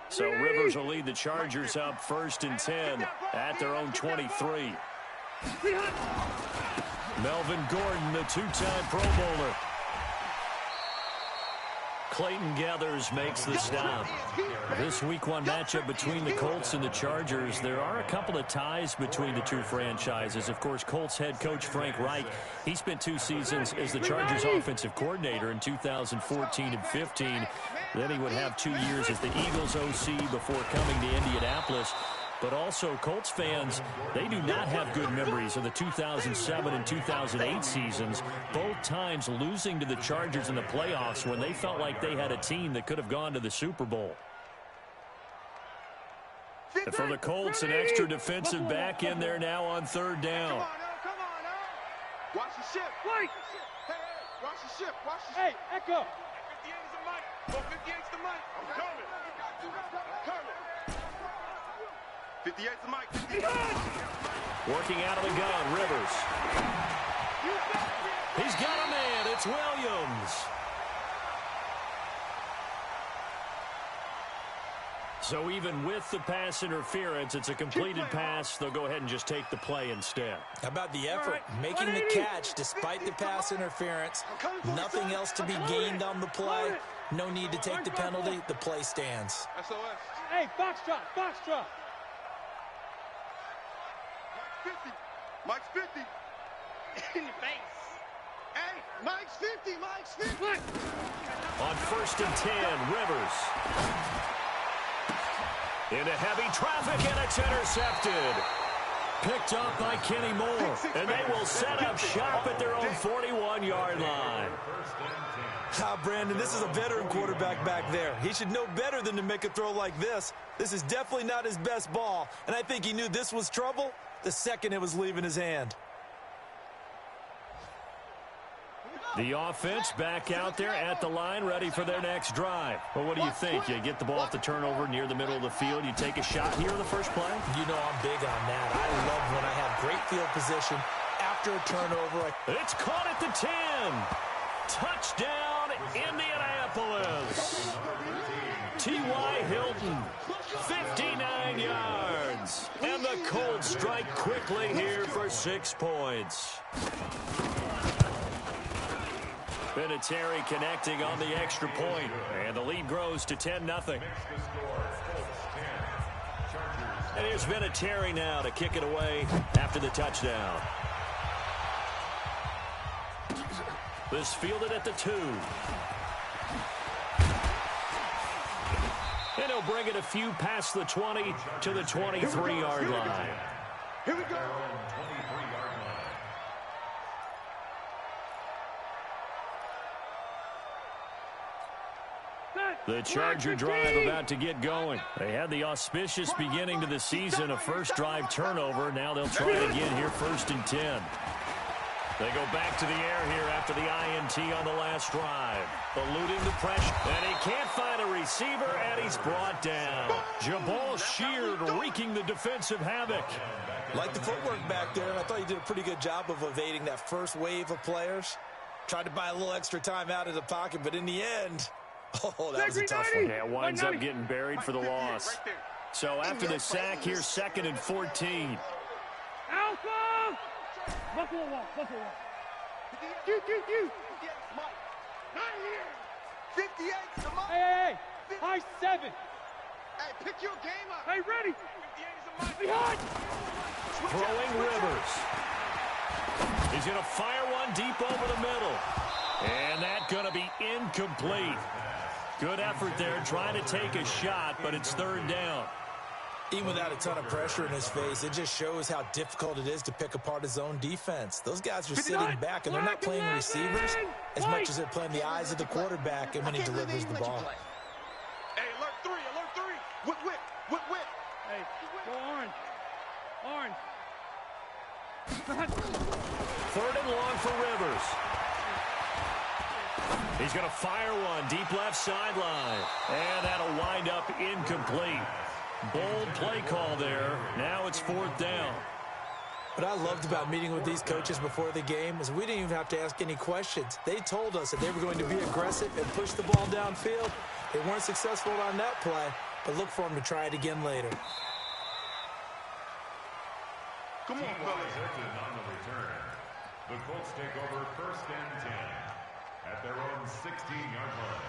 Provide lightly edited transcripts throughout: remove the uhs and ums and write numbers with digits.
So Rivers will lead the Chargers up 1st and 10 at their own 23. Melvin Gordon, the two-time Pro Bowler. Clayton Gathers makes the stop. This Week 1 matchup between the Colts and the Chargers, there are a couple of ties between the two franchises. Of course, Colts head coach Frank Reich, he spent 2 seasons as the Chargers offensive coordinator in 2014 and 15. Then he would have 2 years as the Eagles OC before coming to Indianapolis. But also, Colts fans, they do not have good memories of the 2007 and 2008 seasons, both times losing to the Chargers in the playoffs when they felt like they had a team that could have gone to the Super Bowl. And for the Colts, an extra defensive back in there now on 3rd down. Come on, now. Watch the ship. Wait. Hey, watch the ship. Watch the ship. Hey, echo. 58 is the mic. 58 is the mic. I'm coming. I'm coming. 58 is the mic. 58. Working out of the gun, Rivers. He's got a man. It's Williams. So even with the pass interference, it's a completed pass. They'll go ahead and just take the play instead. How about the effort? Making the catch despite the pass interference. Nothing else to be gained on the play. No need to take the penalty. The play stands. SOS. Hey, box drop. Mike's 50. In the face. Hey, Mike's 50. On 1st and 10, Rivers. Into heavy traffic, and it's intercepted. Picked up by Kenny Moore, and they will set up shop at their own 41-yard line. Brandon, this is a veteran quarterback back there. He should know better than to make a throw like this. This is definitely not his best ball, and I think he knew this was trouble the second it was leaving his hand. The offense back out there at the line, ready for their next drive. Well, what do you think? You get the ball off the turnover near the middle of the field. You take a shot here in the first play? You know I'm big on that. I love when I have great field position after a turnover. It's caught at the 10. Touchdown, Indianapolis. T.Y. Hilton, 59 yards. And the Colts strike quickly here for 6 points. Vinatieri connecting on the extra point, and the lead grows to 10-0. And here's Vinatieri now to kick it away after the touchdown. This fielded at the 2. And he'll bring it a few past the 20 to the 23-yard line. Here we go. The Charger drive about to get going. They had the auspicious beginning to the season, a first drive turnover. Now they'll try it again here, 1st and 10. They go back to the air here after the INT on the last drive. Eluding the pressure, and he can't find a receiver, and he's brought down. Jabal Sheard wreaking the defensive havoc. Like the footwork back there, and I thought he did a pretty good job of evading that first wave of players. Tried to buy a little extra time out of the pocket, but in the end, oh, that was a tough one. Yeah, winds up getting buried for the loss. So after the sack, here's 2nd and 14. Alpha! Buffalo wall. You. Not here. 58 to Mike. Hey. High 7. Hey, pick your game up. Hey, ready. 58 is a Mike. Behind. Throwing Rivers. He's going to fire one deep over the middle. And that's going to be incomplete. Good effort there, trying to take a shot, but it's 3rd down. Even without a ton of pressure in his face, it just shows how difficult it is to pick apart his own defense. Those guys are sitting back, and they're not playing receivers as much as they're playing the eyes of the quarterback and when he delivers the ball. Hey, alert 3. Whip. Hey, go orange. 3rd and long for Rivers. He's going to fire one deep left sideline. And that'll wind up incomplete. Bold play call there. Now it's 4th down. What I loved about meeting with these coaches before the game is we didn't even have to ask any questions. They told us that they were going to be aggressive and push the ball downfield. They weren't successful on that play. but look for him to try it again later. Come on, fellas. On the return, the Colts take over 1st and 10 at their own 16-yard line.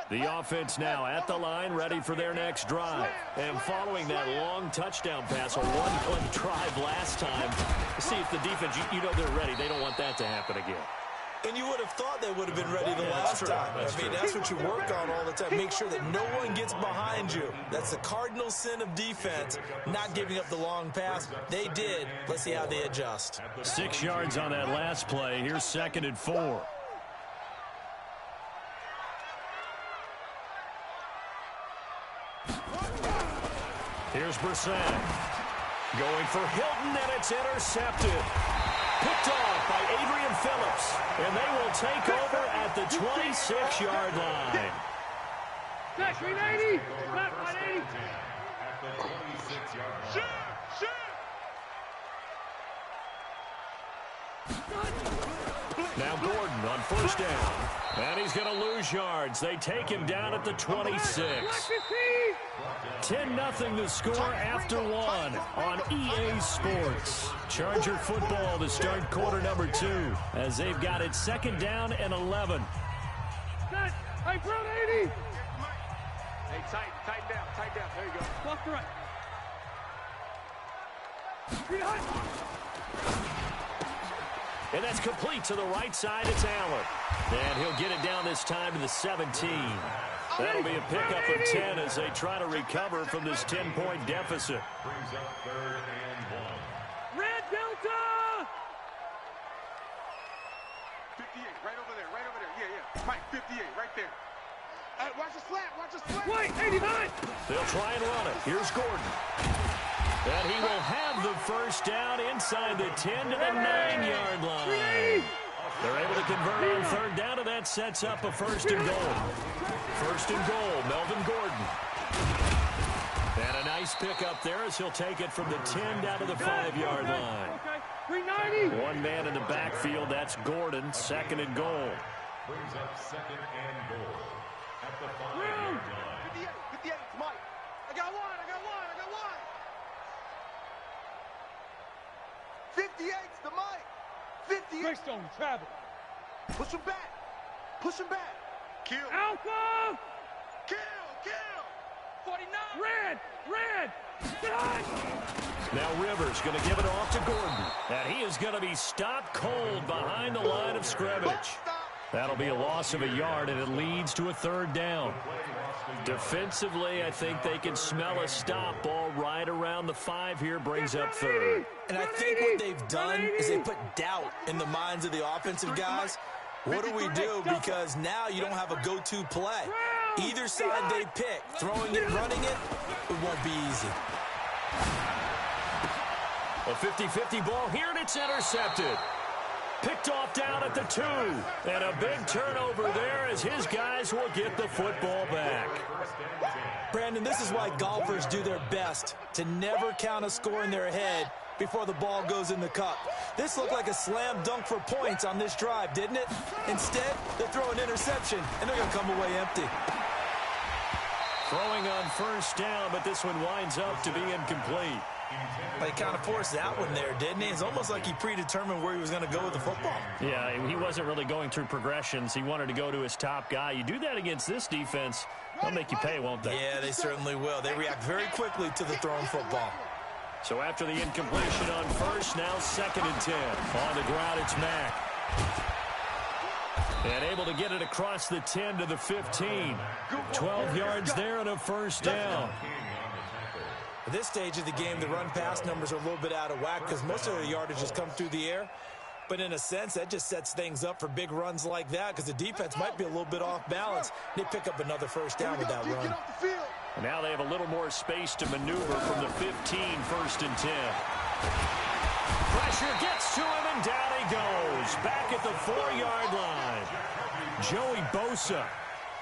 The offense now at the line, ready for their next drive. And following that long touchdown pass, a one-play drive last time, see if the defense, you know they're ready. They don't want that to happen again. And you would have thought they would have been ready the last time. I mean, that's what you work on all the time. Make sure that no one gets behind you. That's the cardinal sin of defense, not giving up the long pass. They did. Let's see how they adjust. 6 yards on that last play. Here's 2nd and 4. Here's Brissett. Going for Hilton, and it's intercepted. Picked off by Adrian Phillips. And they will take over at the 26-yard line. Back, 180. Back, 180. At the 26-yard line. Shoot. Now Gordon on 1st down. And he's going to lose yards. They take him down at the 26. 10-0 the score after 1 on EA Sports. Charger football to start quarter number 2 as they've got it 2nd down and 11. Hey, Brown 80. Hey, tighten down. There you go. Walk the right. And that's complete to the right side. It's Allen. And he'll get it down this time to the 17. That'll be a pickup of 10 as they try to recover from this 10-point deficit. Brings up 3rd and 1. Red Delta! 58, right over there. Yeah. Mike, 58, right there. Watch the slant. Wait, 89! They'll try and run it. Here's Gordon. And he will have the 1st down inside the 10 to the 9-yard line. They're able to convert on 3rd down, and that sets up a 1st and goal. 1st and goal, Melvin Gordon. And a nice pickup there as he'll take it from the 10 down to the 5-yard line. 390. One man in the backfield, that's Gordon, 2nd and goal. Brings up 2nd and goal at the 5-yard line. 58, it's Mike. I got one. 58's the Mike. 58. Greystone, travel. Push him back. Kill. Alpha. Kill. 49. Red. Now Rivers going to give it off to Gordon. And he is going to be stopped cold behind the line of scrimmage. That'll be a loss of a yard, and it leads to a 3rd down. Defensively, I think they can smell a stop ball right around the 5 here, brings up 3rd. And I think what they've done is they put doubt in the minds of the offensive guys. What do we do? Because now you don't have a go-to play. Either side they pick, throwing it, running it, it won't be easy. A 50-50 ball here, and it's intercepted. Picked off down at the 2. And a big turnover there as his guys will get the football back. Brandon, this is why golfers do their best to never count a score in their head before the ball goes in the cup. This looked like a slam dunk for points on this drive, didn't it? Instead, they throw an interception, and they're going to come away empty. Throwing on 1st down, but this one winds up to be incomplete. They kind of forced that one there, didn't he? It's almost like he predetermined where he was going to go with the football. Yeah, he wasn't really going through progressions. He wanted to go to his top guy. You do that against this defense, they'll make you pay, won't they? Yeah, they certainly will. They react very quickly to the thrown football. So after the incompletion on 1st, now 2nd and 10. On the ground, it's Mack. And able to get it across the 10 to the 15. 12 yards there and a 1st down. At this stage of the game, the run-pass numbers are a little bit out of whack because most of the yardage has come through the air. But in a sense, that just sets things up for big runs like that because the defense might be a little bit off balance. They pick up another 1st down with that run. And now they have a little more space to maneuver from the 15, 1st and 10. Pressure gets to him, and down he goes. Back at the 4-yard line. Joey Bosa.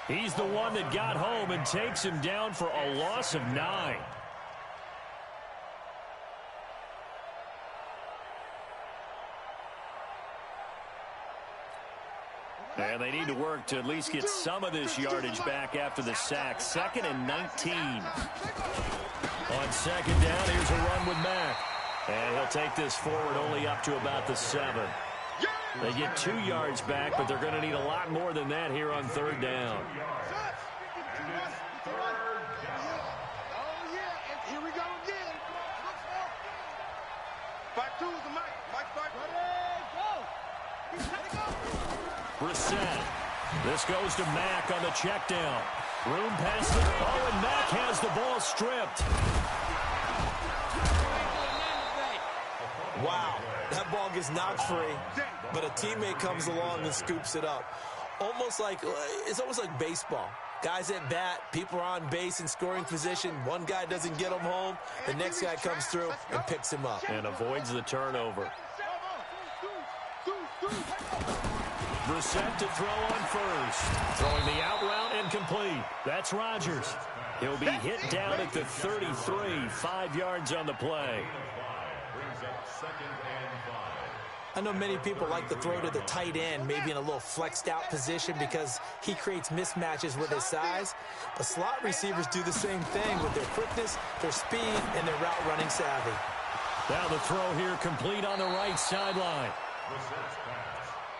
He's the one that got home and takes him down for a loss of 9. And they need to work to at least get some of this yardage back after the sack. 2nd and 19. On 2nd down, here's a run with Mack. And he'll take this forward only up to about the 7. They get 2 yards back, but they're going to need a lot more than that here on 3rd down. Here we go again. Back to the Mike. Mike, back. Brissett. This goes to Mack on the check down. Room past it. Oh, and Mack has the ball stripped. Wow, that ball gets knocked free, but a teammate comes along and scoops it up. It's almost like baseball. Guys at bat, people are on base in scoring position. One guy doesn't get him home. The next guy comes through and picks him up. And avoids the turnover. Brissett to throw on first. Throwing the out route and complete. That's Rodgers. He'll be hit down at the 33, 5 yards on the play. I know many people like to throw to the tight end, maybe in a little flexed out position because he creates mismatches with his size. But slot receivers do the same thing with their quickness, their speed, and their route running savvy. Now the throw here complete on the right sideline.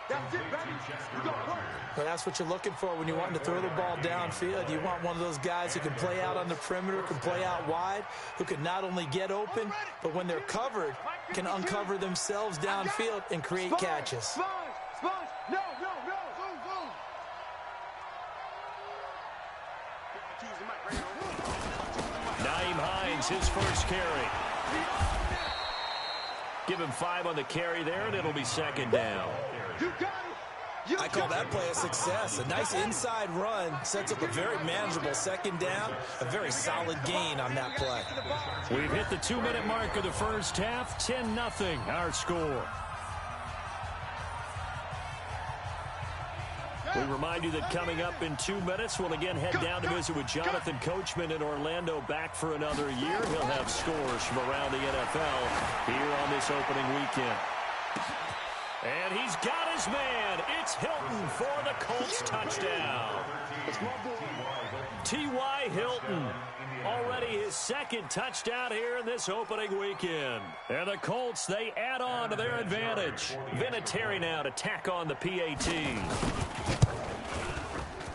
That's it, baby. We got work. But that's what you're looking for when you want to throw the ball downfield. You want one of those guys who can play out on the perimeter, can play out wide, who can not only get open, but when they're covered, can uncover themselves downfield and create catches. Sponge. No. Zoom. Nyheim Hines, his first carry. Give him 5 on the carry there, and it'll be 2nd down. You got it. I call that play a success. A nice inside run sets up a very manageable 2nd down, a very solid gain on that play. We've hit the 2-minute mark of the first half, 10-0 our score. We remind you that coming up in 2 minutes, we'll again head down to visit with Jonathan Coachman in Orlando, back for another year. He'll have scores from around the NFL here on this opening weekend. And he's got his man. It's Hilton for the Colts touchdown. T.Y. Hilton, already his 2nd touchdown here in this opening weekend. And the Colts, they add on to their advantage. Vinatieri now to tack on the PAT.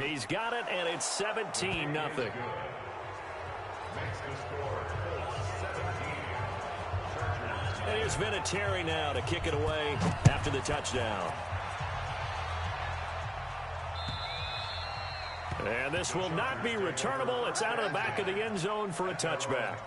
He's got it, and it's 17-0. And here's Vinatieri now to kick it away after the touchdown. And this will not be returnable. It's out of the back of the end zone for a touchback.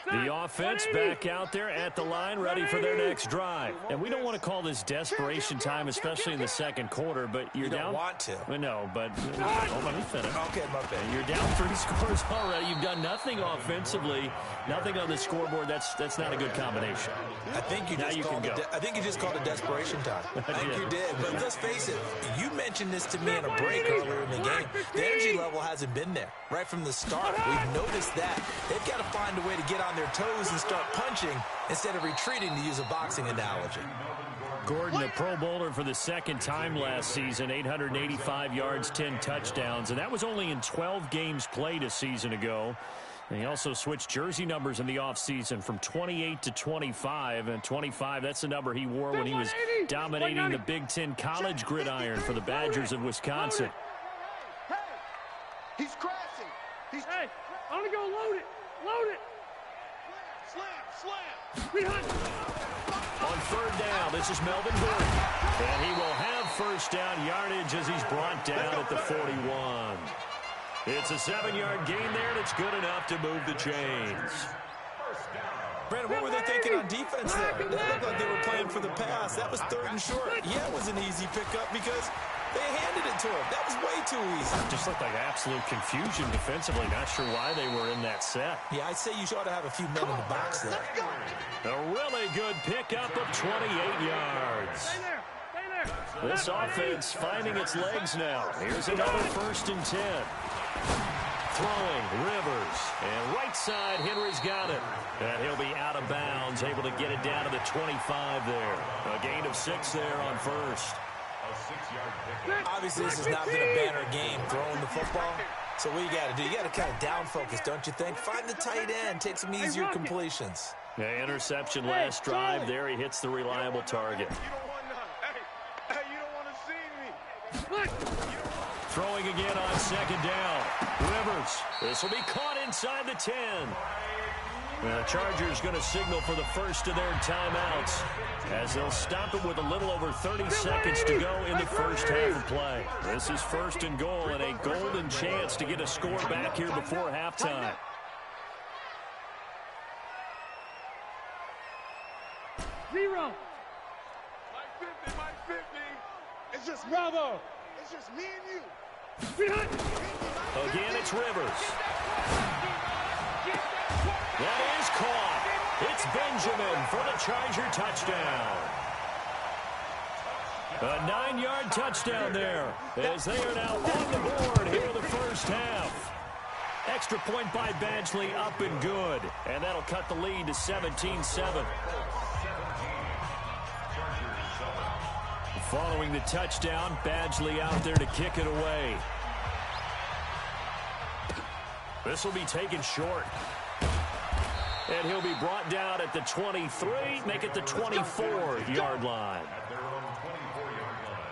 The offense back out there at the line, ready for their next drive. And we don't want to call this desperation time, especially in the 2nd quarter, but you're down. You don't want to. No, but let me finish. Okay, my bad. You're down 3 scores already. You've done nothing offensively, nothing on the scoreboard. That's not a good combination. I think you just called it desperation time. I think you did. But let's face it, you mentioned this to me in a break earlier in the game. The energy level hasn't been there right from the start. We've noticed that. They've got to find a way to get on their toes and start punching instead of retreating, to use a boxing analogy. Gordon, a Pro Bowler for the 2nd time last season, 885 yards, 10 touchdowns, and that was only in 12 games played a season ago. And he also switched jersey numbers in the offseason from 28 to 25, and 25, that's the number he wore when he was dominating the Big Ten college gridiron for the Badgers of Wisconsin. Hey, he's crashing. Hey, I'm going to go load it. Slam. On 3rd down, this is Melvin Gordon. And he will have 1st down yardage as he's brought down at the 41. It's a 7-yard gain there, and it's good enough to move the chains. Brandon, what were they thinking on defense there? They looked like they were playing for the pass. That was 3rd and short. Yeah, it was an easy pickup because they handed it to him. That was way too easy. Just looked like absolute confusion defensively. Not sure why they were in that set. Yeah, I'd say you ought to have a few men in the box there. A really good pickup of 28 yards. Stay there. This offense finding its legs now. Here's another 1st and 10. Throwing, Rivers. And right side, Henry's got it. And he'll be out of bounds, able to get it down to the 25 there. A gain of 6 there on 1st. Obviously, this has not been a banner game throwing the football. So what you got to do, you got to kind of down focus, don't you think? Find the tight end, take some easier completions. Yeah, interception last drive. There he hits the reliable target. You don't want to see me. Throwing again on 2nd down. Rivers. This will be caught inside the 10. And the Chargers going to signal for the first of their timeouts as they'll stop it with a little over 30 seconds to go in the first half of play. This is 1st and goal and a golden chance to get a score back here before halftime. Zero. Mike 50. It's just Bravo. It's just me and you. Again, it's Rivers. That is caught. It's Benjamin for the Charger touchdown. A 9-yard touchdown there as they are now on the board here in the first half. Extra point by Badgley up and good. And that'll cut the lead to 17-7. Following the touchdown, Badgley out there to kick it away. This will be taken short. And he'll be brought down at the 23, make it the 24-yard line. At their own 24-yard line.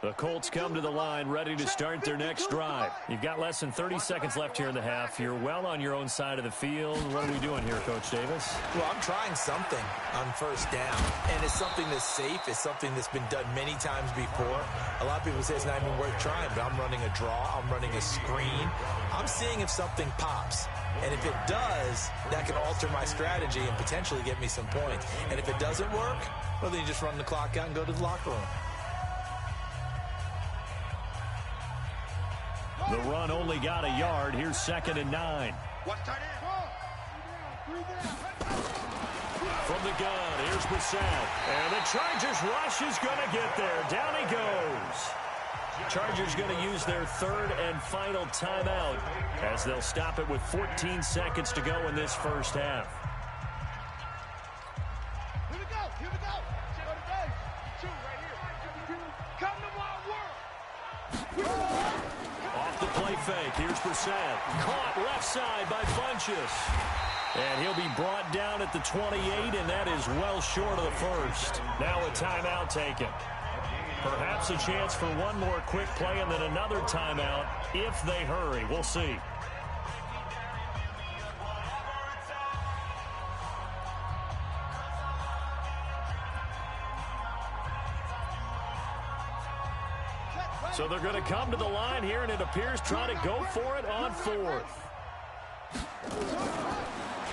The Colts come to the line ready to start their next drive. You've got less than 30 seconds left here in the half. You're well on your own side of the field. What are we doing here, Coach Davis? Well, I'm trying something on 1st down, and it's something that's safe. It's something that's been done many times before. A lot of people say it's not even worth trying, but I'm running a draw. I'm running a screen. I'm seeing if something pops. And if it does, that can alter my strategy and potentially get me some points. And if it doesn't work, well, then you just run the clock out and go to the locker room. The run only got a yard. Here's 2nd and 9. From the gun, here's Brissett. And the Chargers rush is going to get there. Down he goes. Chargers going to use their 3rd and final timeout as they'll stop it with 14 seconds to go in this first half. Here we go. Two right here. Come to my world. Off the play fake, here's Brissett. Caught left side by Funchess. And he'll be brought down at the 28, and that is well short of the first. Now a timeout taken. Perhaps a chance for one more quick play and then another timeout if they hurry. We'll see. So they're going to come to the line here, and it appears trying to go for it on 4th.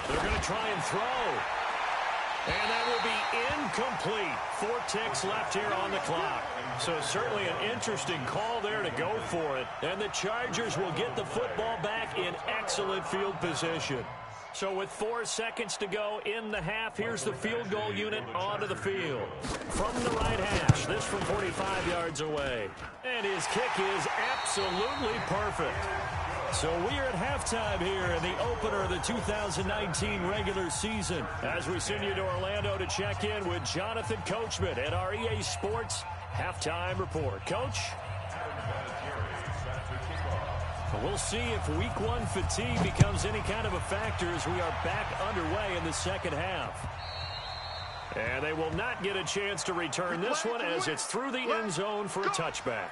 They're going to try and throw. And that will be incomplete. 4 ticks left here on the clock. So certainly an interesting call there to go for it. And the Chargers will get the football back in excellent field position. So with 4 seconds to go in the half, here's the field goal unit onto the field. From the right hash, this from 45 yards away. And his kick is absolutely perfect. So we are at halftime here in the opener of the 2019 regular season as we send you to Orlando to check in with Jonathan Coachman at our EA Sports Halftime Report. Coach? We'll see if week 1 fatigue becomes any kind of a factor as we are back underway in the second half. And they will not get a chance to return this one as it's through the end zone for a touchback.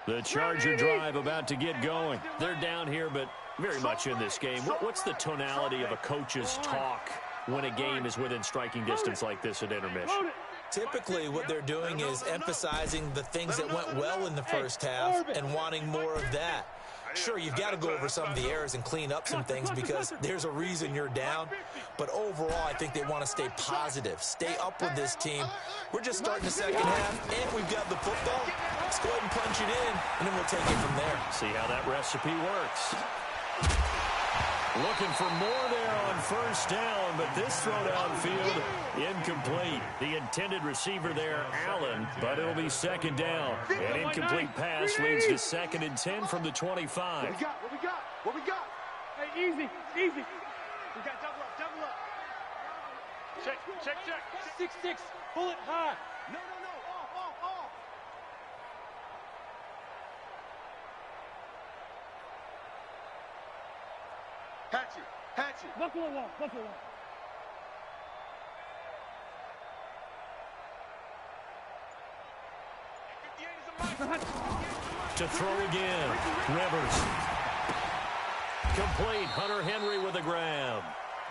The Charger drive about to get going. They're down here, but very much in this game. What's the tonality of a coach's talk when a game is within striking distance like this at intermission? Typically, what they're doing is emphasizing the things that went well in the first half and wanting more of that. Sure, you've got to go over some of the errors and clean up some things because there's a reason you're down. But overall, I think they want to stay positive, stay up with this team. We're just starting the second half, and we've got the football. Let's go ahead and punch it in, and then we'll take it from there. See how that recipe works. Looking for more there on first down, but this throw downfield, incomplete. The intended receiver there, Allen, but it'll be second down. An incomplete pass leads to 2nd and 10 from the 25. What we got? What we got? Hey, easy. We got double up. Check. 6-6. Pull it high. No. Off. Hatchet. Buffalo wall. To throw again. Rivers. Complete. Hunter Henry with a grab.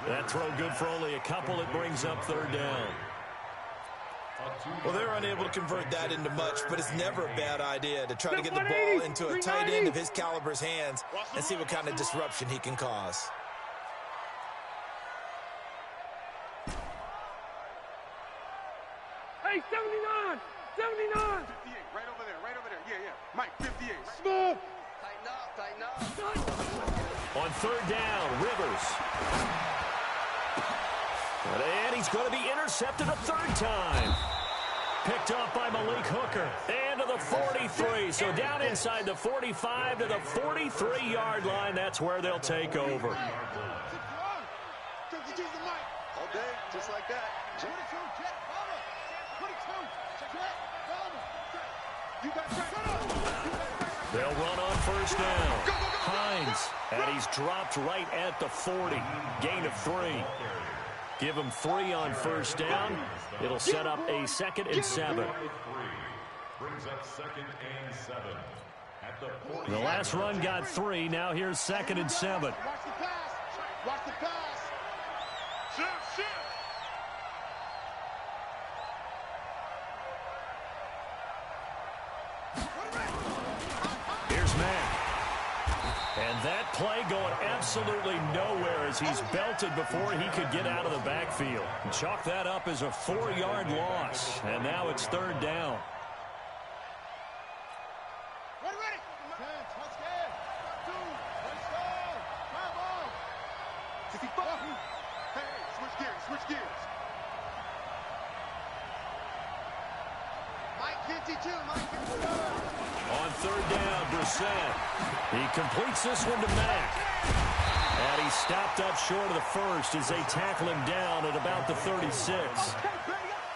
That throw good for only a couple. It brings up 3rd down. Well, they're unable to convert that into much, but it's never a bad idea to try to get the ball into a tight end of his caliber's hands and see what kind of disruption he can cause. Hey, 79. 58, right over there. Yeah. Mike, 58. Smooth. Tighten up. On 3rd down, Rivers. And he's going to be intercepted a 3rd time. Picked up by Malik Hooker. And to the 43. So down inside the 45 to the 43-yard line. That's where they'll take over. All day, just like that. 22, Jet, follow. 22, Jet. They'll run on first down. Hines, and he's dropped right at the 40. Gain of 3. Give him 3 on first down. It'll set up a 2nd and 7. Brings up 2nd and 7. At the 40. The last run got 3. Now here's 2nd and 7. Watch the pass. Shift. Here's Mack. And that play going absolutely nowhere as he's belted before he could get out of the backfield. Chalk that up as a 4-yard loss. And now it's 3rd down. Ready. Hey, switch gears. Mike 52. On 3rd down, Brissett. He completes this one to Mack. And he's stopped up short of the 1st as they tackle him down at about the 36.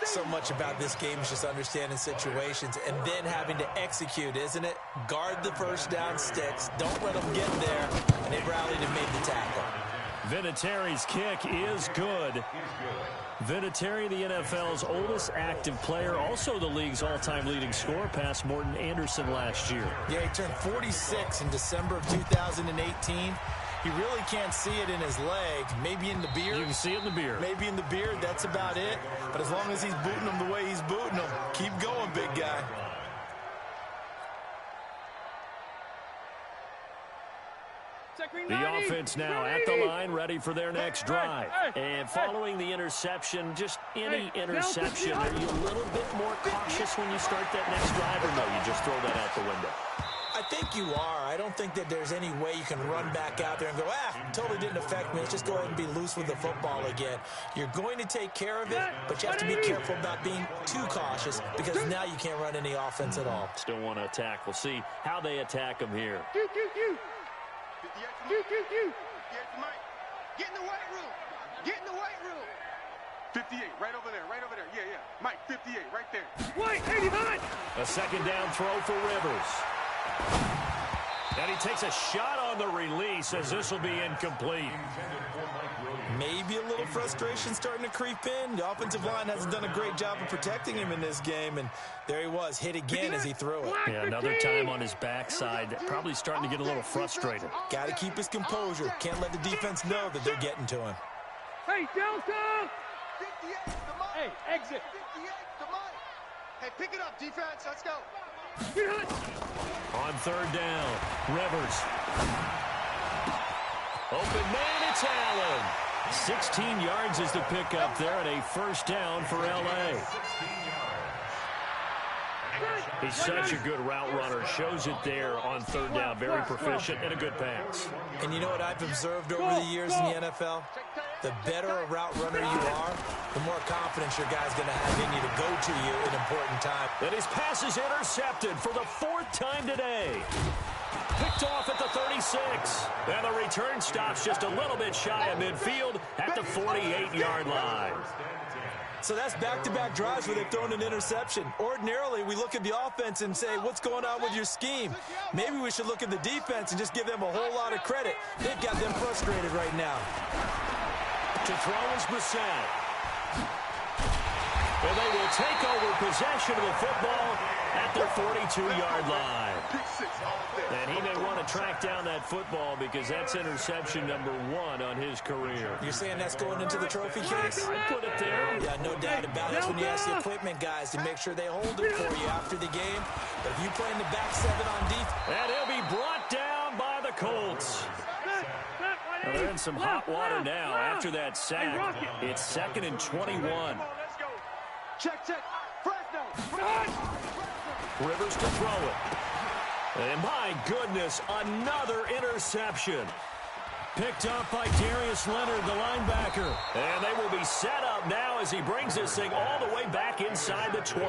So much about this game is just understanding situations and then having to execute, isn't it? Guard the first down sticks. Don't let them get there. And they rallied and made the tackle. Vinatieri's kick is good. Vinatieri, the NFL's oldest active player, also the league's all-time leading scorer, past Morton Anderson last year. Yeah, he turned 46 in December of 2018. He really can't see it in his leg. Maybe in the beard. You can see it in the beard. Maybe in the beard, that's about it. But as long as he's booting him the way he's booting him, keep going, big guy. The offense now at the line, ready for their next drive. And following the interception, just any interception, are you a little bit more cautious when you start that next drive, or no, you just throw that out the window? I think you are. I don't think that there's any way you can run back out there and go, totally didn't affect me. Let's just go ahead and be loose with the football again. You're going to take care of it, but you have to be careful about being too cautious because now you can't run any offense at all. Still want to attack. We'll see how they attack them here. Get in the weight room. 58, right over there. Yeah. Mike, 58, right there. White, 89. A 2nd down throw for Rivers. And he takes a shot on the release as this will be incomplete. Maybe a little frustration starting to creep in. The offensive line hasn't done a great job of protecting him in this game, and there he was, hit again as he threw it. Yeah, another time on his backside, probably starting to get a little frustrated. Got to keep his composure. Can't let the defense know that they're getting to him. Hey, Delta! 58 to Mike. Hey, exit. 58 to Mike. Hey, pick it up, defense. Let's go. Get hot. On third down, Rivers. Open man, it's Allen. 16 yards is the pickup there, and a first down for L.A. He's such a good route runner. Shows it there on third down. Very proficient and a good pass. And you know what I've observed over the years in the NFL? The better a route runner you are, the more confidence your guy's going to have in you to go to you in important time. And his pass is intercepted for the 4th time today. Picked off at the 36. And the return stops just a little bit shy of midfield at the 48-yard line. So that's back-to-back drives where they've thrown an interception. Ordinarily, we look at the offense and say, what's going on with your scheme? Maybe we should look at the defense and just give them a whole lot of credit. They've got them frustrated right now. To throw is Brissett. And they will take over possession of the football at their 42-yard line. And he may want to track down that football because that's interception number 1 on his career. You're saying that's going into the trophy case? I'd put it there. Yeah, no doubt about it. That's when you ask the equipment guys to make sure they hold it for you after the game. But if you play in the back 7 on defense... And he'll be brought down by the Colts. Well, they're in some hot water now after that sack. It's 2nd and 21. Check. Rivers to throw it. And my goodness, another interception. Picked up by Darius Leonard, the linebacker. And they will be set up now as he brings this thing all the way back inside the 20.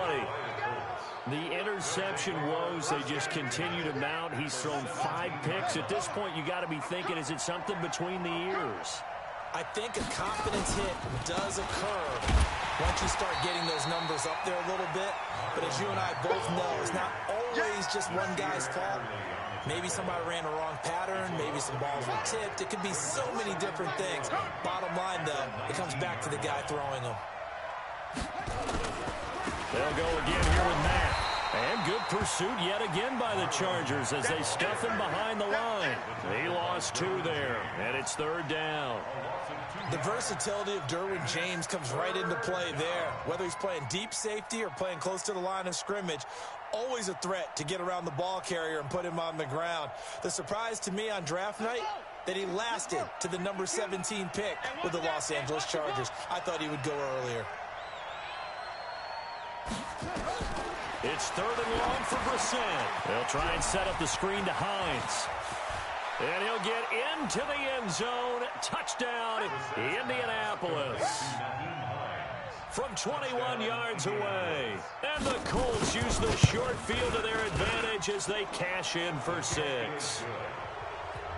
The interception woes, they just continue to mount. He's thrown 5 picks. At this point, you got to be thinking, is it something between the ears? I think a confidence hit does occur once you start getting those numbers up there a little bit. But as you and I both know, it's not always just one guy's fault. Maybe somebody ran a wrong pattern. Maybe some balls were tipped. It could be so many different things. Bottom line, though, it comes back to the guy throwing them. They'll go again here with Matt. And good pursuit yet again by the Chargers as they stuff him behind the line. He lost 2 there, and it's 3rd down. The versatility of Derwin James comes right into play there. Whether he's playing deep safety or playing close to the line of scrimmage, always a threat to get around the ball carrier and put him on the ground. The surprise to me on draft night, that he lasted to the number 17 pick with the Los Angeles Chargers. I thought he would go earlier. It's 3rd and long for Brissett. They'll try and set up the screen to Hines. And he'll get into the end zone. Touchdown, Indianapolis. From 21 yards away. And the Colts use the short field to their advantage as they cash in for 6.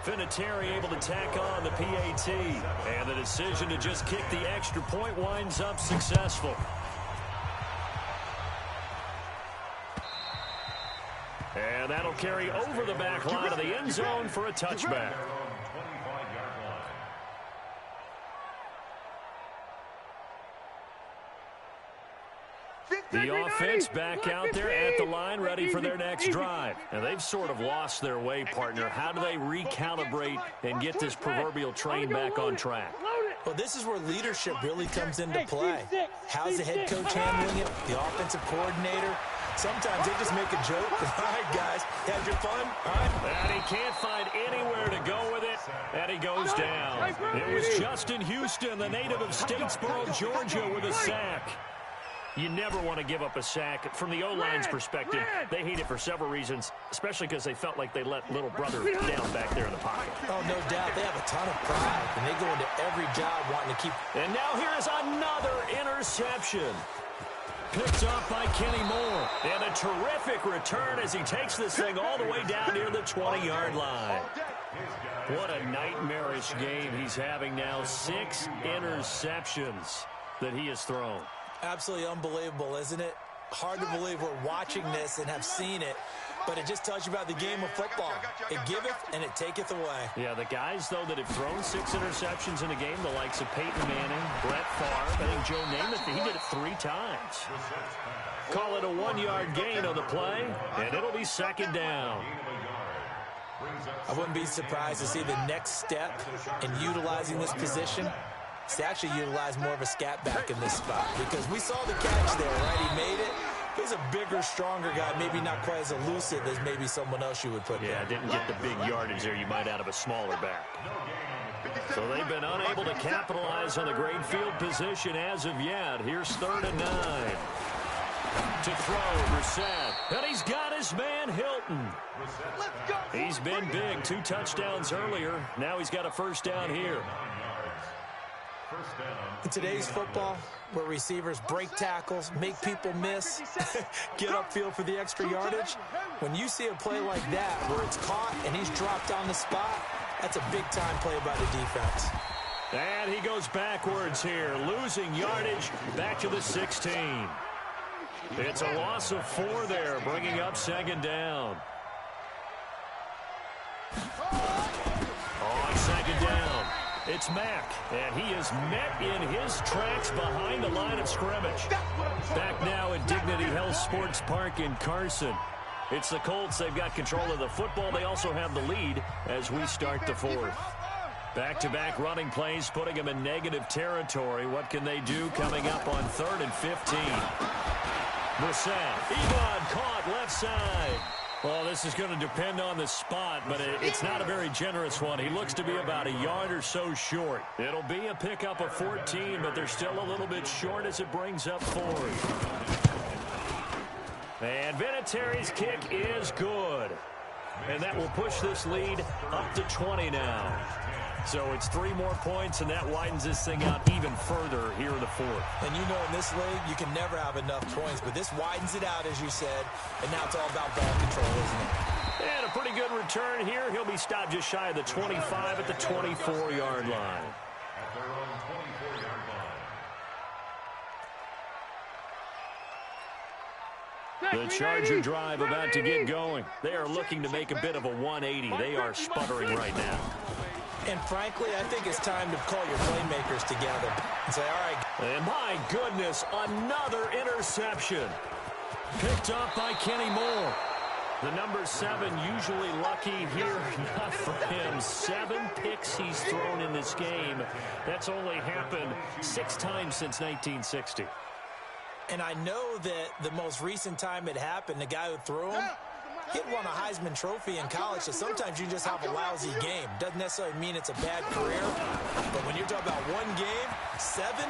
Vinatieri able to tack on the PAT. And the decision to just kick the extra point winds up successful. And that'll carry over the back line of the end zone for a touchback. The offense back out there at the line, ready for their next drive. And they've sort of lost their way, partner. How do they recalibrate and get this proverbial train back on track? Well, this is where leadership really comes into play. How's the head coach handling it? The offensive coordinator? Sometimes they just make a joke. All right, guys, had your fun? All right. And he can't find anywhere to go with it, and he goes down. It was Justin Houston, the native of Statesboro, Georgia, with a sack. You never want to give up a sack. From the O-line's perspective, they hate it for several reasons, especially because they felt like they let little brother down back there in the pocket. Oh, no doubt. They have a ton of pride, and they go into every job wanting to keep. And now here's another interception. Picked up by Kenny Moore. And a terrific return as he takes this thing all the way down near the 20-yard line. What a nightmarish game he's having now. 6 interceptions that he has thrown. Absolutely unbelievable, isn't it? Hard to believe we're watching this and have seen it, but it just tells you about the game of football. It giveth and it taketh away. Yeah, the guys, though, that have thrown 6 interceptions in a game, the likes of Peyton Manning, Brett Favre, I think Joe Namath, he did it 3 times. Call it a 1-yard gain on the play, and it'll be 2nd down. I wouldn't be surprised to see the next step in utilizing this position. To actually utilize more of a scat back in this spot, because we saw the catch there, right? He made it, He's a bigger, stronger guy, maybe not quite as elusive as maybe someone else you would put there. Yeah, didn't get the big yardage there you might out of a smaller back. So they've been unable to capitalize on the great field position as of yet. Here's 3rd and 9. To throw, Brissett. And he's got his man, Hilton. He's been big. 2 touchdowns earlier. Now he's got a first down here. In today's football, where receivers break tackles, make people miss, get upfield for the extra yardage, when you see a play like that where it's caught and he's dropped on the spot, that's a big-time play by the defense. And he goes backwards here, losing yardage back to the 16. It's a loss of 4 there, bringing up 2nd down. On 2nd down, it's Mack, and he is met in his tracks behind the line of scrimmage. Back now at Dignity Health Sports Park in Carson. It's the Colts. They've got control of the football. They also have the lead as we start the 4th. Back-to-back running plays, putting them in negative territory. What can they do coming up on 3rd and 15? Brissett, Ebon caught left side. Well, this is going to depend on the spot, but it's not a very generous one. He looks to be about a yard or so short. It'll be a pickup of 14, but they're still a little bit short as it brings up 4th. And Vinatieri's kick is good. And that will push this lead up to 20 now. So it's 3 more points, and that widens this thing out even further here in the 4th. And you know in this league, you can never have enough points, but this widens it out, as you said, and now it's all about ball control, isn't it? And a pretty good return here. He'll be stopped just shy of the 25 at the 24-yard line. At their own 24-yard line. The Charger drive about to get going. They are looking to make a bit of a 180. They are sputtering right now. And frankly, I think it's time to call your playmakers together and say, all right. And my goodness, another interception. Picked up by Kenny Moore. The number 7 usually lucky here. Not for him. 7 picks he's thrown in this game. That's only happened 6 times since 1960. And I know that the most recent time it happened, the guy who threw him, he had won a Heisman Trophy in college, so sometimes you just have a lousy game. Doesn't necessarily mean it's a bad career, but when you're talking about 1 game, 7,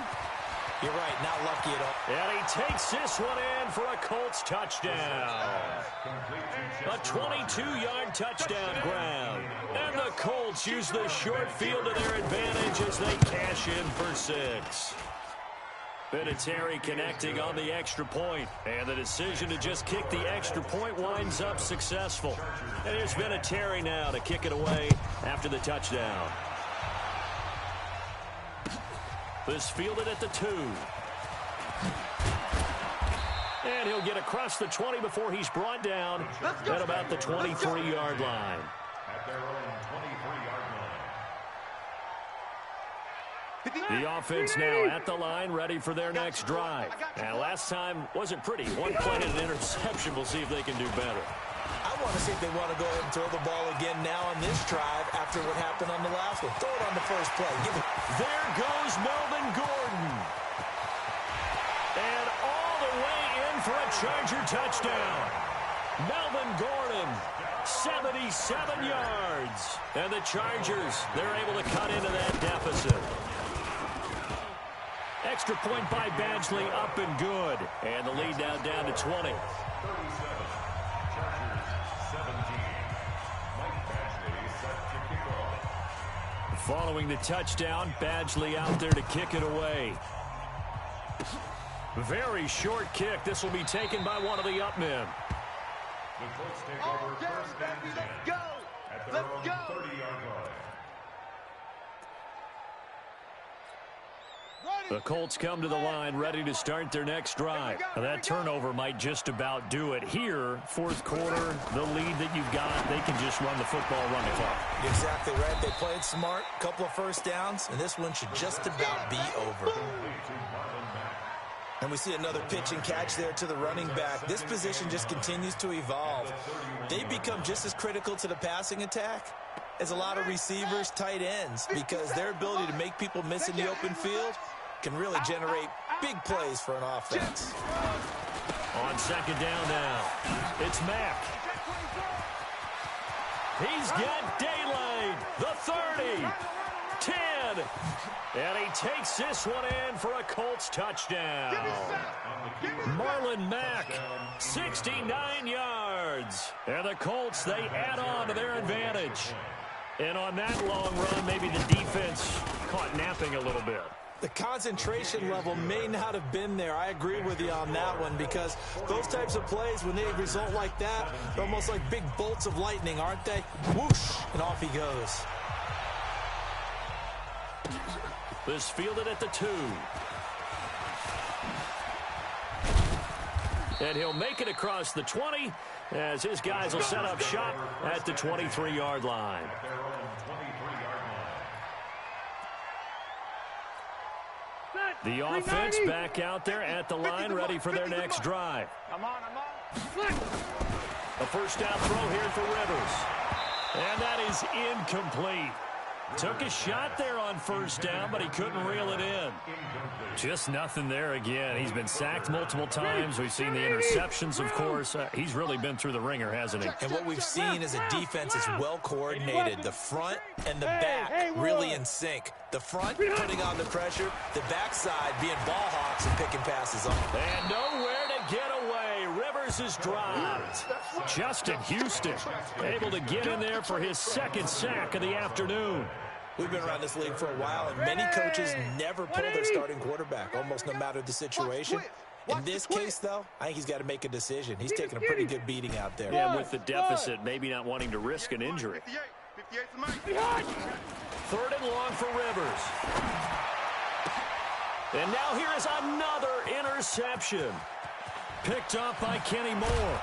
you're right, not lucky at all. And he takes this one in for a Colts touchdown. A 22-yard touchdown grab. And the Colts use the short field to their advantage as they cash in for 6. Vinatieri connecting on the extra point, and the decision to just kick the extra point winds up successful. And here's Vinatieri now to kick it away after the touchdown. This fielded at the 2. And he'll get across the 20 before he's brought down at about the 23-yard line. At their own 23-yard line. The offense now at the line, ready for their next drive. And last time wasn't pretty. 1 play and an interception. We'll see if they can do better. I want to see if they want to go ahead and throw the ball again now on this drive after what happened on the last one. Throw it on the first play. There goes Melvin Gordon. And all the way in for a Charger touchdown. Melvin Gordon, 77 yards. And the Chargers, they're able to cut into that deficit. Extra point by Badgley, up and good. And the lead now down to 20. 37, Chargers 17. Mike Badgley set to kick off. Following the touchdown, Badgley out there to kick it away. Very short kick. This will be taken by one of the up men. The Colts take over first and 10 at their own 30-yard line. The Colts come to the line ready to start their next drive. Now that turnover might just about do it. Here, 4th quarter, the lead that you've got, they can just run the football, run the clock. Exactly right. They played smart, couple of first downs, and this one should just about be over. And we see another pitch and catch there to the running back. This position just continues to evolve. They become just as critical to the passing attack as a lot of receivers, tight ends, because their ability to make people miss in the open field can really generate big plays for an offense. On second down now, it's Mack. He's got daylight. The 30, 10, and he takes this one in for a Colts touchdown. Marlon Mack, 69 yards. And the Colts, they add on to their advantage. And on that long run, maybe the defense caught napping a little bit. The concentration level may not have been there. I agree with you on that one, because those types of plays, when they result like that, they're almost like big bolts of lightning, aren't they? Whoosh, and off he goes. This fielded at the 2. And he'll make it across the 20 as his guys will set up shop at the 23-yard line. The offense back out there at the line, ready for their next drive. A first down throw here for Rivers. And that is incomplete. Took a shot there on first down, but he couldn't reel it in. Just nothing there again. He's been sacked multiple times. We've seen the interceptions, of course. He's really been through the ringer, hasn't he? And what we've seen is a defense that's well coordinated. The front and the back really in sync. The front putting on the pressure, the backside being ball hawks and picking passes off. And nowhere to get away. Rivers is dropped. Justin Houston able to get in there for his second sack of the afternoon. We've been around this league for a while, and many coaches never pull their starting quarterback, almost no matter the situation. In this case, though, I think he's got to make a decision. He's taking a pretty good beating out there. Yeah, with the deficit, maybe not wanting to risk an injury. 3rd and long for Rivers. And now here is another interception. Picked up by Kenny Moore.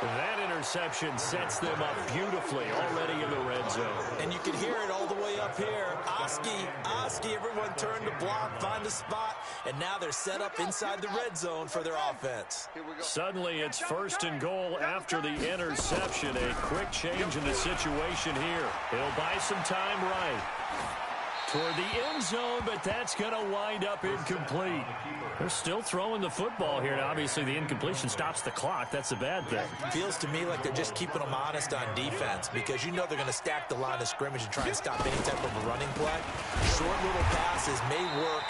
That interception sets them up beautifully already in the red zone. And you can hear it all the way up here. Oski, everyone turned to block, find a spot, and now they're set up inside the red zone for their offense. Suddenly it's 1st and goal after the interception. A quick change in the situation here. It'll buy some time right toward the end zone, but that's going to wind up incomplete. They're still throwing the football here. Now, obviously, the incompletion stops the clock. That's a bad thing. Feels to me like they're just keeping them honest on defense, because you know they're going to stack the line of scrimmage and try and stop any type of a running play. Short little passes may work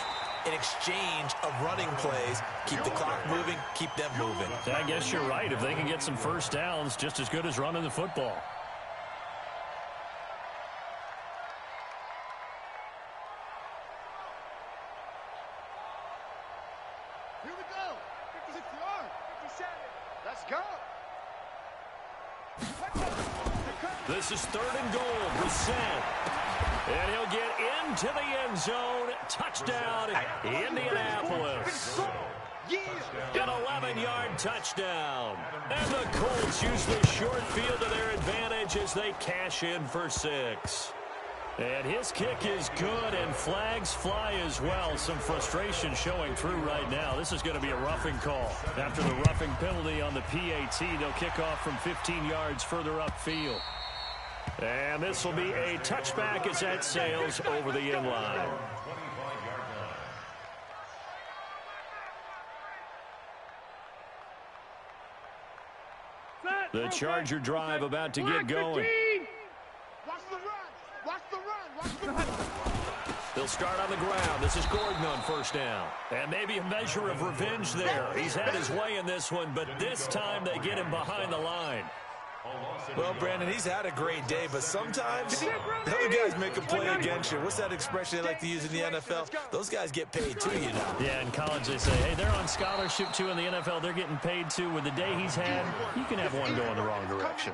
in exchange of running plays. Keep the clock moving, keep them moving. I guess you're right. If they can get some first downs, just as good as running the football. Here we go. 56 yards. 57. Let's go. This is 3rd and goal. Brissett. And he'll get into the end zone. Touchdown, Indianapolis. An 11-yard touchdown. And the Colts use the short field to their advantage as they cash in for 6. And his kick is good, and flags fly as well. Some frustration showing through right now. This is going to be a roughing call. After the roughing penalty on the PAT, they'll kick off from 15 yards further upfield. And this will be a touchback as that sails over the end line. The Charger drive about to get going. Watch the run. Watch the run. Watch the run. They'll start on the ground. This is Gordon on first down. And maybe a measure of revenge there. He's had his way in this one, but this time they get him behind the line. Well, Brandon, he's had a great day, but sometimes the other guys make a play against you. What's that expression they like to use in the NFL? Those guys get paid too, you know. Yeah, in college they say, hey, they're on scholarship too. In the NFL, they're getting paid too. With the day he's had, you can have one go in the wrong direction.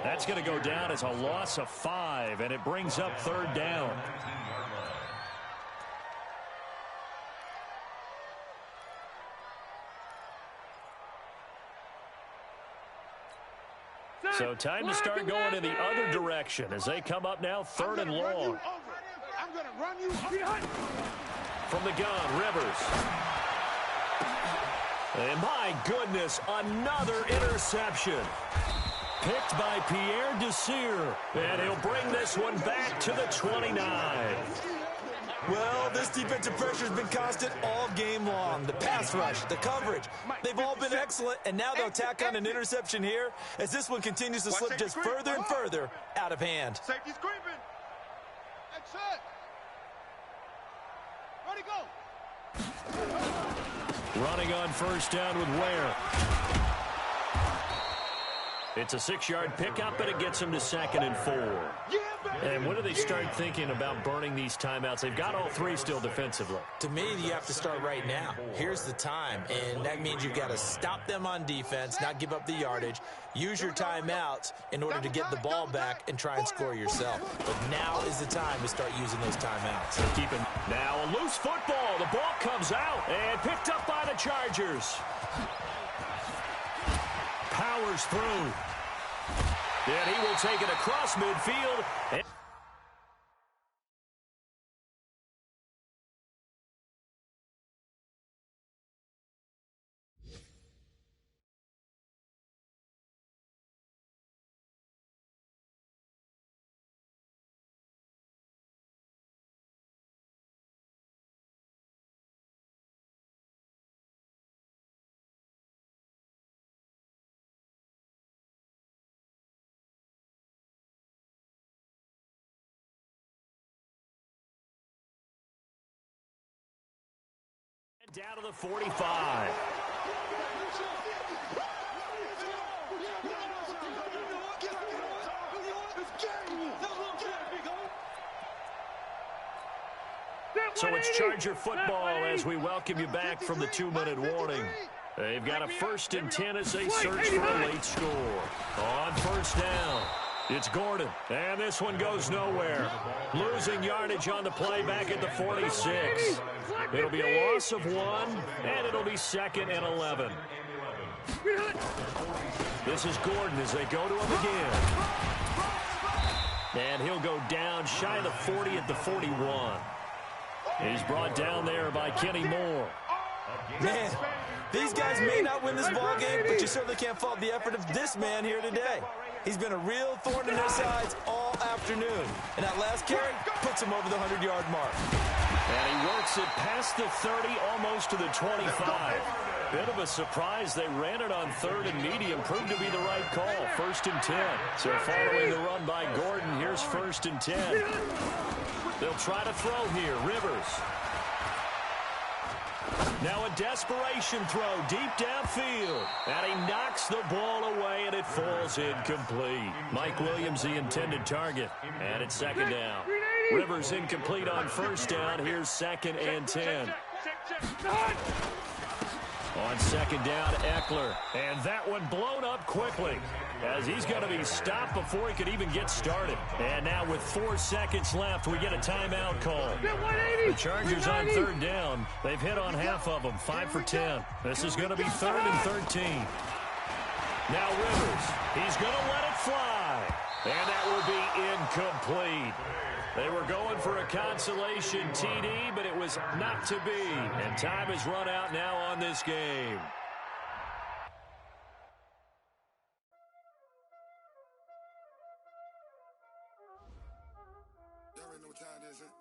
That's going to go down as a loss of 5, and it brings up 3rd down. So time to start going in the other direction as they come up now 3rd and long. I'm going to run you over. From the gun, Rivers. And my goodness, another interception. Picked by Pierre Desir. And he'll bring this one back to the 29. Well, this defensive pressure has been constant all game long. The pass rush, the coverage, they've all been excellent, and now they'll tack on an interception here as this one continues to slip just further and further out of hand. Safety's creeping. That's it. Ready, go. Running on first down with Ware. It's a 6-yard pickup, and it gets him to 2nd and 4. And when do they start thinking about burning these timeouts? They've got all 3 still defensively. To me, you have to start right now. Here's the time, and that means you've got to stop them on defense, not give up the yardage, use your timeouts in order to get the ball back and try and score yourself. But now is the time to start using those timeouts. Now a loose football. The ball comes out and picked up by the Chargers. Powers through. And he will take it across midfield. Down to the 45. So it's Charger football as we welcome you back from the 2-minute warning. They've got a 1st and 10 as they search for a late score. On first down, it's Gordon, and this one goes nowhere. Losing yardage on the play back at the 46. It'll be a loss of 1, and it'll be 2nd and 11. This is Gordon as they go to him again. And he'll go down shy of the 40 at the 41. He's brought down there by Kenny Moore. Man, these guys may not win this ball game, but you certainly can't fault the effort of this man here today. He's been a real thorn in their sides all afternoon. And that last carry puts him over the 100-yard mark. And he works it past the 30, almost to the 25. Bit of a surprise. They ran it on 3rd and medium. Proved to be the right call. 1st and 10. So following the run by Gordon, here's 1st and 10. They'll try to throw here. Rivers. Now a desperation throw deep downfield. And he knocks the ball away, and it falls incomplete. Mike Williams, the intended target. And it's 2nd down. Rivers incomplete on first down. Here's 2nd and 10. On 2nd down, Eckler. And that one blown up quickly as he's going to be stopped before he could even get started. And now with 4 seconds left, we get a timeout call. The Chargers on 3rd down. They've hit on half of them, 5 for 10. This is going to be 3rd and 13. Now Rivers. He's going to let it fly. And that will be incomplete. They were going for a consolation TD, but it was not to be. And time has run out now on this game. Y'all already know what time it is, huh?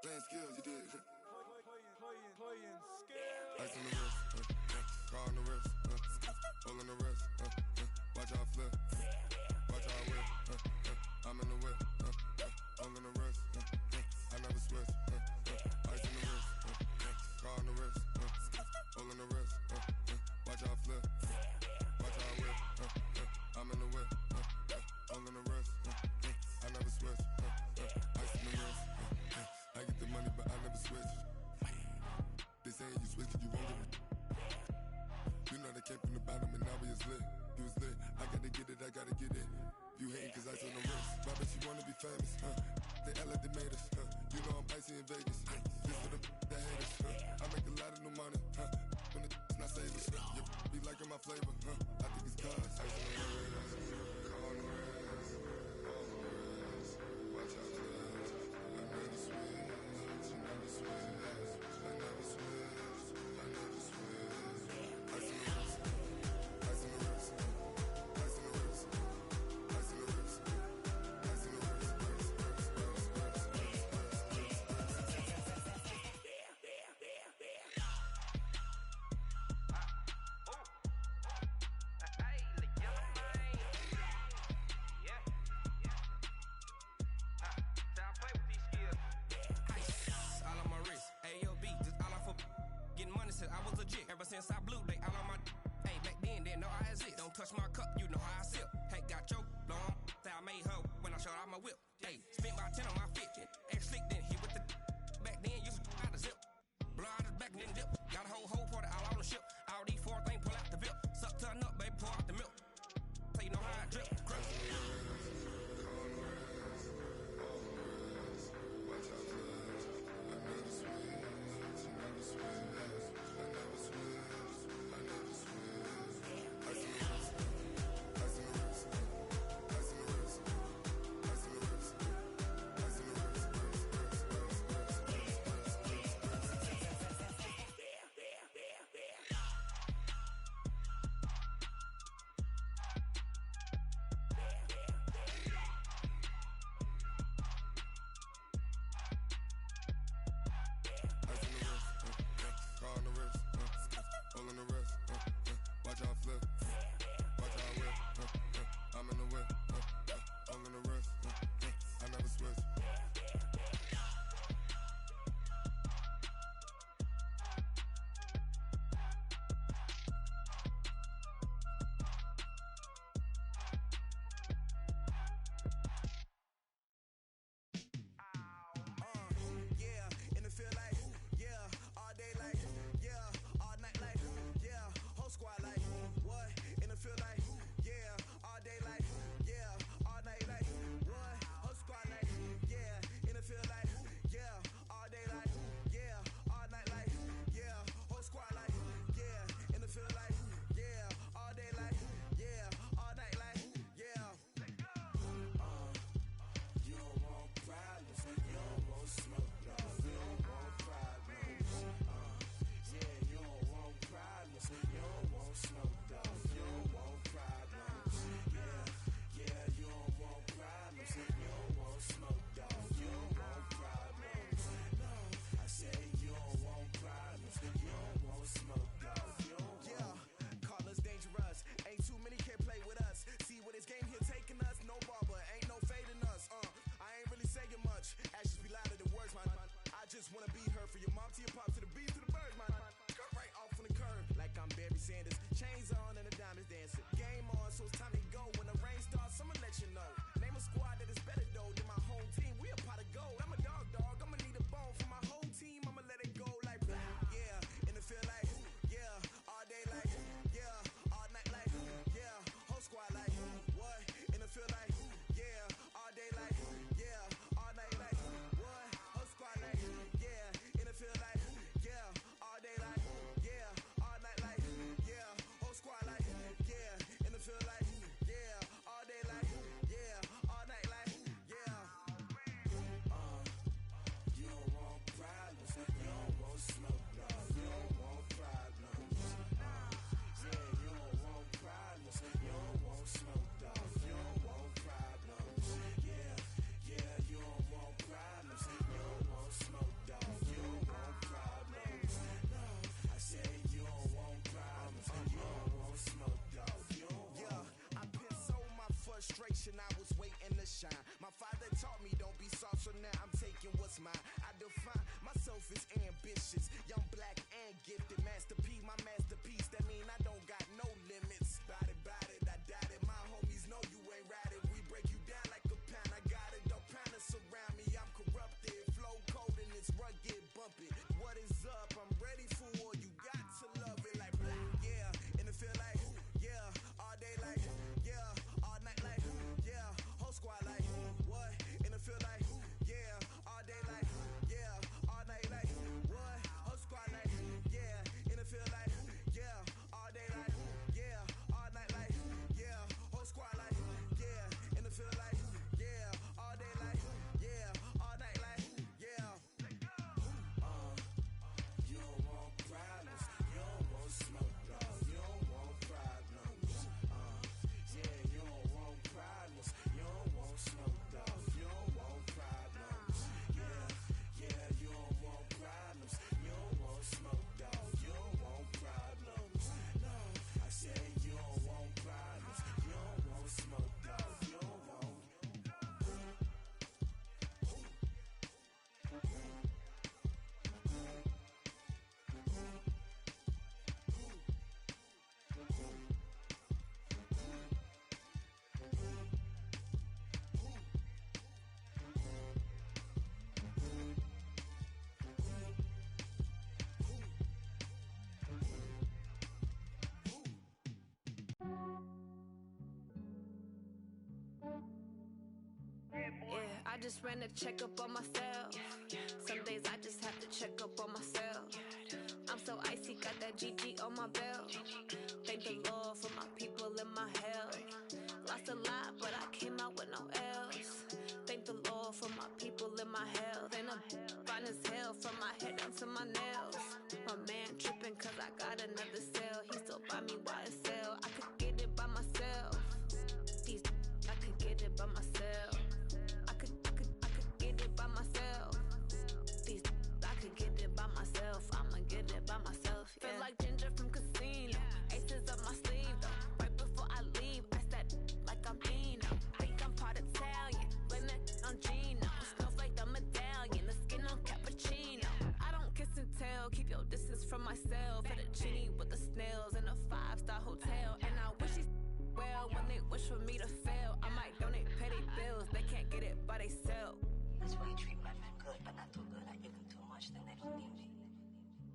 Playing skills, you did. Playing skills. Ice on the wrist, car on the wrist, hole in the wrist, watch out flip, watch out whip, I'm in the whip, hole in the wrist, I never switch, ice on the wrist, car on the wrist, hole in the wrist, watch out flip, watch out whip, I'm in the whip, hole in the wrist, I never switch, ice on the wrist, I get the money but I never switch. They saying you switch 'cause you won't get it. You know they came from the bottom and now we is lit. You was lit, I gotta get it, I gotta get it. You hating 'cause ice on the wrist. Why bet you wanna be famous, They elevated us, You know I'm icy in Vegas, This for the that hate us, I make a lot of new money, When it's not savers, You be liking my flavor, I think it's cause ice on the wrist, on the wrist, watch out for this. I never switch, I never switch, I never switch, I never switch. Ice on the wrist, ice on the wrist, ice on the wrist, ice on the wrist, ice on the wrist, all in the wrist. I never switch. I was waiting to shine. My father taught me don't be soft, so now I'm taking what's mine. I define myself as ambitious, young, black, and gifted. Master P, my masterpiece. That mean I don't got no limits. Bout it, I doubt it. My homies know you ain't ratted. We break you down like a pound. I got it, don't pound us around me. I'm corrupted, flow cold and it's rugged, bumpy. What is up? I'm ready for war. You got to love it like black, yeah. And it feel like, yeah, all day like, yeah, all night like, yeah, whole squad like, what? And it feel like, yeah, all day like, yeah, all night like, what? Whole squad like, yeah, and it feel like, yeah, all day like, yeah, all night like, yeah, whole squad like, yeah, and it feel like, yeah, all day like, yeah, all night like, yeah. You don't want problems, you don't want smoke, dog, you don't want problems. Yeah, you don't want problems, you don't want smoke, dog, you don't want problems. Yeah, you don't want problems, you don't want smoke, dog, you don't want problems. No, I said you don't want problems, you don't want smoke, dog, you don't want. Yeah, I just ran a checkup on myself. Some days I just have to check up on myself. I'm so icy, got that GG on my belt. Thank the Lord for my people and my health. Lost a lot, but I came out with no L's. Thank the Lord for my people and my health. And I'm fine as hell from my head down to my nails. My man tripping cause I got another cell. He still buy me YSL. I could get it by myself. I could get it by myself. I could get it by myself. I could get it by myself. I'ma get it by myself. Yeah. Feel like Ginger from Casino. Aces up my sleeve though. Right before I leave, I said like I'm Dino. Think I'm part of 10. push for me to fail. I might donate, pay their bills. They can't get it by themselves. That's why you treat women good, but not too good. I give them too much, then they don't need me.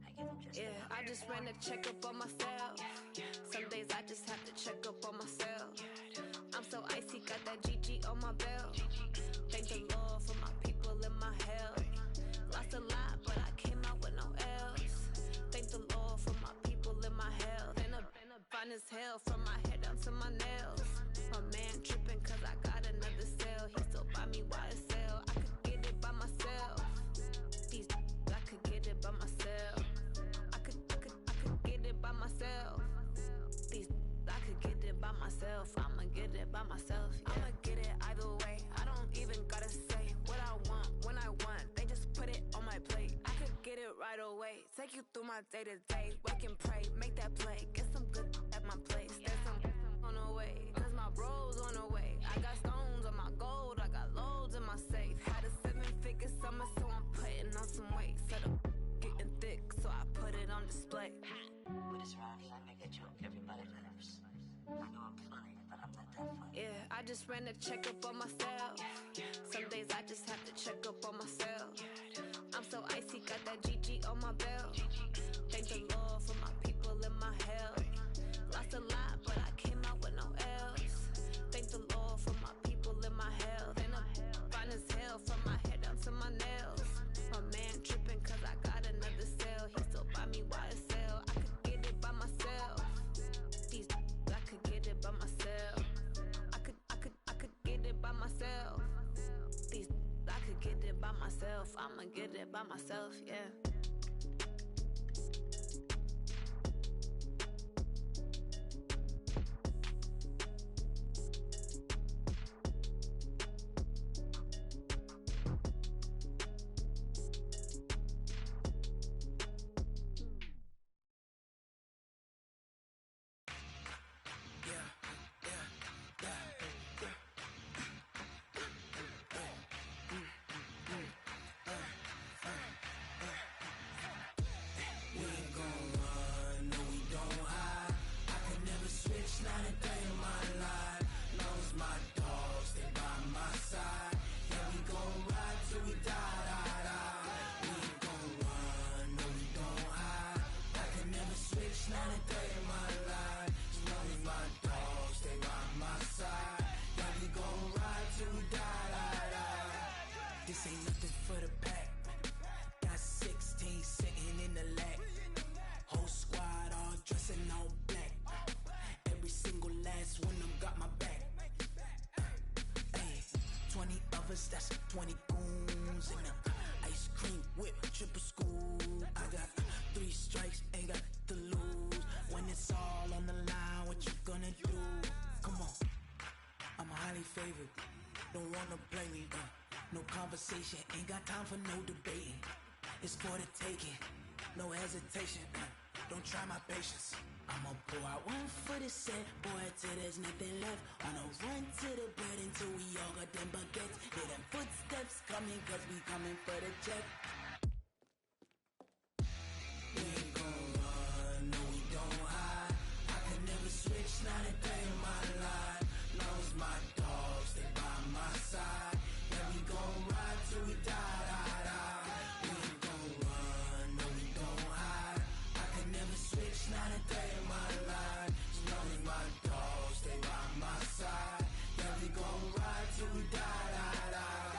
I give them just enough. I just ran a checkup on myself. Some days I just have to check up on myself. I'm so icy, got that GG on my belt. Thank the Lord for my people in my health. Lost a lot, but I came out with no else. Thank the Lord for my people in my health. And a fine as hell from my head down to my nails. My man tripping cause I got another cell. He still buy me YSL. I could get it by myself. These I could get it by myself. I could get it by myself. These I could get it by myself. I'ma get it by myself. Yeah. I'ma get it either way. I don't even gotta say what I want when I want. They just put it on my plate. I could get it right away. Take you through my day to day. Wake and pray, make that play. Get some good at my place. There's some on the way. Cause my bros on the way. I got stones on my gold. I got loads in my safe. Had a 7-figure summer, so I'm putting on some weight. Set up getting thick, so I put it on display. But it's around here, I make a joke. Everybody laughs. I know I'm funny, but I'm not that funny. Yeah, I just ran a checkup on myself. Some days I just have to check up on myself. I'm so icy, got that GG on my belt. Thank the Lord for my people in my health. Lost a lot, but I came out with no else. Thank the Lord for my people in my health. And I'm fine as hell from my head down to my nails. My man tripping cause I got another cell. He still buy me YSL. I could get it by myself. These I could get it by myself. I could get it by myself. These I could get it by myself. I'ma get it by myself, yeah. This ain't nothing for the pack. Got 16 sitting in the lap. Whole squad all dressing all black. Every single last one of them got my back. Hey, 20 of us, that's 20 goons. And ice cream whip, triple school. I got 3 strikes, ain't got to lose. When it's all on the line, what you gonna do? Come on, I'm highly favored. Don't wanna play me, no conversation, ain't got time for no debating. It's for the taking, no hesitation. Don't try my patience. I'ma pour out one for the set, boy, till there's nothing left. On a run to the bread until we all got them baguettes. Hear them footsteps coming, cause we coming for the check. We ain't gon' run, no we don't hide. I can never switch, not a day in my life. Long as my dogs, they by my side. Yeah, we gon' ride till we die, die, die. We ain't gon' run, no we don't hide. I can never switch, not a day in my life. As long as my dogs, they by my side. Yeah, we gon' ride till we die, die, die.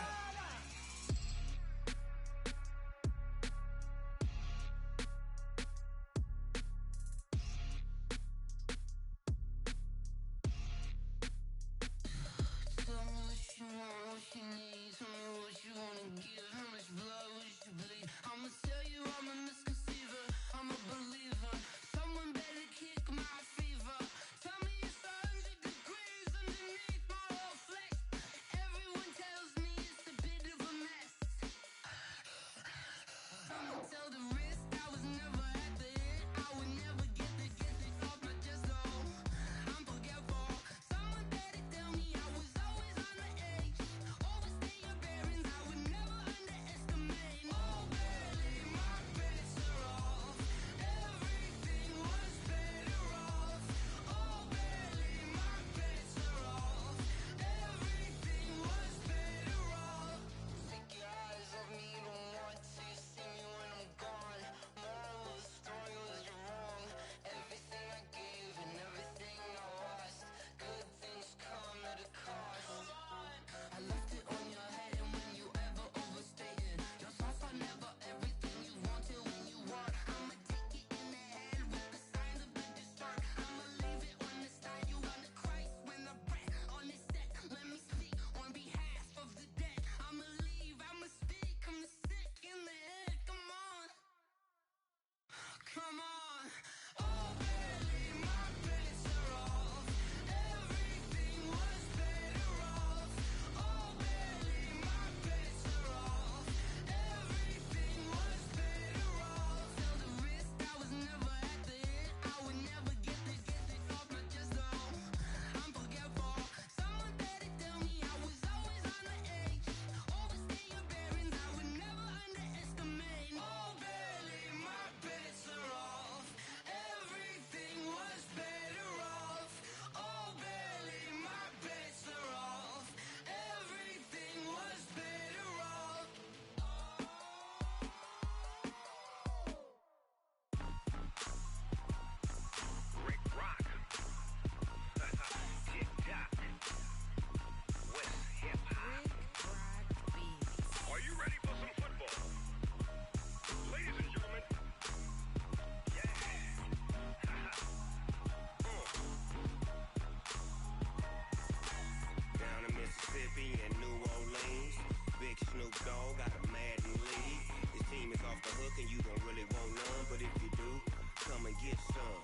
get some.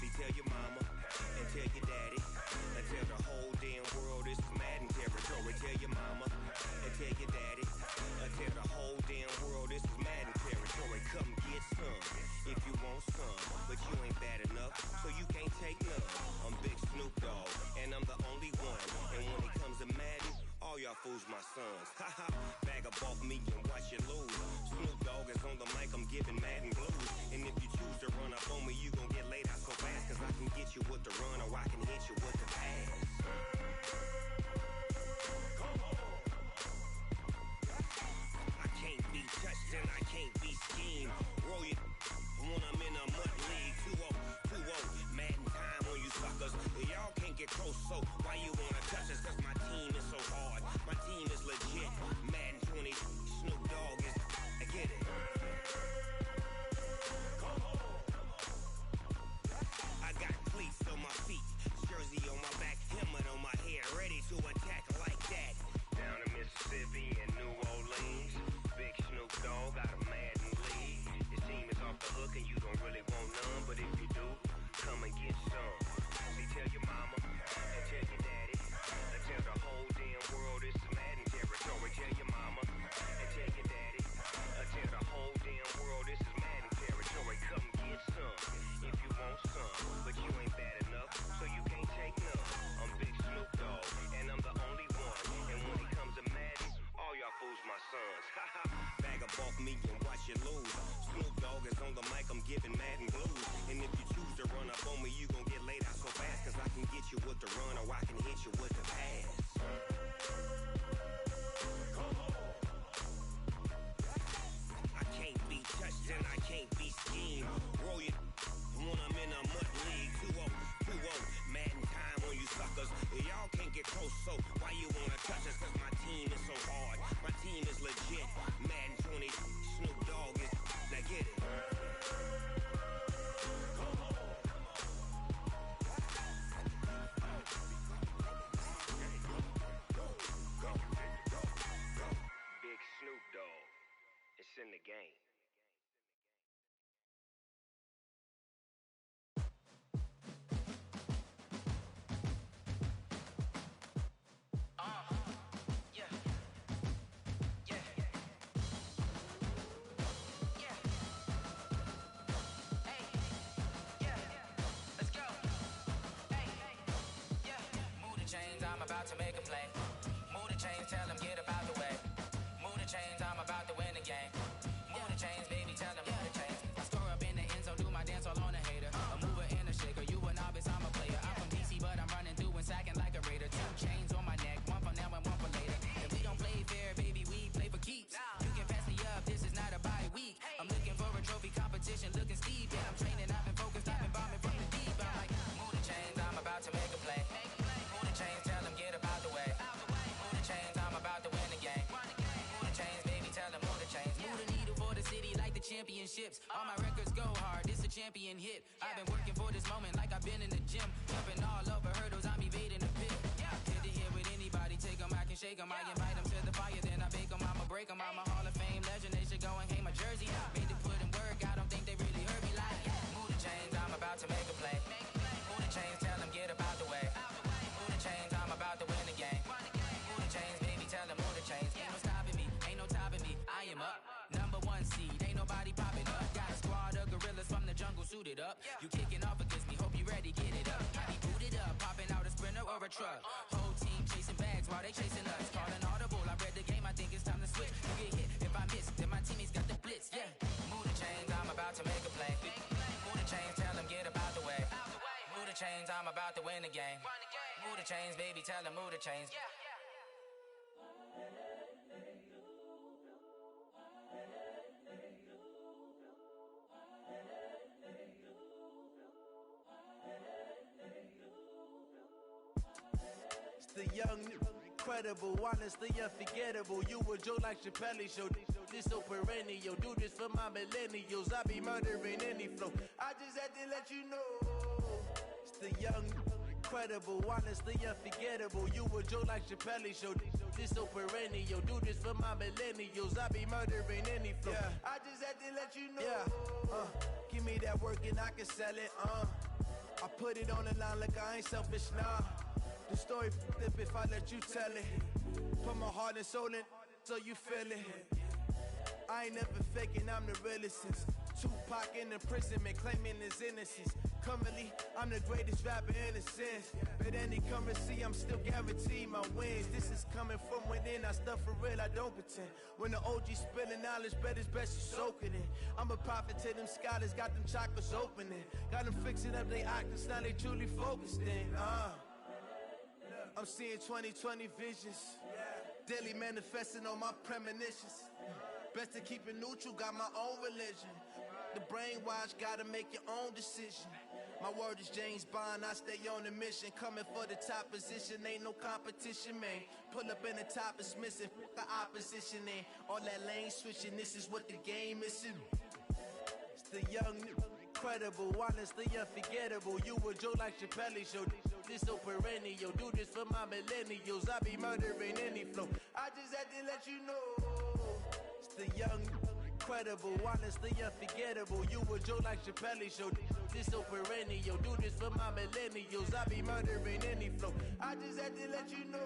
See, tell your mama and tell your daddy and tell the whole damn world this is Madden territory. Tell your mama and tell your daddy and tell the whole damn world this is Madden territory. Come get some if you want some, but you ain't bad enough, so you can't take none. I'm Big Snoop Dogg, and I'm the only one. And when it comes to Madden, all y'all fools my sons. Haha, bag up off me and watch you lose. Snoop Dogg is on the mic, I'm giving Madden blues. And if you choose to run up on me, you gon' get laid out so fast, cause I can get you with the run or I can hit you with the pass. I can't be touched and I can't be schemed. Roll you when I'm in a mud league. 2-0, Madden time on you suckers. Y'all can't get close, so why you wanna touch us? Cause my team is so hard, my team is legit. Madden 20, Snoop Dogg is, I get it. I got cleats on my feet, jersey on my back, helmet on my head, ready to attack like that. Down in Mississippi and New Orleans, Big Snoop Dogg got a Madden league. His team is off the hook and you don't really want none, but if you do, come and get some. See, tell your mama and tell your daddy and tell the whole damn world this is Madden territory. Tell your mama and tell your daddy and tell the whole damn world this is Madden territory. Come get some if you want some, but you ain't bad enough, so you can't take none. I'm Big Snoop Dogg, and I'm the only one. And when it comes to Madden, all y'all fools my sons. Haha, bag up off me and watch you lose. Snoop Dogg is on the mic, I'm giving Madden blues. And if you choose to run up on me, you gon' get laid out so fast, cause I can get you with the run or I can hit you with the pass. I can't be touched and I can't be schemed. Roll you when I'm in a mud league. 2-0, Madden time on you suckers. Y'all can't get close, so why you wanna touch us? Cause my team is so hard, my team is legit. Madden 20, Snoop Dogg is, now get it. Big Snoop Dogg, it's in the game. I'm about to make a play. Move the chains, tell them get up out the way. Move the chains, I'm about to win the game. Move the chains, baby, tell them move the chains. I score up in the end zone, do my dance all on a hater. A mover and a shaker, you a novice, I'm a player. I'm from DC, but I'm running through and sacking like a raider. 2 chains on my neck, one for now and one for later. If we don't play fair, baby, we play for keeps. You can pass me up, this is not a bye week. I'm looking for a trophy competition, looking steep. And I'm training, I've been focused, I've been bombing from the deep. I'm like, move the chains, I'm about to make a play. Move the chains, tell them get up out the way. Move the chains, I'm about to win the game. Move the chains, baby, tell them move the chains. Move the needle for the city like the championships. All my records go hard, this a champion hit. I've been working for this moment like I've been in the gym. Jumping all over hurdles, I'm evading the pit. Hit to hit with anybody, take them, I can shake them. I invite them to the fire, then I bake them, I'ma break them. I'm a Hall of Fame legend, they should go and hang my jersey. Made to put in work, I don't think they really heard me like. Move the chains, I'm about to make a play. Move the chains, tell them get up out the way. Move the chains, I'm about to win the game. Move the chains, baby, tell them move the chains. Ain't no stopping me, ain't no topping me. I am up, #1 seed, ain't nobody popping up. Got a squad of gorillas from the jungle suited up. You kicking off against me, hope you ready, get it up. I be booted up, popping out a Sprinter or a truck. Whole team chasing bags while they chasing us. Calling audible, I read the game, I think it's time to switch. You get hit, if I miss, then my teammates got the blitz, yeah. Move the chains, I'm about to make a play. Move the chains, tell them get up out the way. Move the chains, I'm about to win the game. Move the chains, baby, tell them move the chains. It's the young, incredible, honestly unforgettable. You a joke like Chappelle show. This so perennial. Do this for my millennials. I be murdering any flow. I just had to let you know. It's the young, Incredible, honestly unforgettable. You a joke like Chappelle show. This so perennial. Do this for my millennials. I be murdering any flow. Yeah. I just had to let you know. Yeah. Give me that work and I can sell it. I put it on the line like I ain't selfish, nah. The story flip if I let you tell it. Put my heart and soul in so you feel it. I ain't never faking, I'm the realest since Tupac in imprisonment, claiming his innocence. Currently, I'm the greatest rapper in a sense. But any currency, I'm still guaranteed my wins. This is coming from within, I stuff for real, I don't pretend. When the OG spilling knowledge, bet it's best you soak it in. I'm a prophet to them scholars, got them chakras opening. Got them fixing up they octaves, now they truly focused in. I'm seeing 2020 visions. Daily manifesting on my premonitions. Best to keep it neutral, got my own religion. The brainwash, gotta make your own decision. My word is James Bond, I stay on a mission. Coming for the top position, ain't no competition, man. Pull up in the top is missing, the opposition ain't. All that lane switching, this is what the game is. It's the young, incredible, honestly unforgettable. You a joke like Chappelle show. This so perennial, do this for my millennials. I be murdering any flow. I just had to let you know. It's the young, incredible, honestly unforgettable. You a joke like Chappelle show. This so perennial, do this for my millennials. I be murdering any flow. I just had to let you know.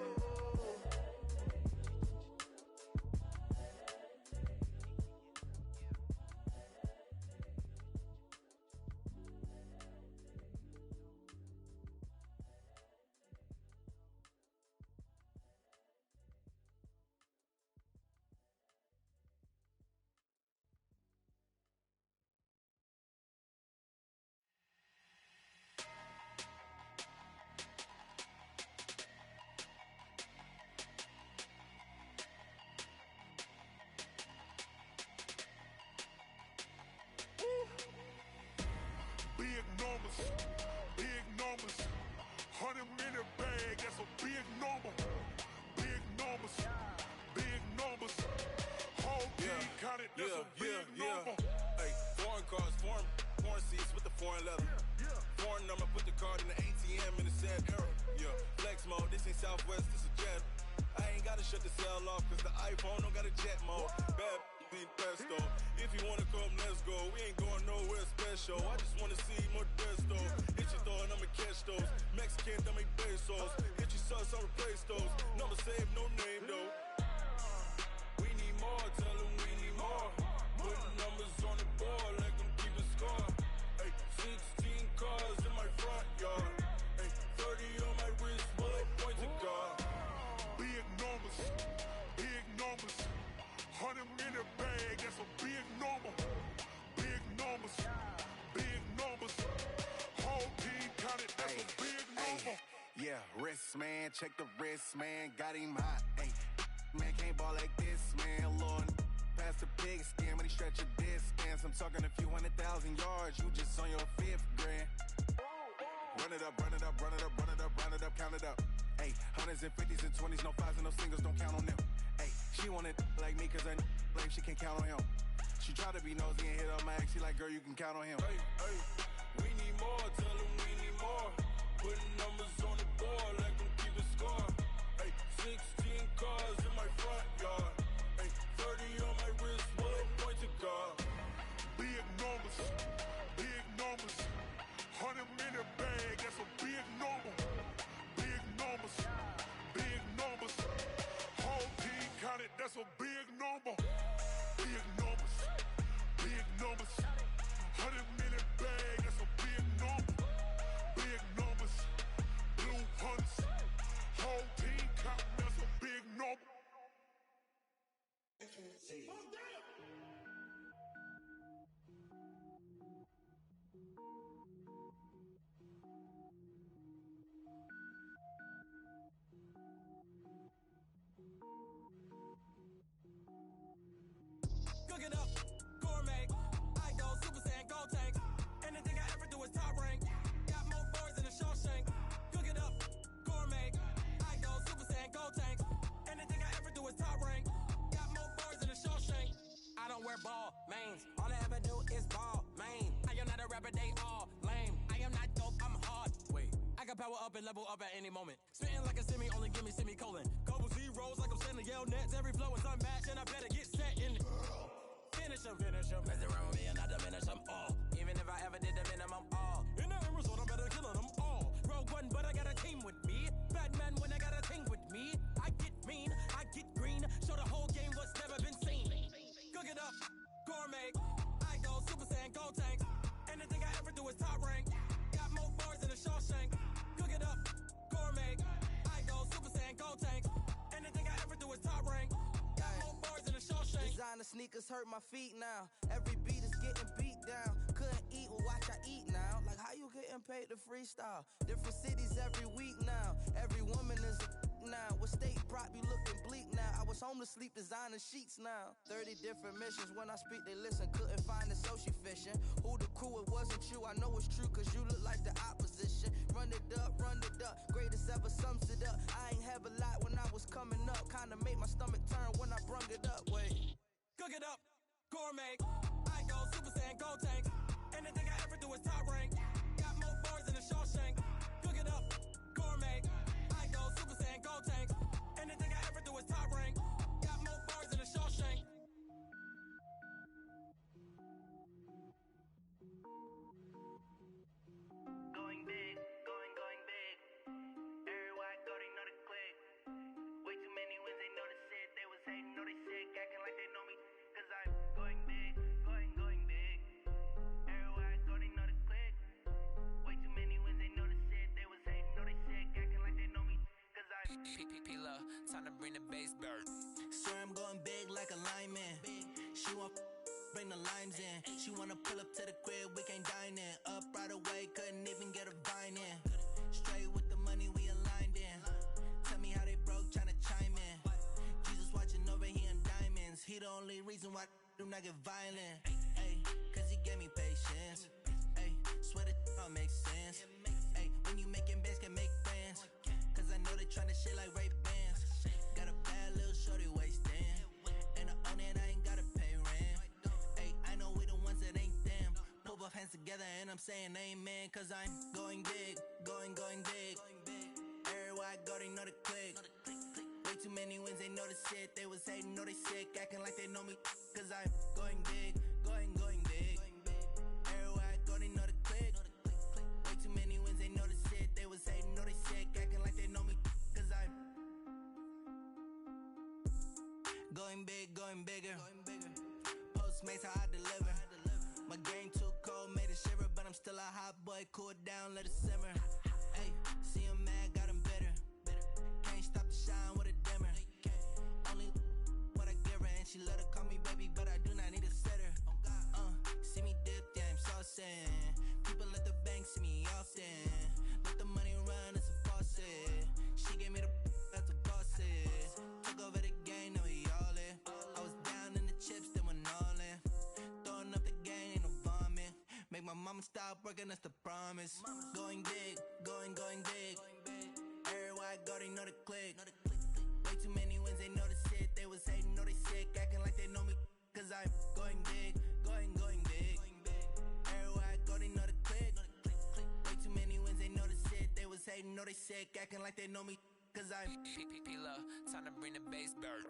Big numbers, 100-minute bag, that's a big number. Big numbers, whole team counted, that's a big number. Hey, foreign cars, foreign seats with the foreign leather. Foreign number, put the card in the ATM in the sad era. Yeah, flex mode, this ain't Southwest, this a jet. I ain't gotta shut the cell off, cause the iPhone don't got a jet mode. Bad being pesto. If you wanna come, let's go. We ain't going nowhere special. I just wanna see more pesto. Hit your thought, I'ma catch those. Mexican, I make pesos. Hit your sus, I'll replace those. Number save, no name though. We need more, tell them we need more. Putting numbers on the board like I'm keeping score. Hey, 16 cars in my front yard. Hey, 30 on my wrist, while I point to God. Big numbers, 100-minute bag, that's a big number. Big numbers, whole team counted, that's a big number. Yeah, wrist man, check the wrist man, got him hot. Ay, man can't ball like this, man. Lord, past the pig skin, but he stretch a distance. I'm talking a few 100,000 yards, you just on your 5th grand. Run it up, count it up. Ay, hundreds and 50s and 20s, no 5s and no singles, don't count on them. Ay, she want it like me, cause I like she can't count on him. She try to be nosy and hit up my ex, she like, girl, you can count on him. Hey, we need more, tell them we need more. Putting numbers on the board like I'm keeping score. Hey, 16 cars in my front yard. Hey, 30 on my wrist, while I point to God. Big numbers, 100-minute bag, that's a big number. Big numbers, whole team counted, that's a big number. Big numbers, 100-minute bag, that's a big number. Big numbers, blue hunts, whole team counting, that's a big number. Cook it up, gourmet. I go Super Saiyan, gold tank. Anything I ever do is top rank. Got more boys in the Shawshank. Cook it up, gourmet. I go Super Saiyan, gold tank. Anything I ever do is top rank. Got more boys in the Shawshank. I don't wear ball mains. All I ever do is ball main. I am not a rapper, they all lame. I am not dope, I'm hard. Wait, I got power up and level up at any moment. Spitting like a semi, only give me semicolon. Couple zeros like I'm sending yell nets. Every flow is unmatched, and I better get set in. Finish them. Mess around with me and I diminish them all. Even if I ever did the minimum, all. In the end result, I'm better killing them all. Rogue One, but I got a team with me. Batman when I got a team with me. I get mean, I get green. Show the whole game what's never been seen. Cook it up, gourmet. I go Super Saiyan, Gold Tank. Anything I ever do is top rank. Got more bars than a Shawshank. Cook it up, gourmet. I go Super Saiyan, Gold Tank. Anything I ever do is top rank. Got more bars than a Shawshank. Designer sneakers hurt my feet now. Every beat is getting beat down. Couldn't eat, well watch I eat now. Like how you getting paid to freestyle? Different cities every week now. Every woman is a now. What state prop you looking bleak now? I was home to sleep designer sheets now. 30 different missions. When I speak they listen. Couldn't find it so she fishing. Who the crew, it wasn't you. I know it's true cause you look like the opposition. Run it up. Greatest ever sums it up. I ain't have a lot when I was coming up. Kinda made my stomach turn when I brung it up. Wait. Cook it up, gourmet. I go Super Saiyan, Gold Tank. Anything I ever do is top rank. Got more bars than a Shawshank. Cook it up, gourmet. I go Super Saiyan, Gold Tank. Anything I ever do is top rank. Got more bars than a Shawshank. Going big, going big. Everywhere I go, they know the click. Way too many wins, they know the shit. They was hating, know they sick, acting like they know me. Cause I'm going big, going big. Everywhere I go, they know the click. Way too many wins, they know the shit. They was hating, know they sick, acting like they know me. Cause I'm P-P-P-Love, time to bring the bass bird. Swear I'm going big like a lineman. She want bring the limes in. She wanna pull up to the crib, we can't dine in. Up right away, couldn't even get a vine in. Straight with the money, we aligned in. Tell me how they broke, tryna chime in. Jesus watching over here in diamonds. He the only reason why I do not get violent. Ay, cause he gave me patience. Ay, swear that all makes sense. Ay, when you making bands, can make friends. Cause I know they tryna shit like Ray-Bans. Got a bad little shorty wasting. And I own it, I ain't gotta pay rent. Ay, I know we the ones that ain't them. Pull both hands together and I'm saying amen. Cause I'm going big, going big. Everywhere I go, they know the click. Way too many wins, they know the shit. They was hating, know they sick, acting like they know me. Cause I'm going big, going big. Everywhere I go, they know the click. Way too many wins, they know the shit. They was hating, know they sick, acting like they know me. Cause I'm going big, going bigger. Postmates, how I deliver. My game too cold, made it shiver. But I'm still a hot boy, cool it down, let it simmer. Hey, see him mad, got him bitter. Can't stop the shine with a dimmer. Only what I give her, and she let her call me baby, but I do not need a sitter. See me dip, yeah, I'm saucing. People at the bank see me often. Let the money run, it's a faucet. She gave me the that's a bosses. Took over the game, now we all in. I was down in the chips, then went all in. Throwing up the game, ain't no vomit. Make my mama stop working, that's the promise. Going big, going big. Everywhere I go, they know the click. Way too many wins, they know the shit. They was hating, know they sick, acting like they know me. Cause I'm going big, going big. Everywhere I go, they know the click. Way too many wins, they know the shit. They was hating, know they sick, acting like they know me. Cause I'm P-P-P-Love, time to bring the bass bird.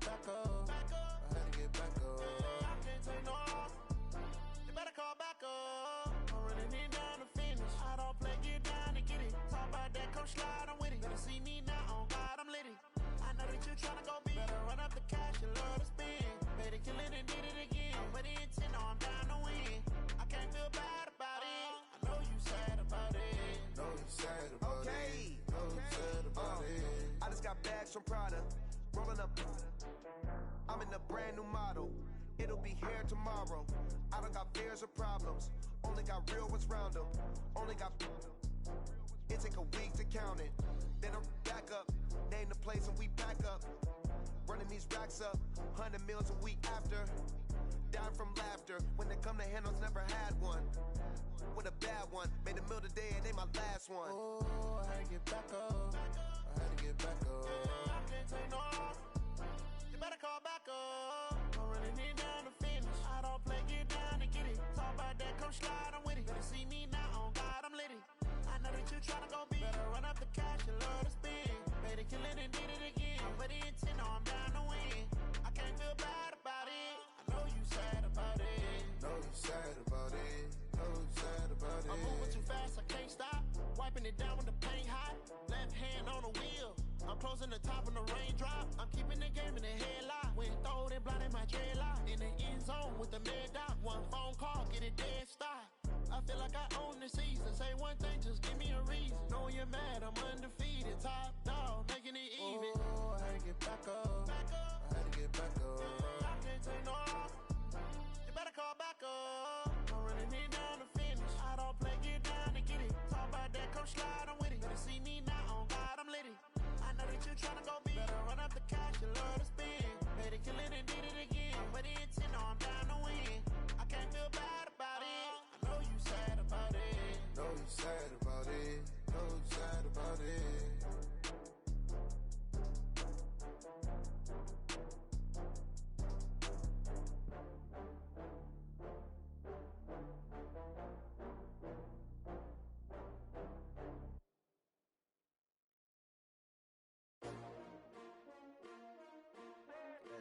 back up. I had to get back up. I can't take no loss. You better call back up. I'm running it down to finish. I don't play, get down to get it. Talk about that, come slide, I'm with it. Better see me now, on God, I'm lit it. I know that you tryna go big. Better run up the cash, you love to spend. Better kill it and did it again. With the intent, no, I'm down to win. I can't feel bad about Benz from Prada, rolling up. I'm in a brand new model. It'll be here tomorrow. I don't got fears or problems. Only got real ones round them. Only got. It take a week to count it. Then I'm back up. Name the place and we back up. Running these racks up. 100 meals a week after. Dying from laughter. When they come to handles, never had one. With a bad one. Made a meal today and they my last one. Oh, I had to get back up. I had to get back up. I can't take no off. You better call back up. I'm running it down to finish. I don't play, get down and get it. Talk about that, come slide, I'm with it. Better see me now, on God, I'm litty. I know that you tryna go big. Better run up the cash, you love to spend. Better kill it and did it again. I put it in 10, no, I'm down to win. I can't feel bad about it. I know you sad about it. Know you sad about it. Know you sad about it. I'm moving too fast, I can't stop. Wiping it down when the paint hot. Left hand on the wheel. I'm closing the top when the raindrop. I'm keeping the game in the headlock. When throwed and blinded my dreadlock. In the end zone with the mid dot. One phone call, get it dead stop. I feel like I own the season. Say one thing, just give me a reason. Knowing you're mad, I'm undefeated. Top dog, making it even. Oh, I had to get back up. I had to get back up. I can't take no off. You better call back up. I'm running it down to finish. I don't play, get down and get it. Talk about that, come slide, I'm with it. Better see me now, on God, I'm litty. I know that you tryna go big. Better run up the cash, you love to spend. Better kill it and did it again. But it's 10, no, I'm down to win. I can't feel bad about it. I know you sad about it. Know you sad about it. Know you sad about it.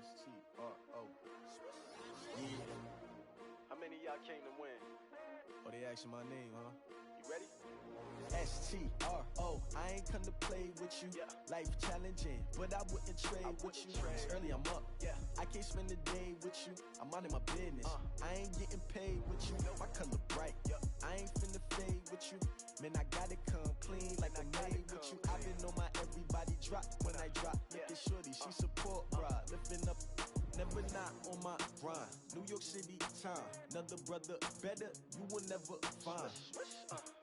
STRO. Yeah. How many of y'all came to win? Oh, they asking my name, huh? You ready? STRO. I ain't come to play with you. Yeah. Life challenging, but I wouldn't trade with you. It's early, I'm up. Yeah. I can't spend the day with you. I'm out of my business. I ain't getting paid with you. My color bright. I ain't finna fade with you. Man, I gotta come clean like I made with you. I've been on my everybody drop when I drop. Look at shorty, she support ride. Lifting up, never not on my grind. New York City time, another brother better, you will never find.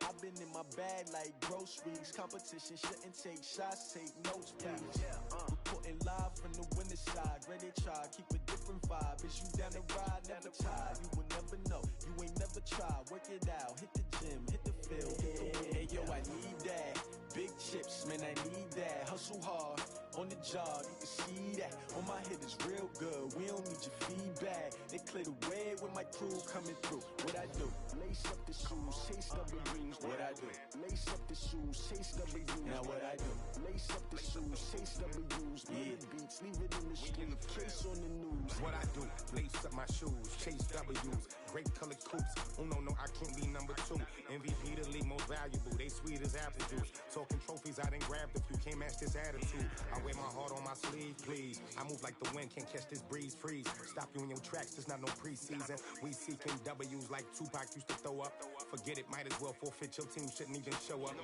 I've been in my bag like groceries. Competition shouldn't take shots, take notes, please. Reporting live from the winning side. Ready to try, keep a different vibe. Is you down the ride, never tired. You will never know, you ain't never tried. Work it out, hit the gym, hit the field, hit the wind. Hey yo, I need that. Big chips, man, I need that. Hustle hard, on the job, you can see that. On my hit is real good, we don't need your feedback. They clear the way with my crew coming through. What I do? Lace up the shoes, chase W's. What I do? Lace up the shoes, chase W's. Now what I do? Lace up the shoes, chase W's. Yeah, beats, leave it in the street, case on the news. What I do? Lace up my shoes, chase W's. Great colored coops. Oh no, I can't be number 2. MVP the league most valuable. They sweet as apple juice. Talking trophies, I done grabbed a few. Can't match this attitude. I wear my heart on my sleeve, please. I move like the wind, can't catch this breeze. Freeze. Stop you in your tracks. There's not no preseason. We seeking W's like Tupac used to throw up. Forget it, might as well forfeit. Your team shouldn't even show up.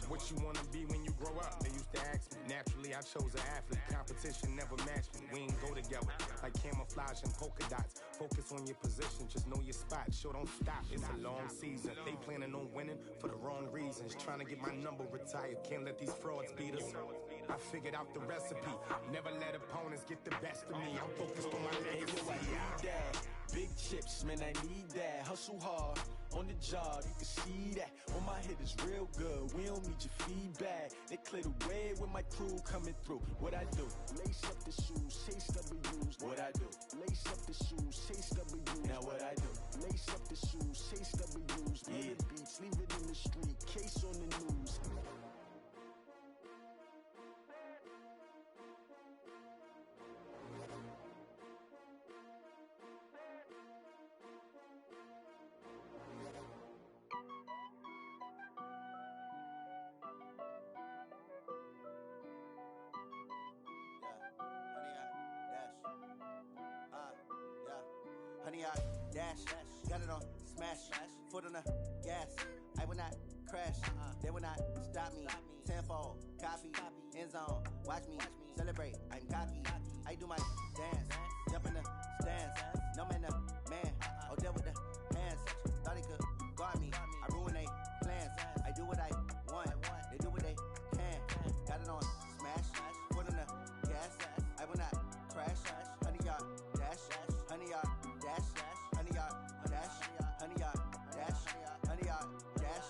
What you wanna be when you grow up? They used to ask me. Naturally, I chose an athlete. Competition never matched me. We ain't go together like camouflage and polka dots. Focus on your position, just know your spot. Sure, don't stop. It's a long season. They planning on winning for the wrong reasons. Trying to get my number retired. Can't let these frauds beat us. I figured out the recipe. Never let opponents get the best of me. I'm focused on my legacy. I need that. Big chips, man, I need that. Hustle hard, on the job, you can see that. On my hit is real good, we don't need your feedback. They clear the way with my crew coming through. What I do? Lace up the shoes, chase W's. What I do? Lace up the shoes, chase W's. Now what I do? Lace up the shoes, chase W's. Yeah, beats, leave it in the street, case on the news. Honey, I dash, got it on smash, foot on the gas. I will not crash, they will not stop me. Tenfold, copy, end zone, watch me celebrate, I'm cocky. I do my dance, jump in the stands. No man, the man. Oh, deal with the hands. Thought he could guard me. I ruin they plans. I do what I want. They do what they can. Got it on smash. Put on the gas. I will not crash. 100-yard dash. 100-yard dash. 100-yard dash. 100-yard dash. 100-yard dash.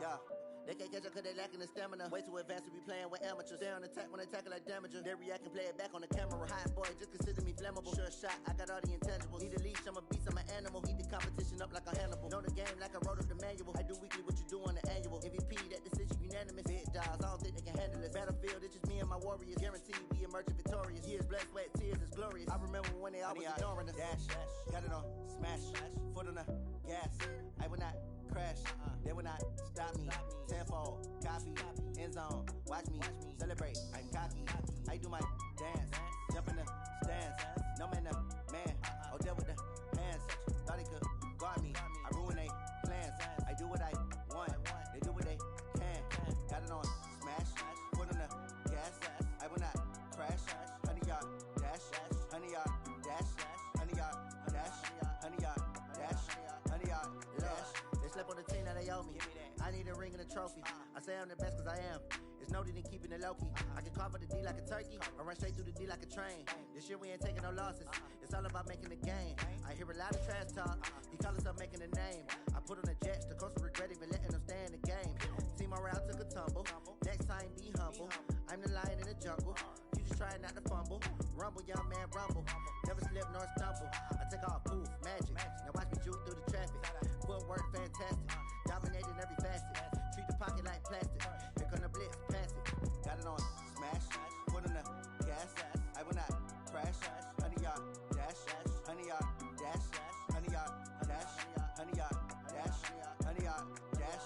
Yeah. They can't catch up cause they lacking the stamina. Way too advanced to be playing with amateurs. Stay on attack when they tackle like damager. They react and play it back on the camera. Hot boy, just consider me flammable. Sure shot, I got all the intangibles. Need a leash, I'm a beast, I'm an animal. Heat the competition up like a Hannibal. Know the game like I wrote up the manual. I do weekly what you do on the annual. MVP, that decision unanimous. Big dogs, I don't think they can handle it. Battlefield, it's just me and my warriors. Guaranteed we emerge victorious. Years, blood, sweat, tears, it's glorious. I remember when they always ignoring us. Dash, got it on smash. Foot on the gas. I will not crash. They will not stop me. Tenfold, copy, end zone. Watch me celebrate. I'm cocky. I do my dance. Jump in the stands. No man, the man. Oh, deal with the hands. Thought he could guard me. I ruin they plans. I do what I want. They do what they can. Got it on smash. Put on the gas. I will not crash. 100-yard dash. 100-yard dash. 100-yard dash. 100-yard dash. 100-yard dash. They slept on the team that they owe me. I need a ring and a trophy. I say I'm the best cause I am. It's noted in keeping it low-key. I can carve up the D like a turkey. I run straight through the D like a train. This year we ain't taking no losses. It's all about making the game. I hear a lot of trash talk. He call us up making a name. I put on the Jets. The coach will regret even letting them stay in the game. Team morale took a tumble. Next time be humble. I'm the lion in the jungle. You just try not to fumble. Rumble, young man, rumble. Never slip nor stumble. I take off poof, magic. Now watch me juke through the traffic. Footwork fantastic. Dominating every facet. Treat the pocket like plastic. Here come the blitz, pass it. Got it on smash. Put on the gas. I will not crash. 100-yard dash. 100-yard dash. 100-yard dash. 100-yard dash. 100-yard dash.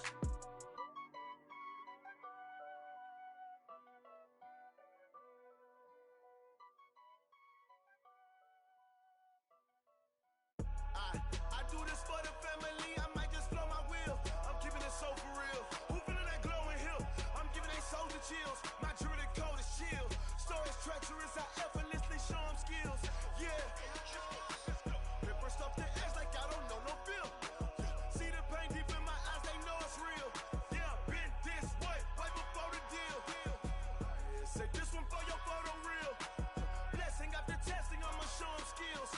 I do this for the family, I might just blow my wheel. I'm keeping it so for real. Who feeling that glowing hill? I'm giving they soldier chills. My jewelry code is chill. Stories treacherous, I effortlessly show them skills. Yeah. Paper stuff the edge like I don't know no feel. See the pain deep in my eyes, they know it's real. Yeah, been this way, way before the deal. Say this one for your photo real. Blessing after testing, I'ma show them skills.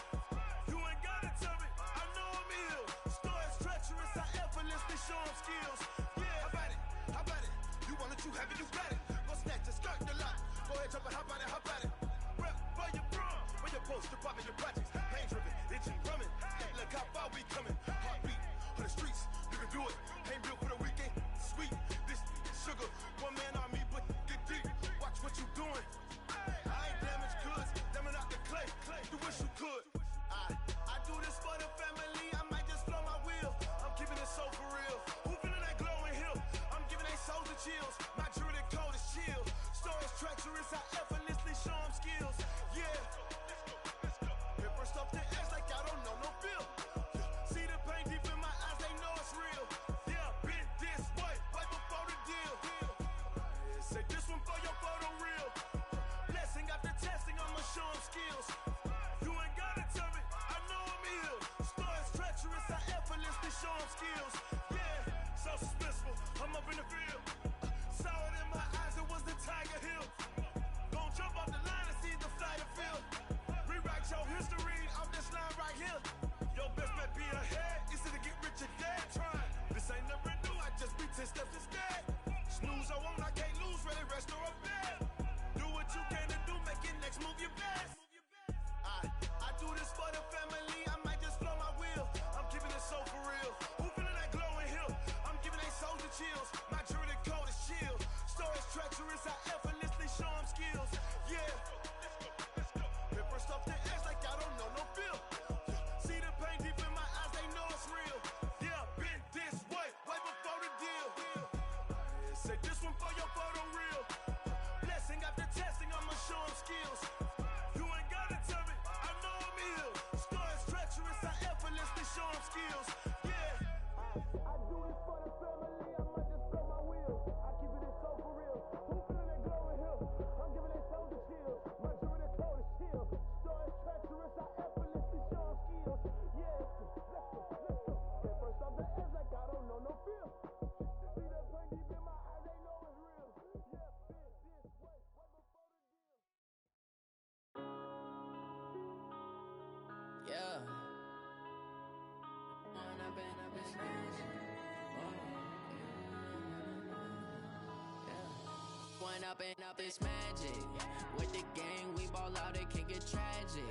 You ain't gotta tell me, I know I'm ill. Stories treacherous, I effortlessly show them skills. Yeah, how about it? How about it? You want it, you have it, you got it. Go snatch your skirt the lot. Go ahead, jump it, how about it, how about it? Rep for your prom, where your poster popping your projects. Pain driven, itching, drumming. Look how far we coming. Heartbeat on the streets, you can do it. Ain't built for the weekend. Sweet, this sugar. One man army, but get deep. Watch what you doing. I ain't damaged goods, damn out the clay. You wish you could. I do this for the family, I might just blow my wheel. I'm keeping it so for real. Who feeling that glowing hill? I'm giving they soldier chills. My jewelry code is chill. Stories treacherous, I effortlessly show them skills. Yeah. Paper stuff the edge like I don't know no feel. See the pain deep in my eyes, they know it's real. Yeah, been this way, way before the deal. Say this one for your photo real. Blessing after testing, I'ma show them skills. You ain't gotta tell me, I know I'm ill. Stories treacherous, I effortlessly show them skills. Yeah, so suspenseful, I'm up in the field. Saw it in my eyes, it was the Tiger Hill. Gon' jump off the line and see the flight of field. Rewrite your history off this line right here. Your best bet be ahead, easy to get rich or dead. Trying, this ain't never new, I just be 10 steps instead. Snooze I won't, I can't lose, ready, rest or a bed. Do what you can to do, make it next move your best. I do this for the family, I might just blow my wheel. I'm keeping it so for real. Who feeling that glowing hill? I'm giving they soldier chills. My jewelry code is chill. Stories treacherous, I effortlessly show them skills. Yeah. Paper stuff the edge like I don't know no feel. See the pain deep in my eyes, they know it's real. Yeah, been this way, way before the deal. Say this one for your photo real. Blessing after testing, I'ma show them skills. Yeah. I've been smashing. One up and up is magic. With the gang, we ball out, it can get tragic.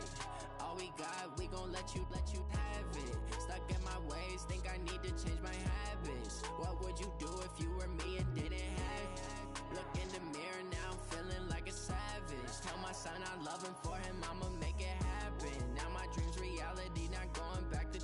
All we got, we gon' let you have it. Stuck in my ways, think I need to change my habits. What would you do if you were me and didn't have it? Look in the mirror, now I'm feeling like a savage. Tell my son I love him, for him I'ma make it happen. Now my dream's reality, not going back to.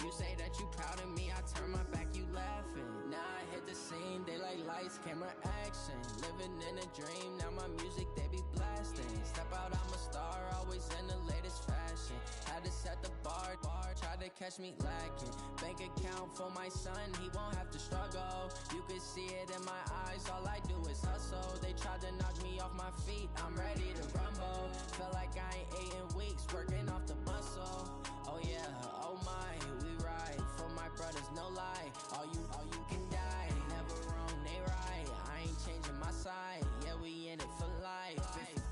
You say that you proud of me, I turn my back, you laughing. Now I hit the scene, they like lights, camera, action. Living in a dream, now my music, they be blasting. Step out, I'm a star, always in the latest fashion. Had to set the bar, tried to catch me lacking. Bank account for my son, he won't have to struggle. You can see it in my eyes, all I do is hustle. They tried to knock me off my feet, I'm ready to rumble. Feel like I ain't ate in weeks, working off the muscle. Oh yeah, oh my, we ride for my brothers, no lie. All you can die, never wrong, they right. I ain't changing my side, yeah, we in it for life.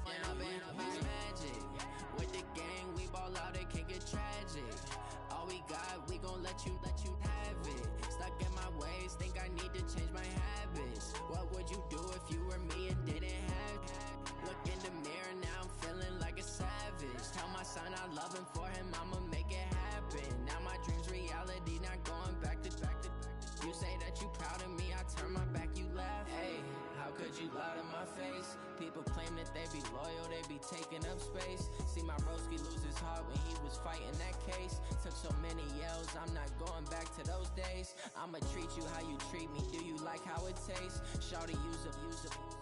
And I've been magic. With the gang, we ball out, it can get tragic. All we got, we gon' let you have it. Stuck in my ways, think I need to change my habits. What would you do if you were me and didn't have it? Look in the mirror, now I'm feeling like a savage. Tell my son I love him, for him I'ma make it happen. Now my dream's reality, not going back to. You say that you proud of me, I turn my back, you laugh. Hey, how could you lie to my face? People claim that they be loyal, they be taking up space. See my broski lose his heart when he was fighting that case. Took so many yells, I'm not going back to those days. I'ma treat you how you treat me, do you like how it tastes? Shawty, use up,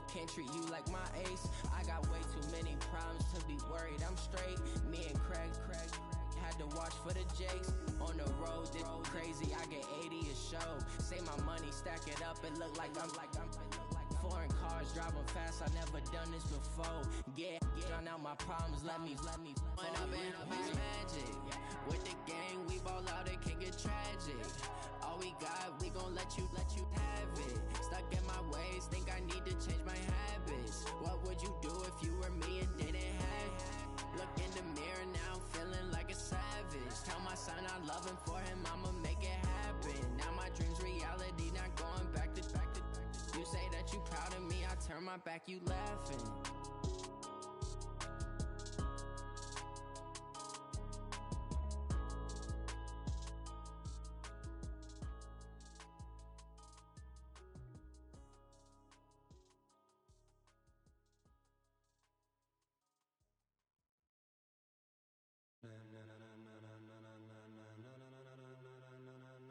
can't treat you like my ace. I got way too many problems to be worried, I'm straight. Me and Craig had to watch for the Jakes. On the road, this crazy, I get 80 a show. Say my money, stack it up, it look like I'm foreign cars, driving fast, I never done this before. Get drown out my problems, let me When I've been magic. With the gang, we ball out, it can get tragic. All we got, we gon' let you have it. Stuck in my ways, think I need to change my habits. What would you do if you were me and didn't have it? Look in the mirror, now I'm feeling like a savage. Tell my son I love him, for him I'ma make it happen. Now my dream's reality, not going back to. You say that you proud of me, I turn my back, you laughing.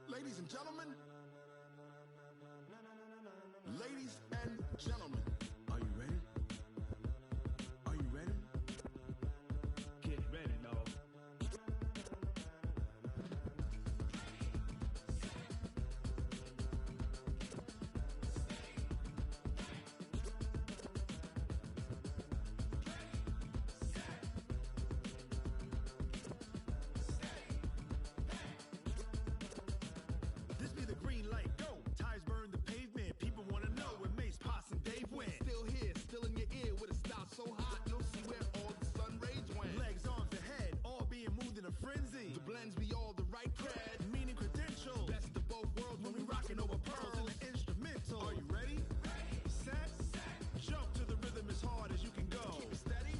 Ladies and gentlemen, ladies and gentlemen, are you ready? Are you ready? Get ready, dog. This be the green light, go. Tires burn the pavement. People wanna know where Mace, Pops, and Dave went. Still here, still in your ear with a style so hot, you'll see where all the sun rays went. Legs, arms, the head, all being moved in a frenzy. The blends be all the right cred, Meaning credentials. best of both worlds when we rockin' over Pearls in pearls. the instrumental. Are you ready? Set? Jump to the rhythm as hard as you can go. Keep it steady,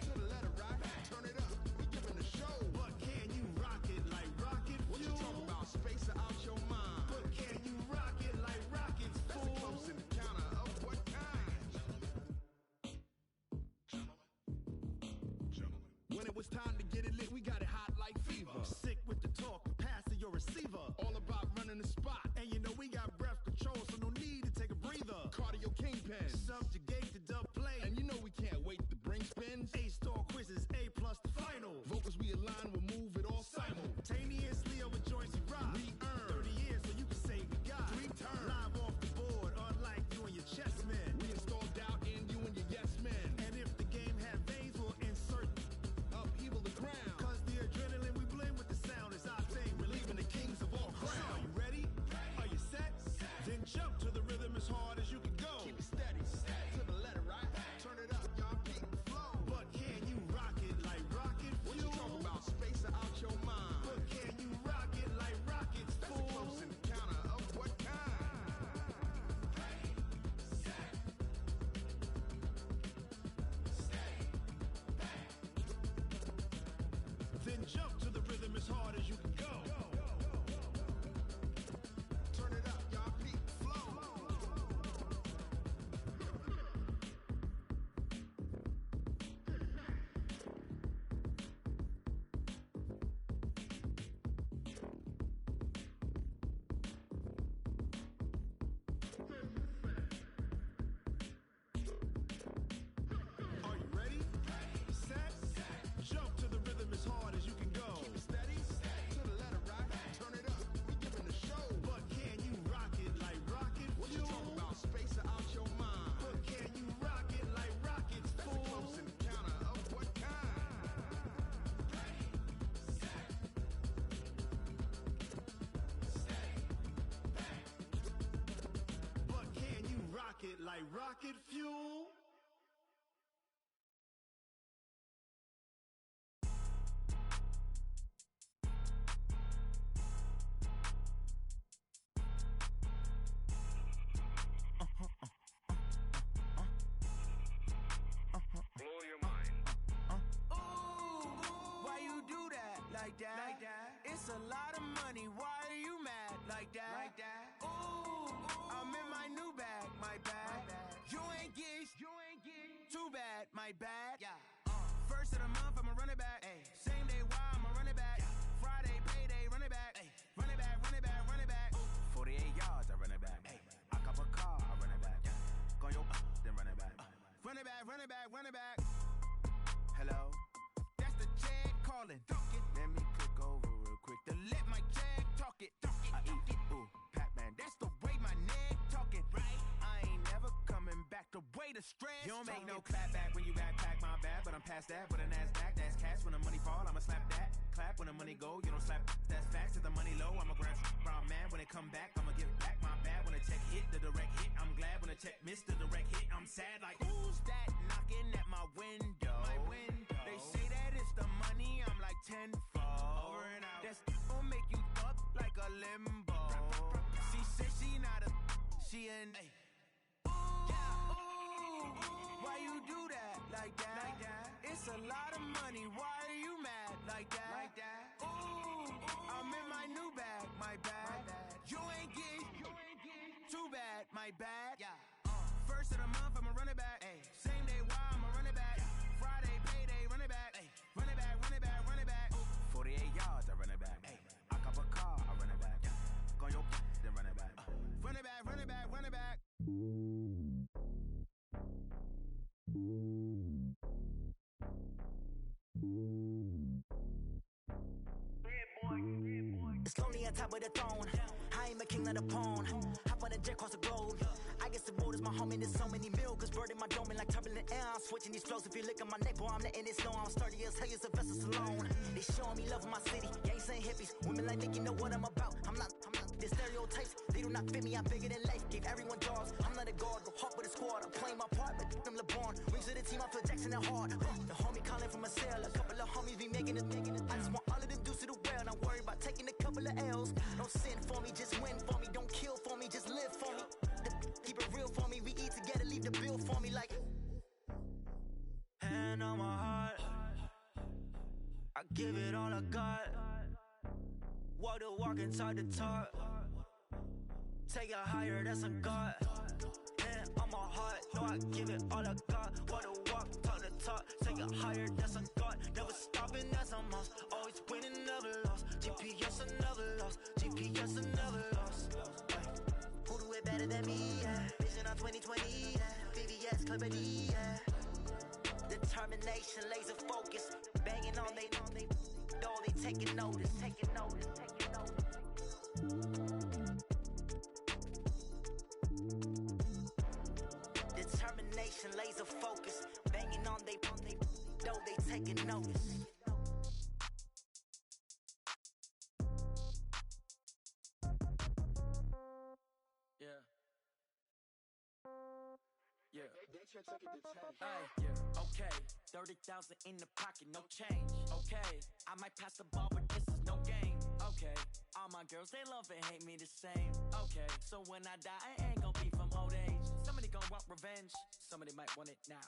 to the letter right, turn it up, we giving a show. But can you rock it like rocket What you fuel? talk about, spacer out your mind. But can you rock it like rockets, That's a fool? close encounter of what kind? When it was time to get it lit, we got it hot like fever. Sick with the talk, pass to your receiver. All about running the spot, And you know we got breath control, so no need to take a breather. cardio kingpin. Subjugate the dub play. And you know we can't wait to bring spins. A-star quizzes, A+ the final. Vocals we align, we'll move it all Simultaneously over joints we rock. We earn 30 years so you can say we got 3 turns. Live off the board, unlike you and your chess men. We install doubt in you and your yes men. And if the game had veins, we'll insert Upheaval the ground. Cause the adrenaline we blend with the sound is our thing. Relieving the kings of all So are crown. you ready? Are you set? Then jump to the rhythm as hard as you can go. Keep it steady, to the letter right. Turn it up, y'all keep the flow. But can like rocket fuel. Blow your mind. Ooh, why you do that like that? Like that? It's a lot of money. Why are you mad like that? Like that? Ooh, I'm in my new bag, my bad. You ain't get too bad, my bad. Yeah. First of the month, I'ma run it back. Ay. Same day, why I'ma run it back. Yeah. Friday, payday, run it back. Ay. Run it back, run it back, run it back. 48 yards, I run it back. Ay. I cop a car, I run it back. Yeah. Go your then run it back. Run it back, run it back, run it back. Hello? That's the Jag calling. Let me click over real quick to let my Jag talk it. I eat it, ooh, Pac-Man. That's the way my neck talking. Right? I ain't never coming back the way the stress. You don't make no clap back when you backpack, my bad, but I'm past that. But a NASDAQ, that's cash. When the money fall, I'ma slap that. Clap when the money go, you don't slap. That's facts. If the money low, I'ma grab brown man. When it come back, I'ma give back my bad. When the check hit, the direct hit. I'm glad when the check missed the direct hit. I'm sad like, who's that knocking at my window? My window. They say that it's the money, I'm like tenfold. Over and out. That's gon' make you up like a limbo. She said she not a, she an. Ooh, why you do that like that? Like that? It's a lot of money. Why are you mad like that? Like that? Ooh, I'm in my new bag, my bad. You ain't get too bad, my bad. Yeah. First of the month, I'ma run it back. Ay. Same day, why I'ma run it back. Yeah. Friday, payday, run it back. Ay. Run it back, run it back, run it back. 48 yards, I run it back. Ay. I cop a car, I run it back. Yeah. Go your then run it back. Run it back, run it back, run it back. It's lonely on top of the throne. I ain't a king of the pawn. Hop on a jet across the globe. I guess the road is my home and there's so many milkers bird in my dome and like turbulent air. I'm switching these flows. If you look at my neck, boy, I'm letting it slow. I'm sturdy as hell, it's a vessel alone. They showing me love in my city. Gangs and hippies. Women like Nick, you know what I'm about. I'm not the stereotypes. They do not fit me. I'm bigger than life. Gave everyone jobs. I'm not a guard. Go hard with a squad. I'm playing my part, but them LeBron. Rings to the team. I feel Jackson and hard. The homie calling from a cell. A couple of homies be making it. I just want all of them dudes to do well. Not worry about taking a couple of L's. Don't sin for me, just win for me. Don't kill for me, just live for me. Keep it real for me. We eat together, leave the bill for me like. Hand on my heart, I give it all I got. Walk the walk and talk the talk. Take it higher, that's a God. Hand on my heart, no, I give it all I got. Walk the walk, talk the talk. Take it higher, that's a God. Never stopping, that's a must. Always winning, never lost. GPS, I never lost. GPS, I never lost. Who do it better than me? Yeah. Vision on 2020. Yeah. VVS, Clippity. Yeah. Determination, laser focus. Banging on they taking notice. Taking notice. Taking notice. Determination, laser focus. Banging on they taking notice. Yeah, okay, 30,000 in the pocket, no change. Okay, I might pass the ball, but this is no game. Okay, all my girls, they love and hate me the same. Okay, so when I die, I ain't gon' be from old age. Somebody gon' want revenge, somebody might want it now.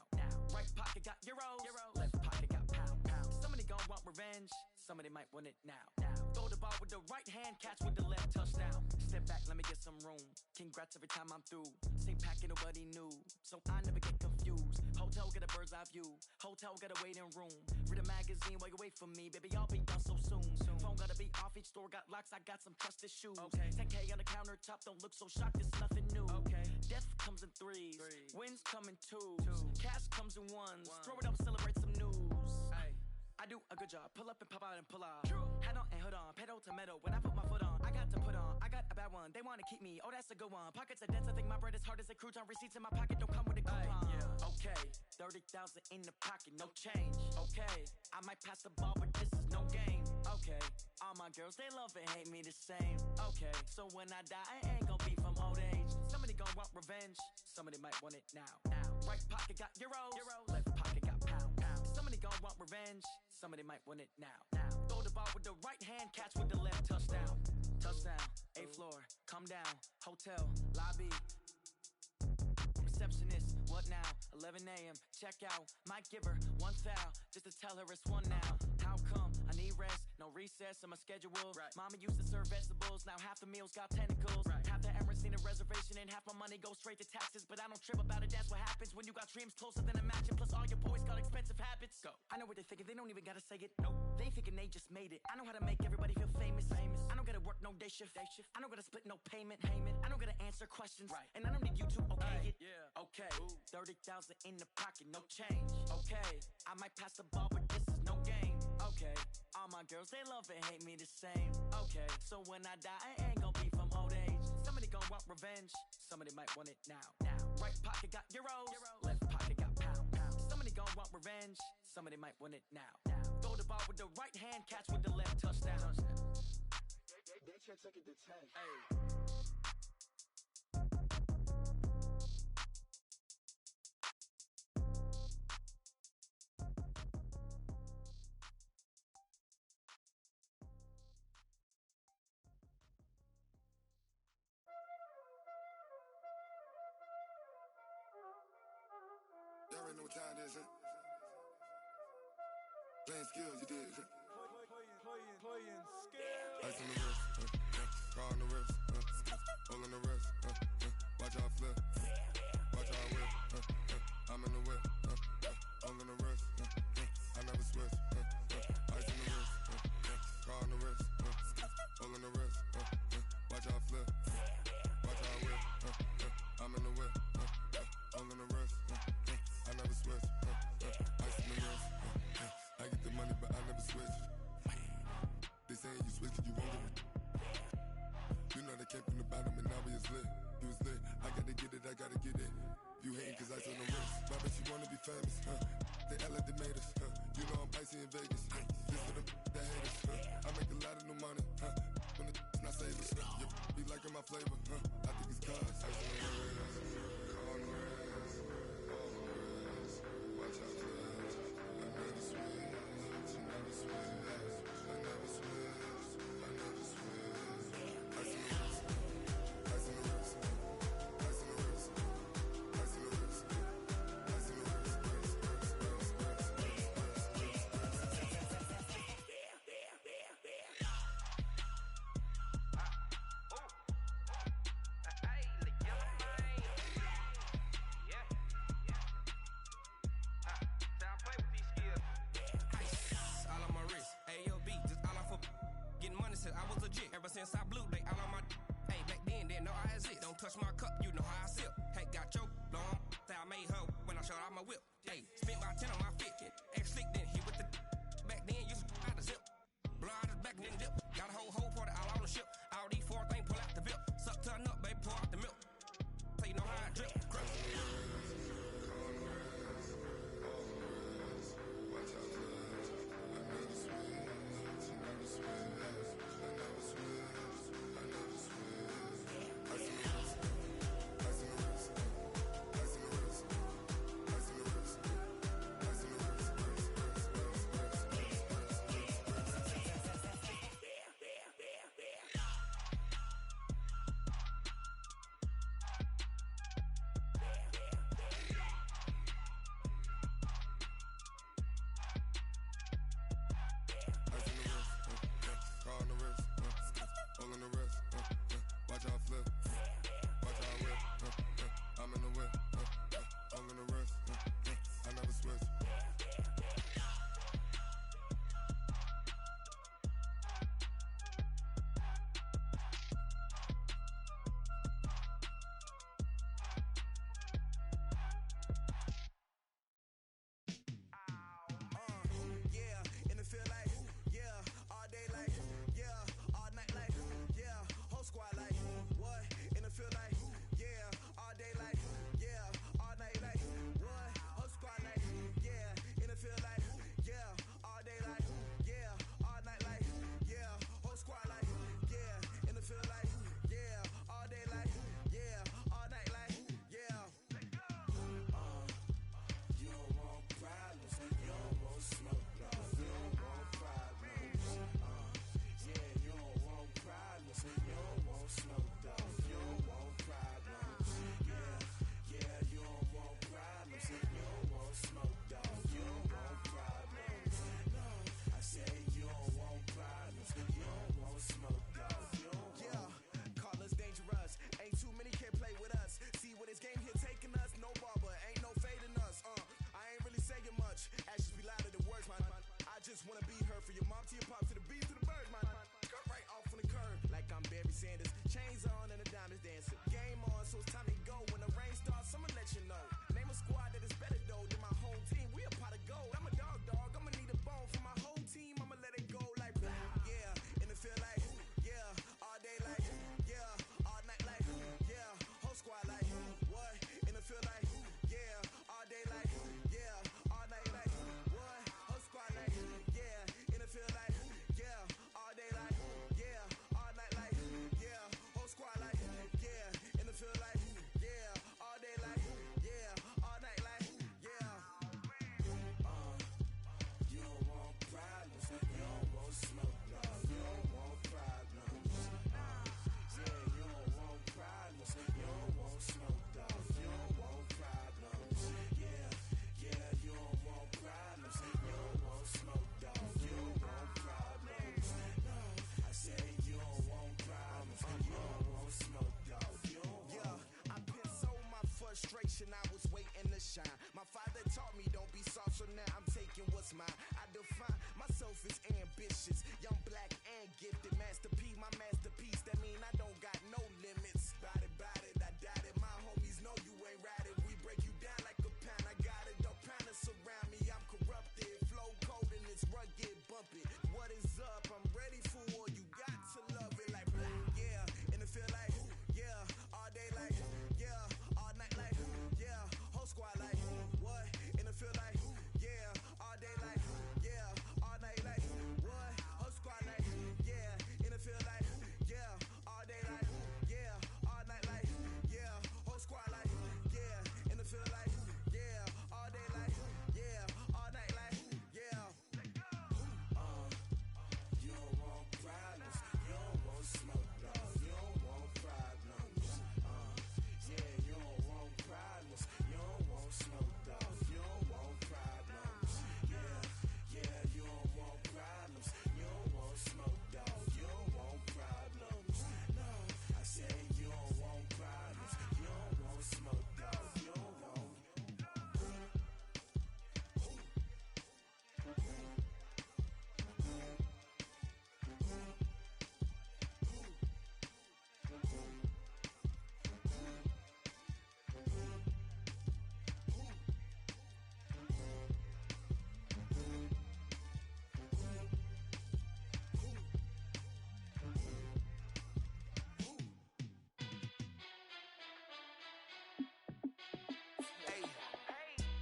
Right pocket got euros, left pocket got pound. Somebody gon' want revenge, somebody might want it now. Throw the ball with the right hand, catch with the left, touchdown. Step back, let me get some room. Congrats every time I'm through. Same packet, nobody knew, so I never get confused. Hotel get a bird's eye view. Hotel got a waiting room. Read a magazine while you wait for me, baby. I'll be done so soon. Phone gotta be off. Each store got locks. I got some trusted shoes. Okay. 10K on the countertop. Don't look so shocked. It's nothing new. Okay. Death comes in threes. Wins come in twos. Cash comes in ones. Throw it up, celebrate some news. Ay. I do a good job. Pull up and pop out and pull off. Hat on and hood on. Pedal to metal. When I put my foot on, I got to put on. I got a bad one. They wanna keep me. Oh, that's a good one. Pockets are dense. I think my bread is hard as a crouton. Receipts in my pocket don't come with a coupon. Yeah. Okay. 30,000 in the pocket, no change. Okay. I might pass the ball, but this is no game. Okay. All my girls, they love and hate me the same. Okay. So when I die, I ain't gon' be from old age. Somebody gon' want revenge. somebody might want it now. Right pocket got euros, left pocket got pound. Somebody gon' want revenge, somebody might want it now. Throw the ball with the right hand, catch with the left, touchdown. Touchdown, A floor, come down, hotel, lobby. Receptionist, what now? 11 a.m., check out. Might give her one foul, just to tell her it's one now. How come? I need rest, no recess in my schedule. Mama used to serve vegetables, now half the meals got tentacles. Half the Emirates need a reservation and half my money goes straight to taxes. But I don't trip about it, that's what happens when you got dreams closer than a mansion. Plus all your boys got expensive habits. Go. I know what they're thinking, they don't even gotta say it. Nope. They ain't thinking they just made it. I know how to make everybody feel famous. I don't gotta work no day shift. I don't gotta split no payment. I don't gotta answer questions. And I don't need you to okay it. Okay, 30,000 in the pocket, no change. Okay, I might pass the ball, but this is no game. Okay, all my girls, they love and hate me the same. Okay, so when I die, I ain't gon' be from old age. Somebody gon' want revenge, somebody might want it now. Right pocket got euros, left pocket got pound. Somebody gon' want revenge, somebody might want it now. Throw the ball with the right hand, catch with the left, touchdown. They can't take it to 10. Hey. Y'all already know what time it is, huh? Playing skills, you did, huh? Playing skills. Ice on the wrist, car on the wrist, hole in the wrist, watch how I flip, watch how I whip, I'm in the whip, hole in the wrist, I never switch, ice on the wrist, car on the wrist, hole in the wrist, watch how I flip, watch how I whip, I'm in the whip, hole in the wrist, I never switch, ice on the wrist, I get the money but I never switch. They saying you switch 'cause you won't get it. You know they came from the bottom and now we is lit. You was lit, I gotta get it, I gotta get it. You hating 'cause I on the wrist. My bitch, you wanna be famous, They act like they made us, You know I'm icy in Vegas, This for the that hate us, I make a lot of new money, When the not save us, You be liking my flavor, I think it's cause ice on the wrist, on the wrist, on the wrist. Watch out for this, I never switch, I never switch. Since I blew, they all on my hey, back then, didn't know I exist. Don't touch my cup, you know how I sip. Hey, got your long, that I made her when I showed out my whip. Hey, spent about 10 on my fit. Ex slick, then hit with the back then, used to out the zip. Blow out his back, then dip. Got a whole party all on the ship. All these four things, pull out the VIP. Suck, turn up, baby, pour out the milk. So you know how I drip. Crush. Watch out for this, I never switch, I never switch. Ice on the wrist, ice on the wrist, ice on the wrist,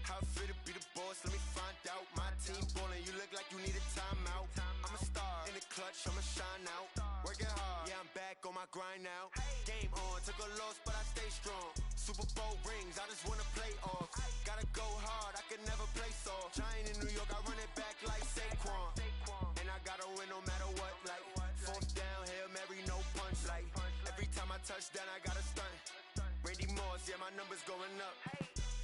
How it feel to be the boss? Let me find out. My team ballin', you look like you need a timeout. I'm a star in the clutch, I'ma shine out. Working hard, yeah, I'm back on my grind now. Game on, took a loss, but I stay strong. Super Bowl rings, I just wanna play off. Gotta go hard, I can never play soft. Giant in New York, I run it back like Saquon. And I gotta win no matter what, like fourth down, Hail Mary, no punch. Like every time I touch down, I gotta stunt. Randy Moss, yeah, my numbers going up.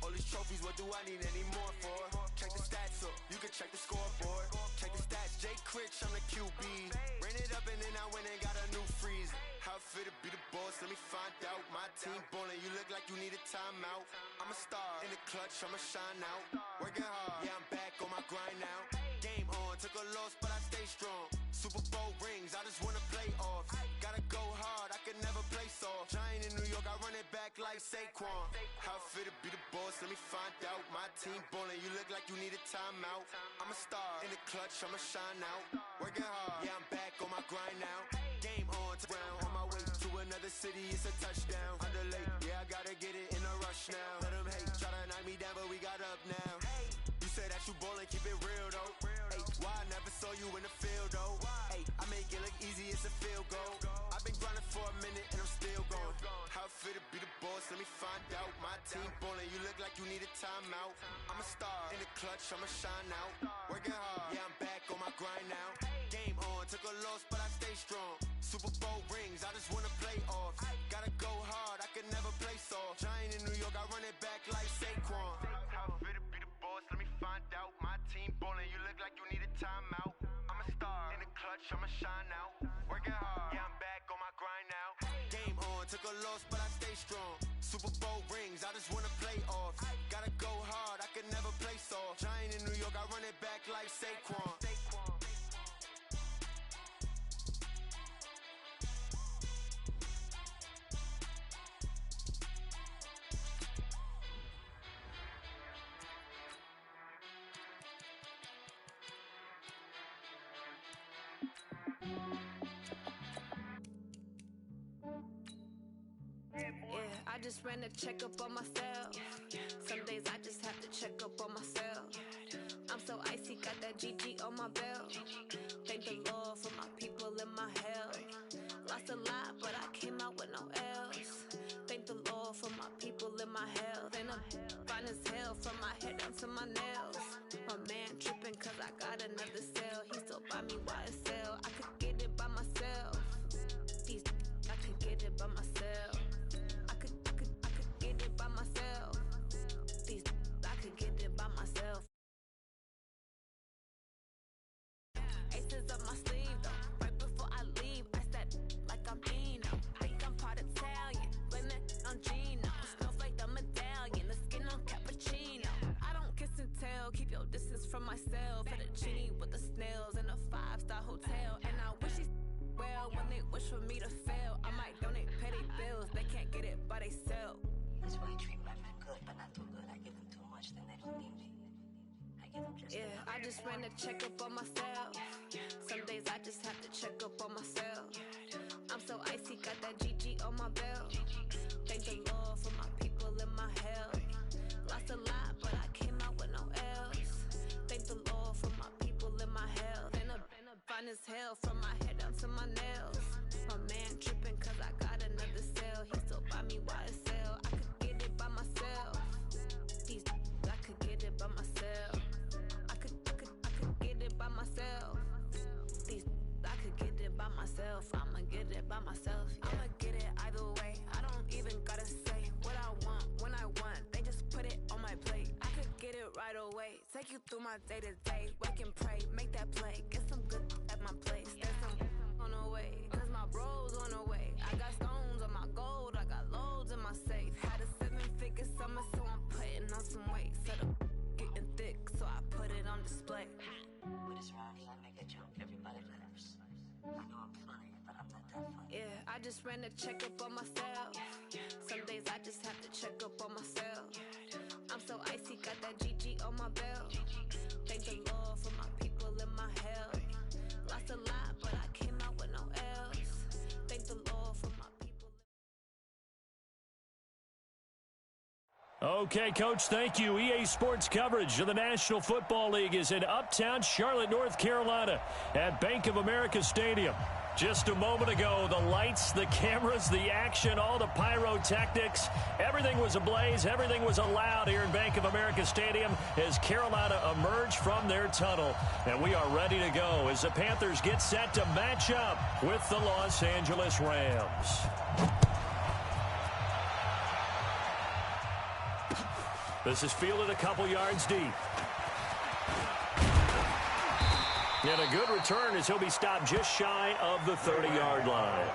All these trophies, what do I need any more for? Check the stats up, you can check the scoreboard. Check the stats, Jay Critch, I'm the QB. Ran it up and then I went and got a new freeze. How it feel to be the boss, let me find out. My team ballin', you look like you need a timeout. I'm a star in the clutch, I'ma shine out. Working hard, yeah, I'm back on my grind now. Game on, took a loss, but I stay strong. Super Bowl rings, I just wanna play off. Gotta go hard, I can never play soft. Giant in New York, I run it back like Saquon. How it feel to be the boss, let me find out. My team ballin', you look like you need a timeout. I'm a star in the clutch, I'ma shine out. Working hard, yeah, I'm back on my grind now. Game on, round on my way to another city, it's a touchdown. Underlay, yeah, I gotta get it in a rush now. Let them hate, try to knock me down, but we got up now. You say that you ballin', keep it real though. Hey, why I never saw you in the field though? Hey, I make it look easy, it's a field goal. I've been grinding for a minute and I'm still going. How it feel to be the boss, let me find out. My team ballin', you look like you need a timeout. I'm a star in the clutch, I'ma shine out. Working hard, yeah, I'm back on my grind now. Game on, took a loss, but I stay strong. Super Bowl rings, I just wanna play off. Gotta go hard, I can never play soft. Giant in New York, I run it back like Saquon. How it feel to be the boss, let me find out. My team ballin', you look like you need a timeout. I'm a star in the clutch, I'ma shine out. Working hard, yeah, I'm back on my grind now. Game on, took a loss, but I stay strong. Super Bowl rings, I just wanna play off. Gotta go hard, I can never play soft. Giant in New York, I run it back like Saquon. Yeah, I just ran a checkup on myself. Some days I just have to check up on myself. I'm so icy, got that GG on my belt. Thank the Lord for my people and my health. Lost a lot, but I came out with no L's. Thank the Lord for my people and my health. And I'm fine as hell from my head down to my nails. My man tripping cause I got another cell. He still buy me YSL. I could get it by myself. These I could get it by myself. I could get it by myself. These I could get it by myself. Aces up my sleeve though. Right before I leave, I said like I'm Dino. Think I'm part Italian, blame it on Gino. Snowflake the medallion, the skin on cappuccino. I don't kiss and tell, keep your distance from myself. Fettuccine with the snails in a 5-star hotel. And I wish these well when they wish for me to fail. I might donate petty bills, they can't get it by they self. That's why I treat women good, but not too good. I give them too much, then they don't need me. I give them just Yeah, enough. I just ran a checkup on myself. Some days I just have to check up on myself. I'm so icy, got that GG on my belt. Thank the Lord for my people and my health. Lost a lot, but I came out with no L's. Thank the Lord for my people and my health. And I'm fine as hell from my head down to my nails. My man tripping cause I got another cell. He still buy me YSL. I could get it by myself. These I could get it by myself. I could get it by myself. These I could get it by myself. I'ma get it by myself. Yeah. I'ma get it either way. I don't even gotta say what I want when I want. They just put it on my plate. I could get it right away. Take you through my day to day. Wake and pray, make that play. Get some good at my place. There's some on the way, cause my bros on the way. I got stones on my gold. I got loads in my safe. Had a 7-figure summer, so I'm putting on some weight. Set up getting thick, so I put it on display. With this round here, I make a joke, everybody laughs. I know I'm funny, but I'm not that funny. Yeah, I just ran a checkup on myself. Some days I just have to check up on myself. I'm so icy, got that GG on my belt. Thank the Lord for my people and my health. Lost a lot, but I came out with no L's. Thank the Lord for my people. Okay, Coach, thank you. EA Sports coverage of the National Football League is in uptown Charlotte, North Carolina at Bank of America Stadium. Just a moment ago, the lights, the cameras, the action, all the pyrotechnics, everything was ablaze, everything was allowed here in Bank of America Stadium as Carolina emerged from their tunnel. And we are ready to go as the Panthers get set to match up with the Los Angeles Rams. This is fielded a couple yards deep. And a good return as he'll be stopped just shy of the 30-yard line.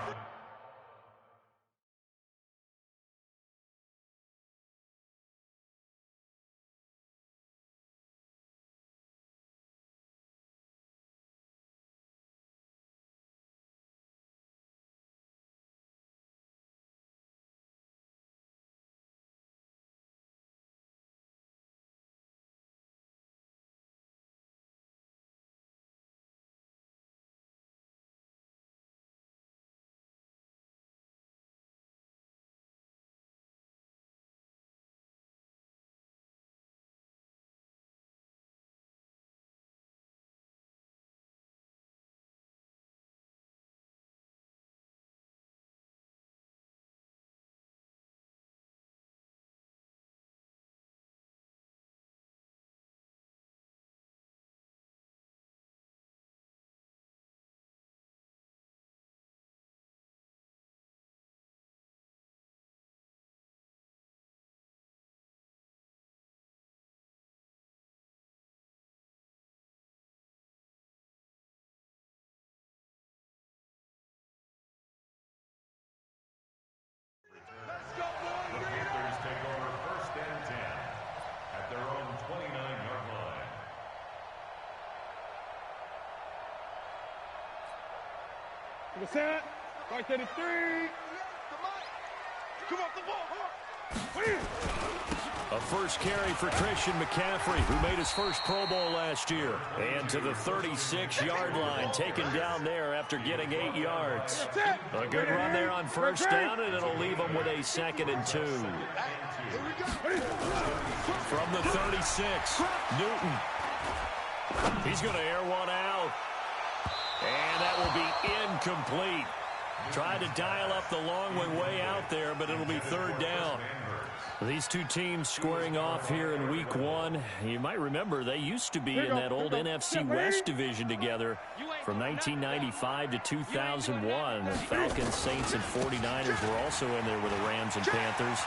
The Panthers take over 1st and 10 at their own 29-yard line. To the set. Right 33. Come off the ball. A first carry for Christian McCaffrey, who made his first Pro Bowl last year. And to the 36-yard line, taken down there after getting 8 yards. A good run there on first down, and it'll leave him with a 2nd and 2. From the 36, Newton. He's going to air one out. And that will be incomplete. Tried to dial up the long one way out there, but it'll be 3rd down. These two teams squaring off here in week 1. You might remember they used to be in that old NFC West division together from 1995 to 2001. The Falcons, Saints, and 49ers were also in there with the Rams and Panthers.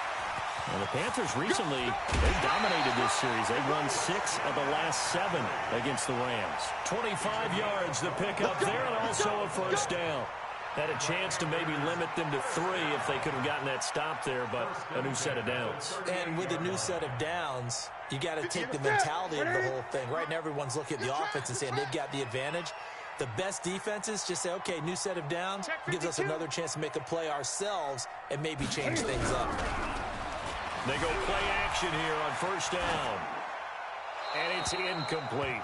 And the Panthers recently, they dominated this series. They won 6 of the last 7 against the Rams. 25 yards to pick up there, and also a first down. Had a chance to maybe limit them to 3 if they could have gotten that stop there, but a new set of downs. And with a new set of downs, you got to take the mentality of the whole thing. Right now, everyone's looking at the offense and saying they've got the advantage. The best defenses just say, okay, new set of downs, gives us another chance to make a play ourselves and maybe change things up. They go play action here on first down. And it's incomplete.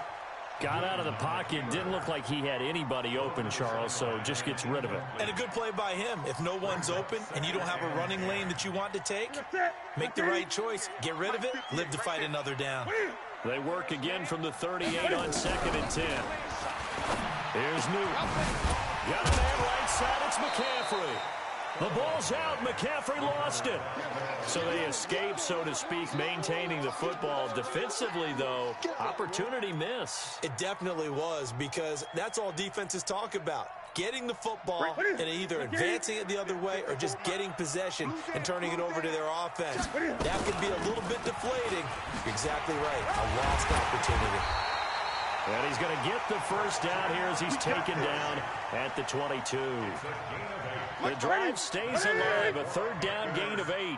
Got out of the pocket. Didn't look like he had anybody open, Charles, so just gets rid of it. And a good play by him. If no one's open and you don't have a running lane that you want to take, make the right choice. Get rid of it. Live to fight another down. They work again from the 38 on 2nd and 10. Here's Newton. Got a man right side. It's McCaffrey. The ball's out. McCaffrey lost it. So they escape, so to speak, maintaining the football. Defensively, though, opportunity miss. It definitely was, because that's all defenses talk about. Getting the football and either advancing it the other way or just getting possession and turning it over to their offense. That could be a little bit deflating. You're exactly right. A lost opportunity. And he's going to get the first down here as he's taken down at the 22. The drive stays alive. A 3rd down gain of 8. On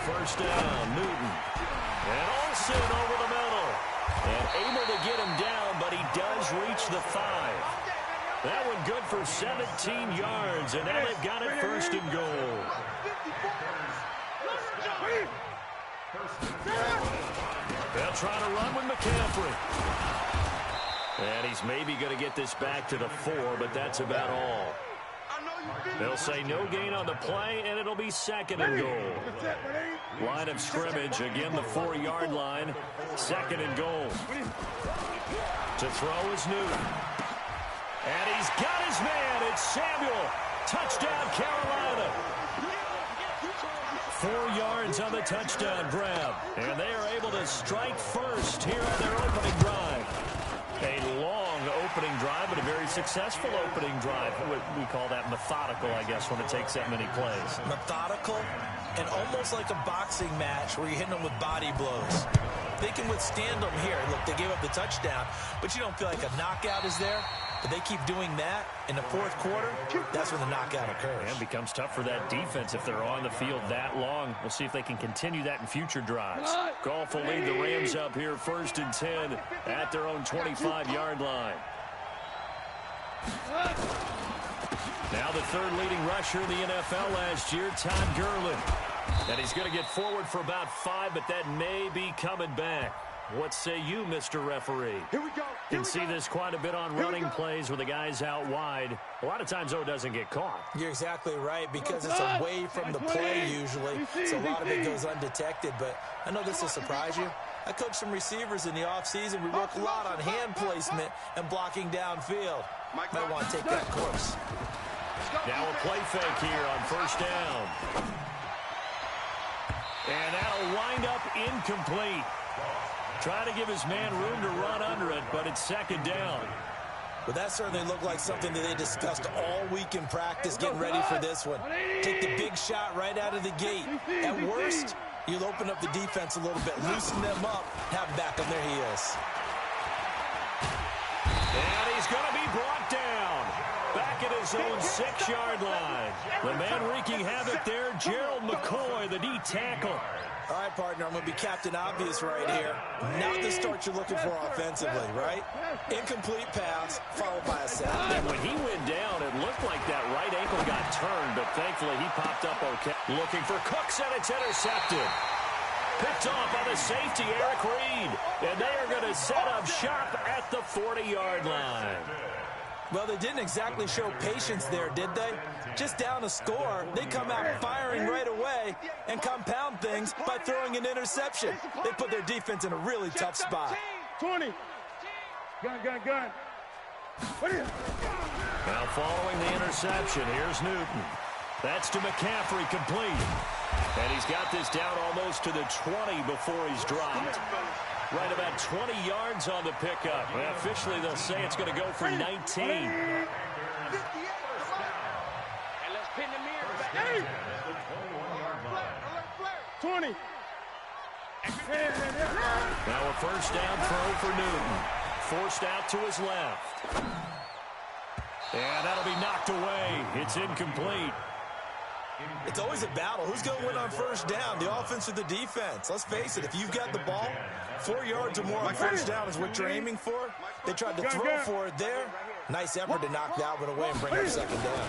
first down, Newton. And Olsen over the middle. And able to get him down, but he does reach the 5. That one good for 17 yards, and now they've got it 1st and goal. They'll try to run with McCaffrey. And he's maybe going to get this back to the 4, but that's about all. They'll say no gain on the play, and it'll be 2nd and goal. Line of scrimmage, again the 4-yard line. 2nd and goal. To throw is Newton. And he's got his man. It's Samuel. Touchdown, Carolina. 4 yards on the touchdown grab. And they are able to strike first here on their opening drive. A long opening drive, but a very successful opening drive. We call that methodical, I guess, when it takes that many plays. Methodical and almost like a boxing match where you're hitting them with body blows. They can withstand them here. Look, they gave up the touchdown, but you don't feel like a knockout is there. But they keep doing that in the 4th quarter, that's when the knockout occurs. And becomes tough for that defense if they're on the field that long. We'll see if they can continue that in future drives. Goff will lead the Rams up here 1st and 10 at their own 25-yard line. Now the 3rd leading rusher in the NFL last year, Todd Gurley. And he's going to get forward for about 5, but that may be coming back. What say you, Mr. Referee? Here we go. You can see this quite a bit on running plays where the guy's out wide. A lot of times, though, it doesn't get caught. You're exactly right, because it's away from the play usually, so a lot of it goes undetected. But I know this will surprise you. I coached some receivers in the offseason. We work a lot on hand placement and blocking downfield. Might want to take that course. Now a play fake here on 1st down. And that'll wind up incomplete. Trying to give his man room to run under it, but it's 2nd down. Well, that certainly looked like something that they discussed all week in practice, getting ready for this one. Take the big shot right out of the gate. At worst, you'll open up the defense a little bit, loosen them up, have him back on their heels. And he's going to be brought down. Back at his own 6-yard line. The man wreaking havoc there, Gerald McCoy, the D tackle. All right, partner, I'm going to be Captain Obvious right here. Not the start you're looking for offensively, right? Incomplete pass, followed by a sack. And when he went down, it looked like that right ankle got turned, but thankfully he popped up okay. Looking for Cooks, and it's intercepted. Picked off by the safety, Eric Reed. And they are going to set up shop at the 40-yard line. Well, they didn't exactly show patience there, did they? Just down a score, they come out firing right away and compound things by throwing an interception. They put their defense in a really tough spot. 20. Gun. Now following the interception, here's Newton. That's to McCaffrey, complete. And he's got this down almost to the 20 before he's dropped. Right about 20 yards on the pickup. Well, officially, they'll say it's going to go for 19. And let's pin the mirror back. 20. Now a 1st down throw for Newton. Forced out to his left. And that'll be knocked away. It's incomplete. It's always a battle. Who's going to win on 1st down, the offense or the defense? Let's face it, if you've got the ball, 4 yards or more on 1st down is what you're aiming for. They tried to throw for it there. Nice effort to knock that one away and bring up 2nd down.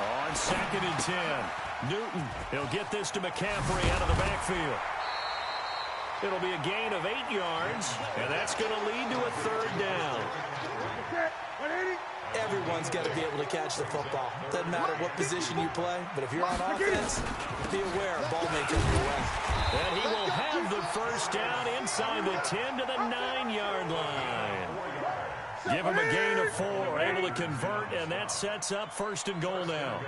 On 2nd and 10, Newton, he'll get this to McCaffrey out of the backfield. It'll be a gain of 8 yards, and that's going to lead to a 3rd down. Everyone's got to be able to catch the football. Doesn't matter what position you play, but if you're on offense, be aware a ball may come your way. And he will have the 1st down inside the 10 to the 9-yard line. Give him a gain of 4, able to convert, and that sets up 1st and goal now.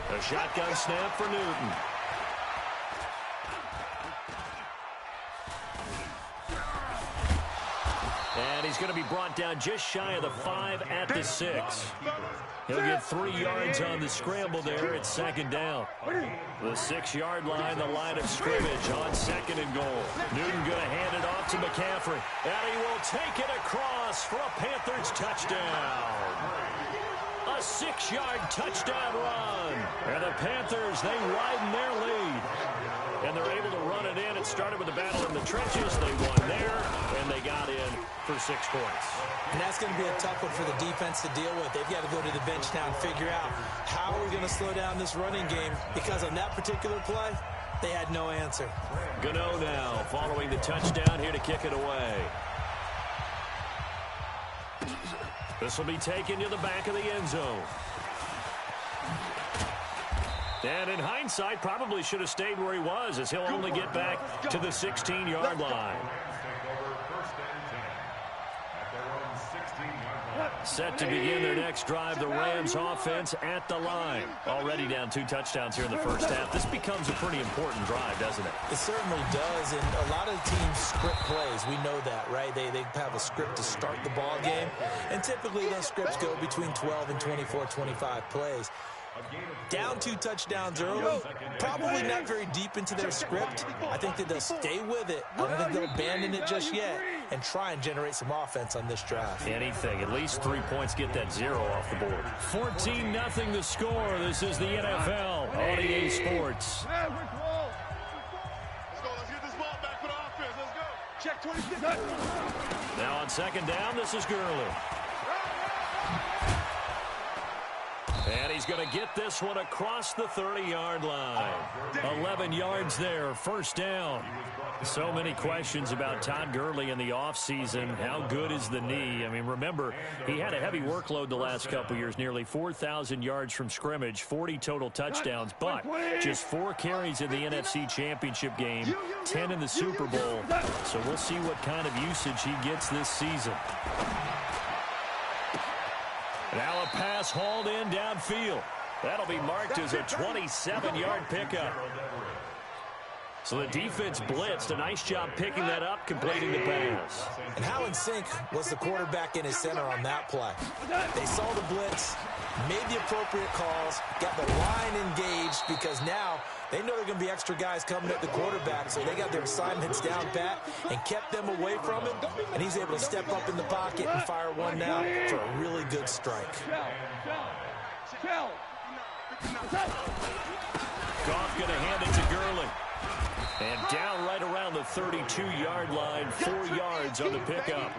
A shotgun snap for Newton. And he's going to be brought down just shy of the 5 at the 6. He'll get 3 yards on the scramble there at 2nd down. The 6-yard line, the line of scrimmage on 2nd and goal. Newton going to hand it off to McCaffrey. And he will take it across for a Panthers touchdown. A 6-yard touchdown run. And the Panthers, they widen their lead. And they're able to run it in. It started with a battle in the trenches. They won there, and they got in for 6 points. And that's going to be a tough one for the defense to deal with. They've got to go to the bench now and figure out how are we going to slow down this running game, because on that particular play, they had no answer. Gano now following the touchdown here to kick it away. This will be taken to the back of the end zone. And in hindsight, probably should have stayed where he was, as he'll only get back to the 16-yard line. Set to begin their next drive, the Rams offense at the line. Already down 2 touchdowns here in the first half. This becomes a pretty important drive, doesn't it? It certainly does, and a lot of the teams script plays. We know that, right? They have a script to start the ball game, and typically those scripts go between 12 and 24, 25 plays. Down 2 touchdowns early, probably not very deep into their script. I think that they'll stay with it. I don't think they'll abandon it just yet and try and generate some offense on this drive. Anything. At least 3 points, get that 0 off the board. 14-0 the score. This is the NFL on EA Sports. Let's go. Let's get this ball back for the offense. Let's go. Check 26. Now on second down, this is Gurley. And he's going to get this one across the 30-yard line. 11 yards there, first down. So many questions about Todd Gurley in the offseason. How good is the knee? I mean, remember, he had a heavy workload the last couple years, nearly 4,000 yards from scrimmage, 40 total touchdowns, but just 4 carries in the NFC Championship game, 10 in the Super Bowl. So we'll see what kind of usage he gets this season. Now a pass hauled in downfield. That'll be marked as a 27-yard pickup. So the defense blitzed. A nice job picking that up, completing the pass. And how in sync was the quarterback in his center on that play? They saw the blitz, made the appropriate calls, got the line engaged, because now they know there are going to be extra guys coming at the quarterback, so they got their assignments down pat and kept them away from him, and he's able to step up in the pocket and fire one now for a really good strike. Goff going to hand it to Gurley. And down right around the 32-yard line, 4 yards on the pickup.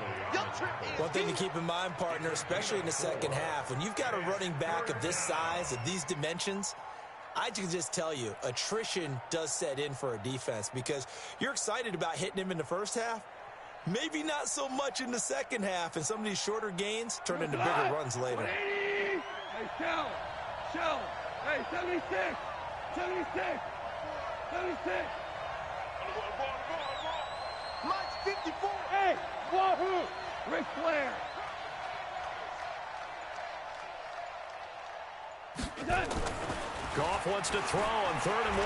One thing to keep in mind, partner, especially in the second half, when you've got a running back of this size, of these dimensions, I can just tell you, attrition does set in for a defense, because you're excited about hitting him in the first half, maybe not so much in the second half, and some of these shorter gains turn into bigger runs later. Hey, Shell. Hey, 76. 76. Mike's 54. Hey, Wahoo! Ric Flair. Goff wants to throw on 3rd and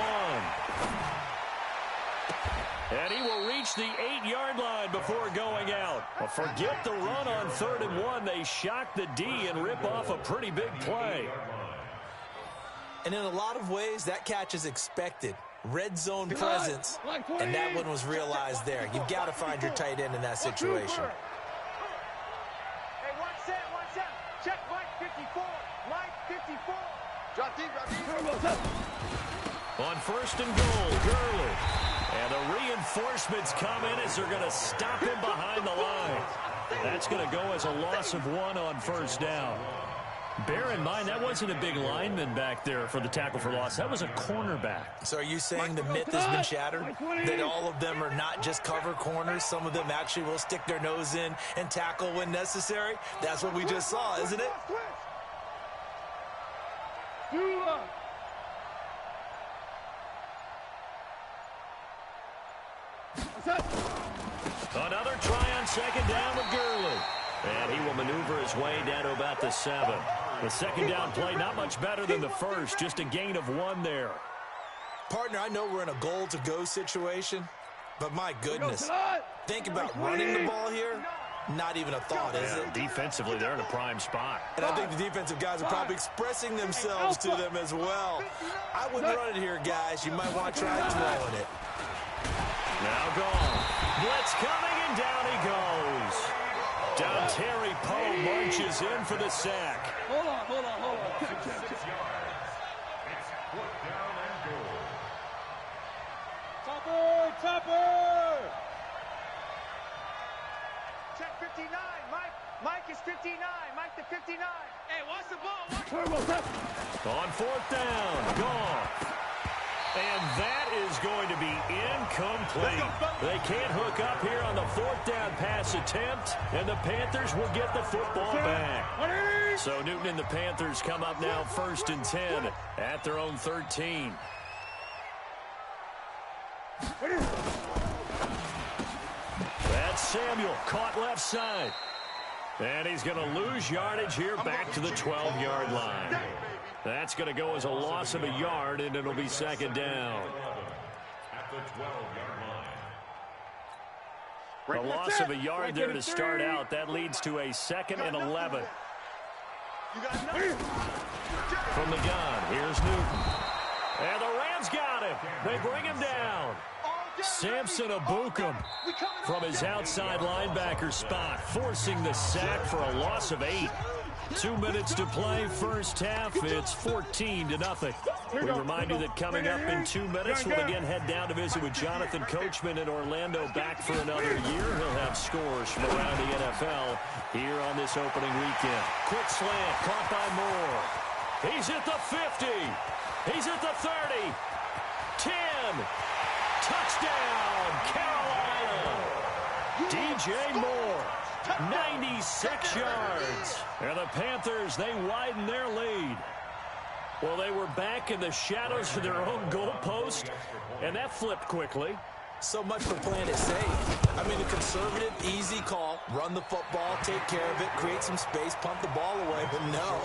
1. And he will reach the 8-yard line before going out. Well, forget the run on 3rd and 1. They shock the D and rip off a pretty big play. And in a lot of ways, that catch is expected. Red zone presence, and that one was realized there. You've got to find your tight end in that situation. Hey, 1-7. Check Mike 54. Mike 54. Drop deep. On 1st and goal, Gurley. And the reinforcements come in as they're going to stop him behind the line. That's going to go as a loss of 1 on 1st down. Bear in mind, that wasn't a big lineman back there for the tackle for loss. That was a cornerback. So are you saying the myth has been shattered? That all of them are not just cover corners? Some of them actually will stick their nose in and tackle when necessary? That's what we just saw, isn't it? Another try on 2nd down with Gurley. And he will maneuver his way down to about the 7. The 2nd down play, not much better than the first, just a gain of 1 there. Partner, I know we're in a goal-to-go situation, but my goodness, think about running the ball here. Not even a thought, is it? Defensively, they're in a prime spot. And I think the defensive guys are probably expressing themselves to them as well. I wouldn't run it here, guys. You might want to try throwing it. Now gone. Blitz coming, and down he goes. Down Terry Poe marches in for the sack. Hold on. Check. It's 4th down and goal. Topper. Check 59. Mike is 59. Mike to 59. Hey, watch the ball. On 4th down, Goff. And that is going to be incomplete. They can't hook up here on the 4th down pass attempt, and the Panthers will get the football back. So Newton and the Panthers come up now 1st and 10 at their own 13. That's Samuel, caught left side. And he's going to lose yardage here back to the 12-yard line. That's going to go as a loss of a yard, and it'll be 2nd down. At the 12-yard line. A loss of a yard there to start out. That leads to a 2nd and 11. From the gun, here's Newton. And the Rams got him. They bring him down. Samson Abukum from his outside linebacker spot, forcing the sack for a loss of 8. 2 minutes to play, first half. It's 14-0. We remind you that coming up in 2 minutes, we'll again head down to visit with Jonathan Coachman in Orlando, back for another year. He'll have scores from around the NFL here on this opening weekend. Quick slant, caught by Moore. He's at the 50. He's at the 30. 10. Touchdown, Carolina. DJ Moore, 96 yards. And the Panthers, they widen their lead. Well, they were back in the shadows of their own goalpost, and that flipped quickly. So much for playing it safe. I mean, a conservative, easy call. Run the football, take care of it, create some space, punt the ball away. But no,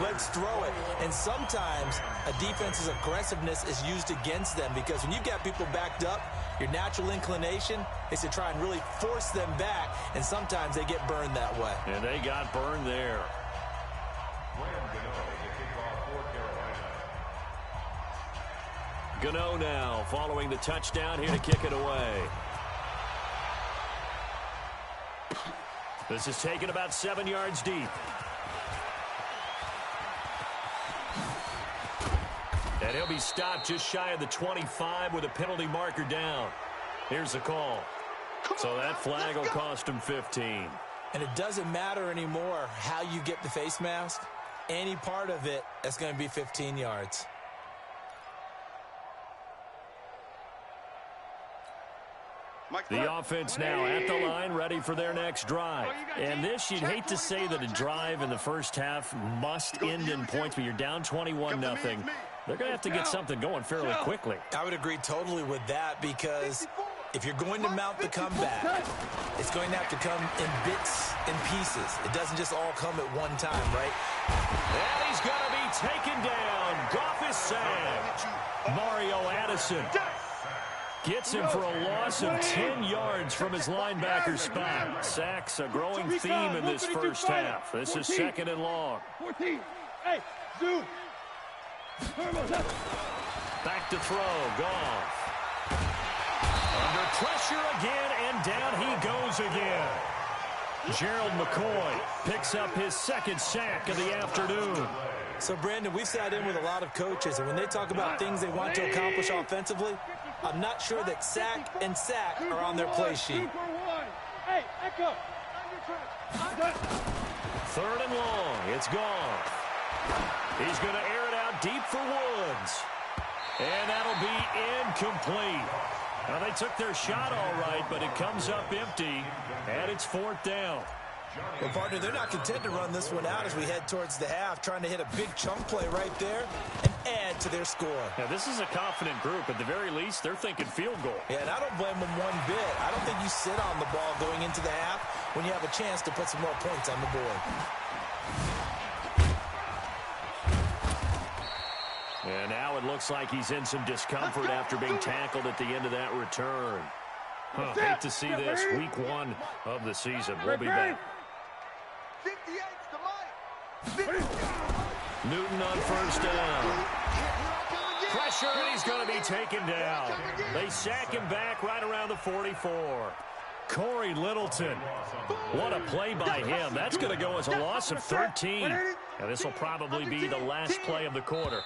let's throw it. And sometimes a defense's aggressiveness is used against them, because when you've got people backed up, your natural inclination is to try and really force them back, and sometimes they get burned that way. And they got burned there. Gano now following the touchdown, here to kick it away. This is taken about 7 yards deep. And he'll be stopped just shy of the 25 with a penalty marker down. Here's the call. So that flag will cost him 15. And it doesn't matter anymore how you get the face mask. Any part of it, that's going to be 15 yards. The offense now at the line, ready for their next drive. And this, you'd hate to say that a drive in the first half must end in points, but you're down 21-0. They're going to have to get something going fairly quickly. I would agree totally with that, because if you're going to mount the comeback, it's going to have to come in bits and pieces. It doesn't just all come at one time, right? And he's going to be taken down. Goff is sacked. Mario Addison gets him for a loss of 10 yards from his linebacker spot. Sacks a growing theme in this first half. This is 2nd and long. 14. Hey, zoom. Back to throw. Goff. Under pressure again, and down he goes again. Gerald McCoy picks up his 2nd sack of the afternoon. So, Brandon, we've sat in with a lot of coaches, and when they talk about things they want to accomplish offensively, I'm not sure that sack and sack are on their play sheet. Hey, Echo. 3rd and long. It's gone. He's going to air it out deep for Woods. And that'll be incomplete. Now, they took their shot all right, but it comes up empty, and it's 4th down. Well, partner, they're not content to run this one out as we head towards the half, trying to hit a big chunk play right there and add to their score. Now, this is a confident group. At the very least, they're thinking field goal. Yeah, and I don't blame them one bit. I don't think you sit on the ball going into the half when you have a chance to put some more points on the board. And now it looks like he's in some discomfort after being tackled at the end of that return. Hate to see this. Week 1 of the season. We'll be back. Newton on 1st down. Pressure, and he's going to be taken down. They sack him back right around the 44. Corey Littleton. What a play by him. That's going to go as a loss of 13. And this will probably be the last play of the quarter.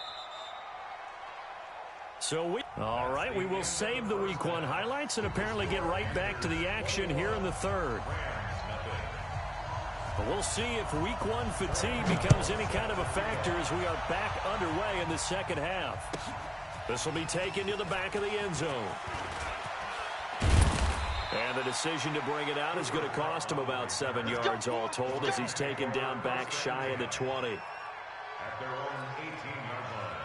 All right, we will save the Week 1 highlights and apparently get right back to the action here in the 3rd. But we'll see if Week 1 fatigue becomes any kind of a factor as we are back underway in the 2nd half. This will be taken to the back of the end zone. And the decision to bring it out is going to cost him about 7 yards all told as he's taken down back shy of the 20. At their own 18-yard line.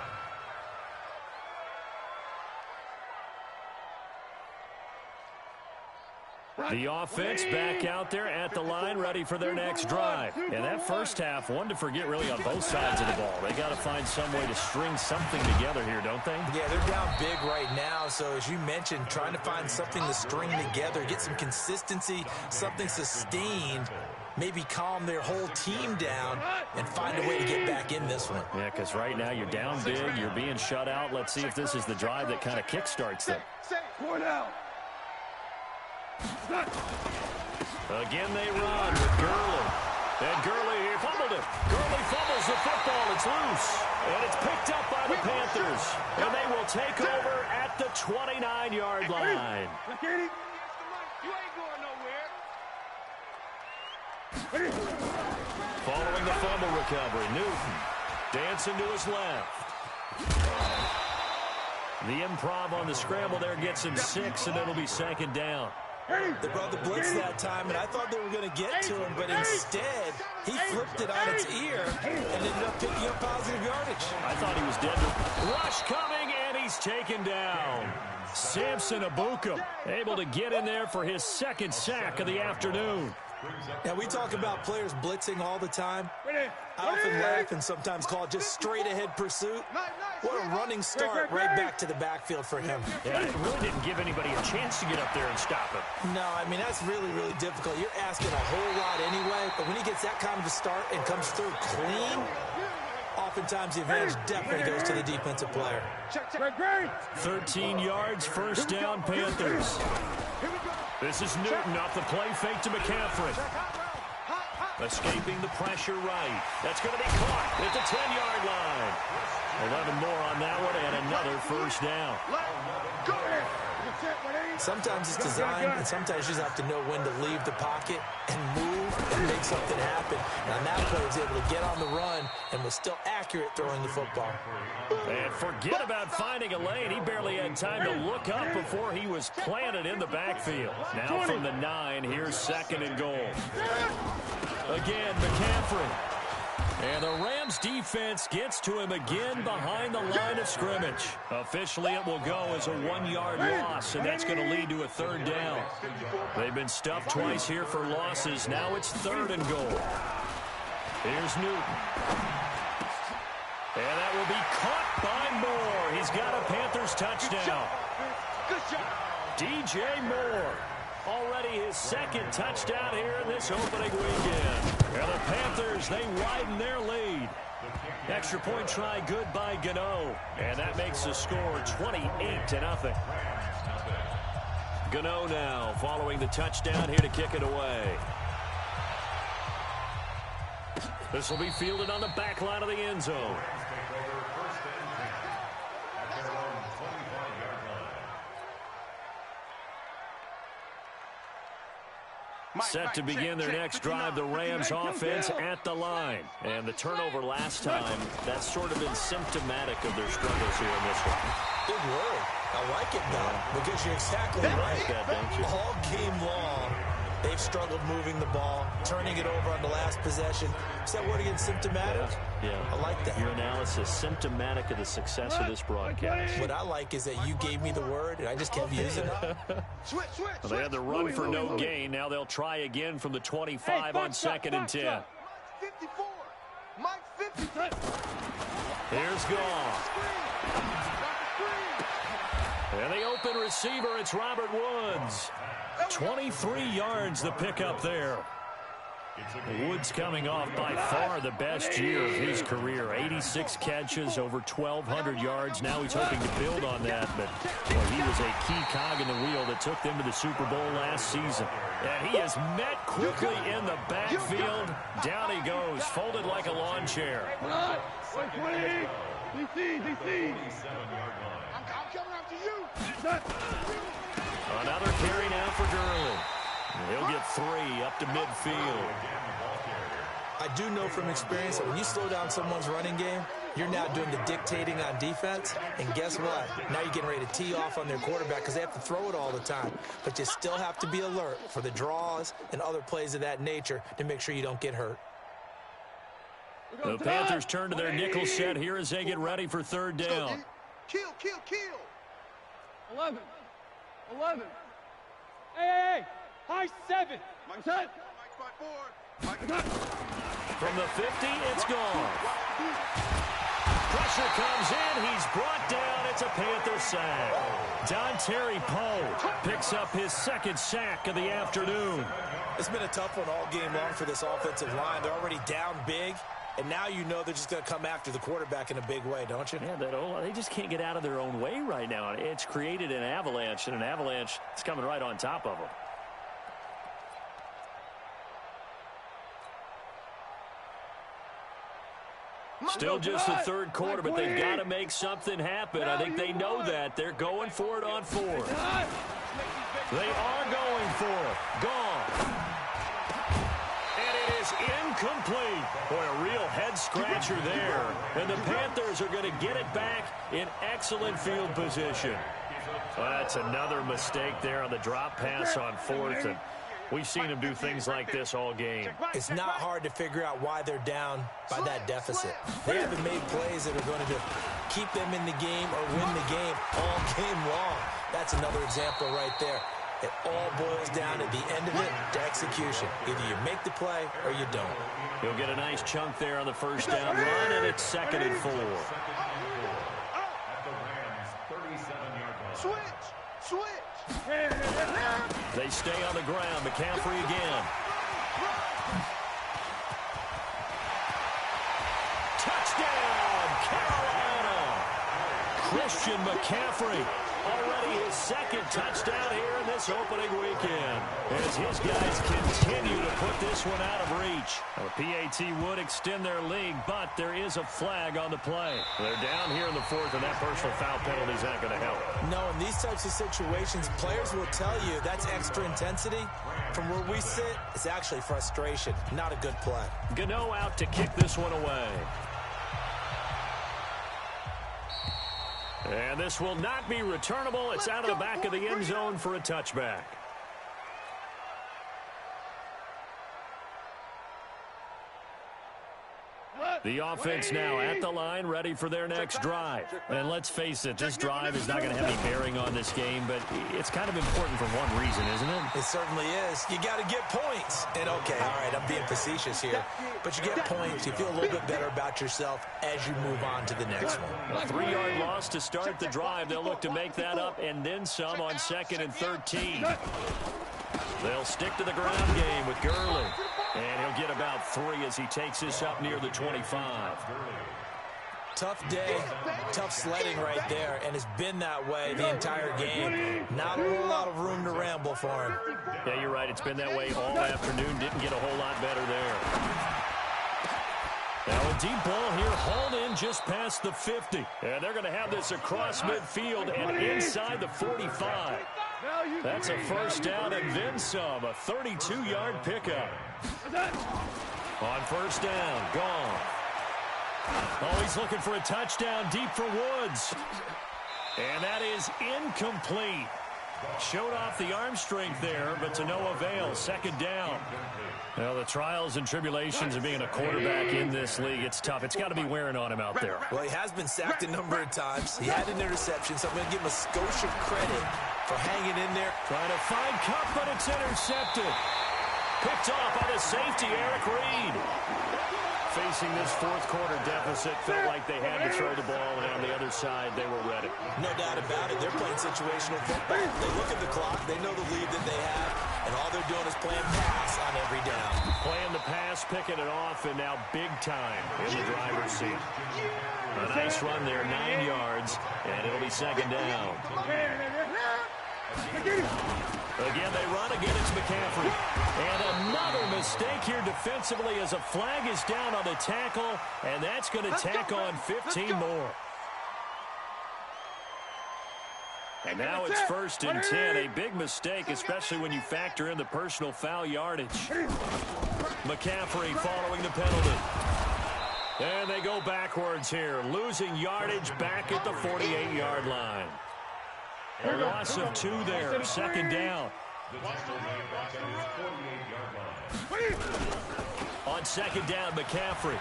The offense back out there at the line, ready for their next drive. And that first half, one to forget really on both sides of the ball. They got to find some way to string something together here, don't they? Yeah, they're down big right now. So as you mentioned, trying to find something to string together, get some consistency, something sustained, maybe calm their whole team down and find a way to get back in this one. Yeah, because right now you're down big, you're being shut out. Let's see if this is the drive that kind of kickstarts them. Again they run with Gurley. And Gurley here fumbled it. Gurley fumbles the football. It's loose. And it's picked up by the Panthers. And they will take over at the 29-yard line. You ain't going nowhere. Following the fumble recovery, Newton dancing to his left. The improv on the scramble there gets him 6, and it'll be second down. They brought the blitz that time, and I thought they were going to get to him, but instead, he flipped it on its ear and ended up picking up positive yardage. I thought he was dead. Rush coming, and he's taken down. Samson Abukum able to get in there for his second sack of the afternoon. Now, we talk about players blitzing all the time. I often laugh and sometimes call it just straight-ahead pursuit. What a running start right back to the backfield for him. Yeah, it really didn't give anybody a chance to get up there and stop him. No, I mean, that's really, really difficult. You're asking a whole lot anyway, but when he gets that kind of a start and comes through clean, oftentimes the advantage definitely goes to the defensive player. 13 yards, first down, Panthers. This is Newton off the play fake to McCaffrey. Escaping the pressure right. That's going to be caught at the 10-yard line. 11 more on that one and another first down. Sometimes it's designed, and sometimes you just have to know when to leave the pocket and move and make something happen. And on that play, he was able to get on the run and was still accurate throwing the football. And forget about finding a lane. He barely had time to look up before he was planted in the backfield. Now from the 9, here's second and goal. Again, McCaffrey. And the Rams defense gets to him again behind the line of scrimmage. Officially, it will go as a 1-yard loss, and that's going to lead to a third down. They've been stuffed twice here for losses. Now it's third and goal. Here's Newton. And that will be caught by Moore. He's got a Panthers touchdown. DJ Moore. Already his second touchdown here in this opening weekend. And the Panthers, they widen their lead. Extra point try good by Gano. And that makes the score 28-0. Gano now following the touchdown here to kick it away. This will be fielded on the back line of the end zone. Set to begin their next drive, the Rams offense at the line. And the turnover last time, that's sort of been symptomatic of their struggles here in this one. Big word. I like it, though, because you're exactly right. All game long, they've struggled moving the ball, turning it over on the last possession. Is that word again, symptomatic? Yeah. I like that. Your analysis, symptomatic of the success of this broadcast. What I like is that you gave me the word, and I just kept using it. Well, they had the run for no gain. Now they'll try again from the 25 on second and 10. 54. Mike 50. Here's Goff. And the open receiver, it's Robert Woods. 23 yards the pickup there. Woods coming off by far the best year of his career. 86 catches, over 1,200 yards. Now he's hoping to build on that, but well, he was a key cog in the wheel that took them to the Super Bowl last season. And he is met quickly in the backfield. Down he goes, folded like a lawn chair. I'm coming after you. Another carry now for Gurley. He'll get 3 up to midfield. I do know from experience that when you slow down someone's running game, You're now doing the dictating on defense, and guess what? Now you're getting ready to tee off on their quarterback because they have to throw it all the time. But you still have to be alert for the draws and other plays of that nature to make sure you don't get hurt. The Panthers turn to their nickel set here as they get ready for third down. Kill. 11. Hey. High 7. Mike set. Mike 4. From the 50, it's gone. Pressure comes in. He's brought down. It's a Panther sack. Dontari Poe picks up his second sack of the afternoon. It's been a tough one all game long for this offensive line. They're already down big, and now you know they're just going to come after the quarterback in a big way, don't you? Yeah, they just can't get out of their own way right now. It's created an avalanche, and an avalanche is coming right on top of them. Still just the third quarter, but they've got to make something happen. I think they know that. They're going for it on fourth. They are going for it. Gone. And it is incomplete. Boy, a real head-scratcher there. And the Panthers are going to get it back in excellent field position. That's another mistake there on the drop pass on fourth. And we've seen them do things like this all game. It's not hard to figure out why they're down by that deficit. They haven't made plays that are going to keep them in the game or win the game all game long. That's another example right there. It all boils down at the end of it to execution. Either you make the play or you don't. He'll get a nice chunk there on the first down run, and it's 2nd and 4. Switch. They stay on the ground. McCaffrey again. Touchdown, Carolina! Christian McCaffrey. Already his second touchdown here in this opening weekend as his guys continue to put this one out of reach. The PAT would extend their lead, but there is a flag on the play. They're down here in the fourth, and that personal foul penalty is not going to help. No, in these types of situations, players will tell you that's extra intensity. From where we sit, it's actually frustration, not a good play. Gano out to kick this one away. And this will not be returnable. It's out of the back of the end zone for a touchback. The offense now at the line, ready for their next drive. And let's face it, this drive is not going to have any bearing on this game, but it's kind of important for one reason, isn't it? It certainly is. You got to get points. And okay, all right, I'm being facetious here, but you get points. You feel a little bit better about yourself as you move on to the next one. A 3-yard loss to start the drive. They'll look to make that up and then some on 2nd and 13. They'll stick to the ground game with Gurley. And he'll get about 3 as he takes this up near the 25. Tough day, tough sledding right there, and it's been that way the entire game. Not a whole lot of room to ramble for him. Yeah, you're right. It's been that way all afternoon. Didn't get a whole lot better there. Now a deep ball here, hauled in just past the 50. And they're going to have this across midfield and inside the 45. That's a first down and then some. A 32-yard pickup. On first down, gone. Oh, he's looking for a touchdown deep for Woods. And that is incomplete. Showed off the arm strength there, but to no avail. 2nd down. Well, the trials and tribulations of being a quarterback in this league, it's tough. It's got to be wearing on him out there. Well, he has been sacked a number of times. He had an interception, so I'm going to give him a Scotia credit for hanging in there. Trying to find Cup, but it's intercepted. Picked off by the safety, Eric Reed. Facing this fourth quarter deficit, felt like they had to throw the ball, and on the other side, they were ready. No doubt about it. They're playing situational football. They look at the clock. They know the lead that they have, and all they're doing is playing pass on every down. Playing the pass, picking it off, and now big time in the driver's seat. A nice run there, 9 yards, and it'll be 2nd down. Again, they run. Again, it's McCaffrey. And another mistake here defensively as a flag is down on the tackle, and that's going to tack on 15 more. And now it's 1st and 10. A big mistake, especially when you factor in the personal foul yardage. McCaffrey following the penalty. And they go backwards here, losing yardage back at the 48-yard line. A loss of 2 there, second down. On second down, McCaffrey.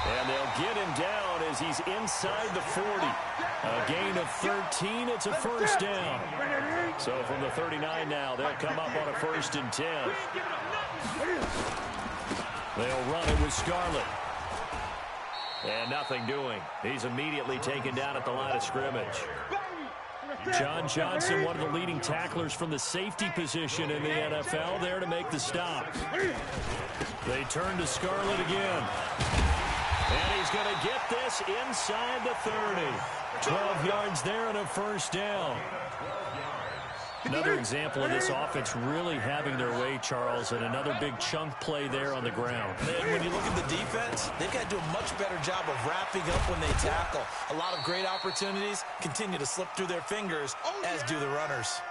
And they'll get him down as he's inside the 40. A gain of 13, it's a first down. So from the 39 now, they'll come up on a 1st and 10. They'll run it with Scarlett. And nothing doing. He's immediately taken down at the line of scrimmage. John Johnson, one of the leading tacklers from the safety position in the NFL, there to make the stop. They turn to Scarlett again. And he's going to get this inside the 30. 12 yards there and a first down. Another example of this offense really having their way, Charles, and another big chunk play there on the ground. And when you look at the defense, they've got to do a much better job of wrapping up when they tackle. A lot of great opportunities continue to slip through their fingers, as do the runners.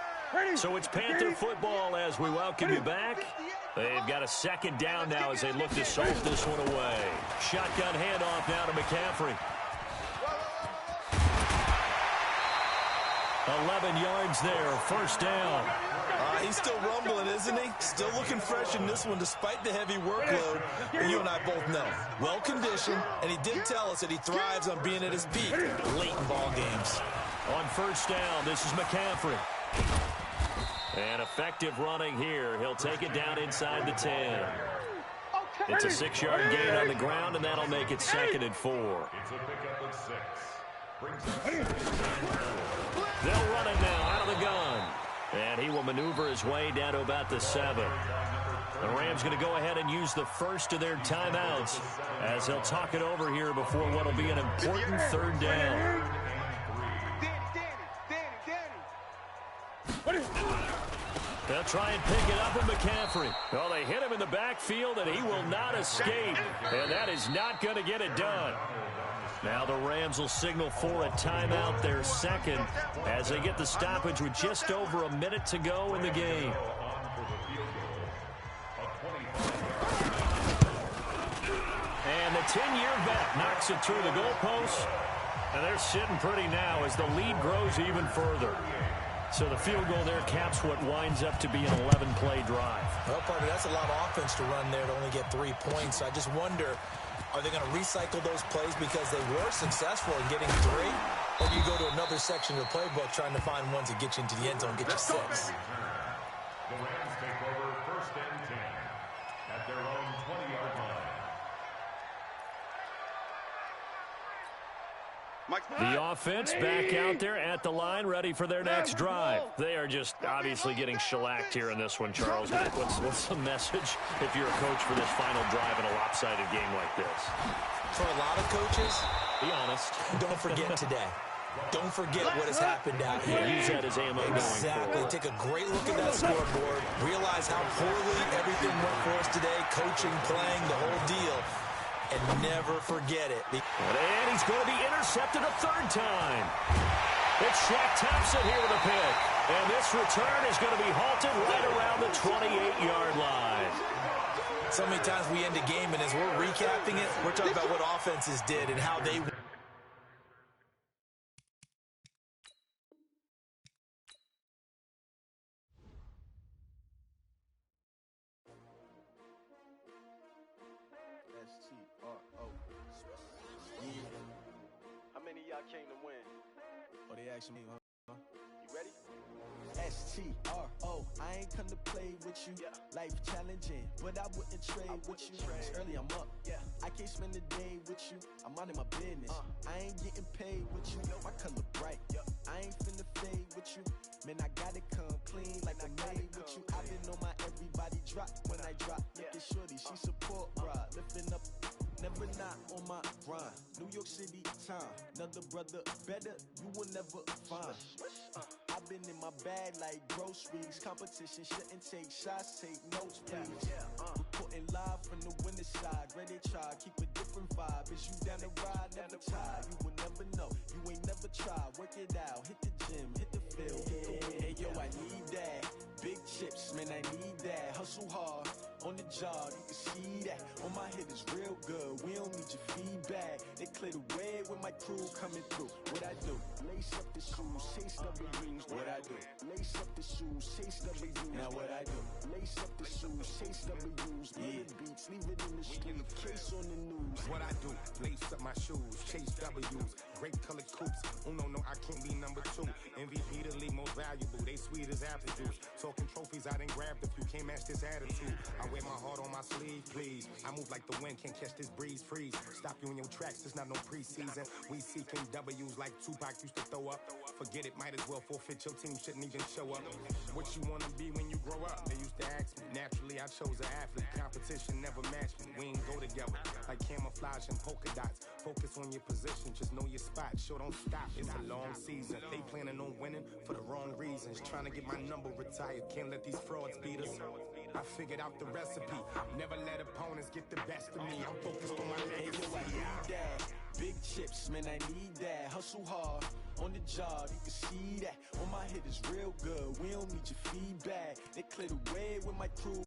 So it's Panther football as we welcome you back. They've got a second down now as they look to salt this one away. Shotgun handoff now to McCaffrey. 11 yards there, first down. He's still rumbling, isn't he? Still looking fresh in this one despite the heavy workload. And you and I both know, well-conditioned, and he did tell us that he thrives on being at his peak late in ball games. On first down, this is McCaffrey. And effective running here. He'll take it down inside the 10. It's a 6-yard gain on the ground, and that'll make it 2nd and 4. It's a pickup of 6. They'll run it now out of the gun. And he will maneuver his way down to about the 7. The Rams going to go ahead and use the first of their timeouts as they'll talk it over here before what will be an important 3rd down. They'll try and pick it up with McCaffrey. Well, they hit him in the backfield, and he will not escape. And that is not going to get it done. Now the Rams will signal for a timeout, their 2nd, as they get the stoppage with just over a minute to go in the game. And the 10-year vet knocks it through the goalpost. And they're sitting pretty now as the lead grows even further. So the field goal there caps what winds up to be an 11-play drive. Well, partner, that's a lot of offense to run there to only get 3 points. I just wonder, are they going to recycle those plays because they were successful in getting 3? Or do you go to another section of the playbook trying to find ones that get you into the end zone and get you 6? The Rams take over 1st and 10 at their own 20-yard line. The offense back out there at the line, ready for their next drive. They are just obviously getting shellacked here in this one, Charles. What's the message if you're a coach for this final drive in a lopsided game like this? For a lot of coaches, be honest. Don't forget today. Don't forget what has happened out here. Use that as ammo going forward. Exactly. Take a great look at that scoreboard. Realize how poorly everything went for us today. Coaching, playing, the whole deal. And never forget it. And he's going to be intercepted a 3rd time. It's Shaq Thompson here with a pick. And this return is going to be halted right around the 28-yard line. So many times we end a game, and as we're recapping it, we're talking about what offenses did and how they... How many of y'all came to win? Oh, they asking me, huh? You ready? S-T-R-O, I ain't come to play with you. Life challenging, but I wouldn't trade with you. It's early, I'm up. I can't spend the day with you. I'm minding my business. I ain't getting paid with you. My color bright. I ain't finna fade with you. Man, I gotta come clean like I made with you. I've been on my everybody drop when I drop. Look at shorty, she support ride. Lifting up, never not on my grind. New York City time. Another brother better, you will never find. I've been in my bag like groceries. Competition shouldn't take shots, take notes, please. Reporting live from the winning side. Ready to try, keep a different vibe. Is you down the ride, never tie. You will never know, you ain't never try. Work it out, hit the gym, hit the field, hit the win. Hey yo, I need that. Big chips, man, I need that. Hustle hard, on the job, you can see that. On my hit is real good, we don't need your feedback. They clear the way with my crew coming through. What I do? Lace up the shoes, chase W's. What I do? Lace up the shoes, chase W's. Now what I do? Lace up the shoes, chase W's. Yeah. Beats, leave it in the street, case on the news. What I do? Lace up my shoes, chase W's. Great colored coops. Oh no, I can't be number 2. MVP the league most valuable. They sweet as apple juice. Talking trophies, I done grabbed a few. Can't match this attitude. I wear my heart on my sleeve, please. I move like the wind, can't catch this breeze. Freeze. Stop you in your tracks. It's not no preseason. We seeking W's like Tupac used to throw up. Forget it, might as well forfeit. Your team shouldn't even show up. What you wanna be when you grow up? They used to ask me. Naturally, I chose an athlete. Competition never matched me. We ain't go together like camouflage and polka dots. Focus on your position, just know your spot. Sure, don't stop. It's a long season. They planning on winning for the wrong reasons. Trying to get my number retired. Can't let these frauds beat us. I figured out the recipe. Never let opponents get the best of me. I'm focused on my legacy. I need that. Big chips, man, I need that. Hustle hard on the job, you can see that. On my hit is real good, we don't need your feedback. They clear the way with my crew.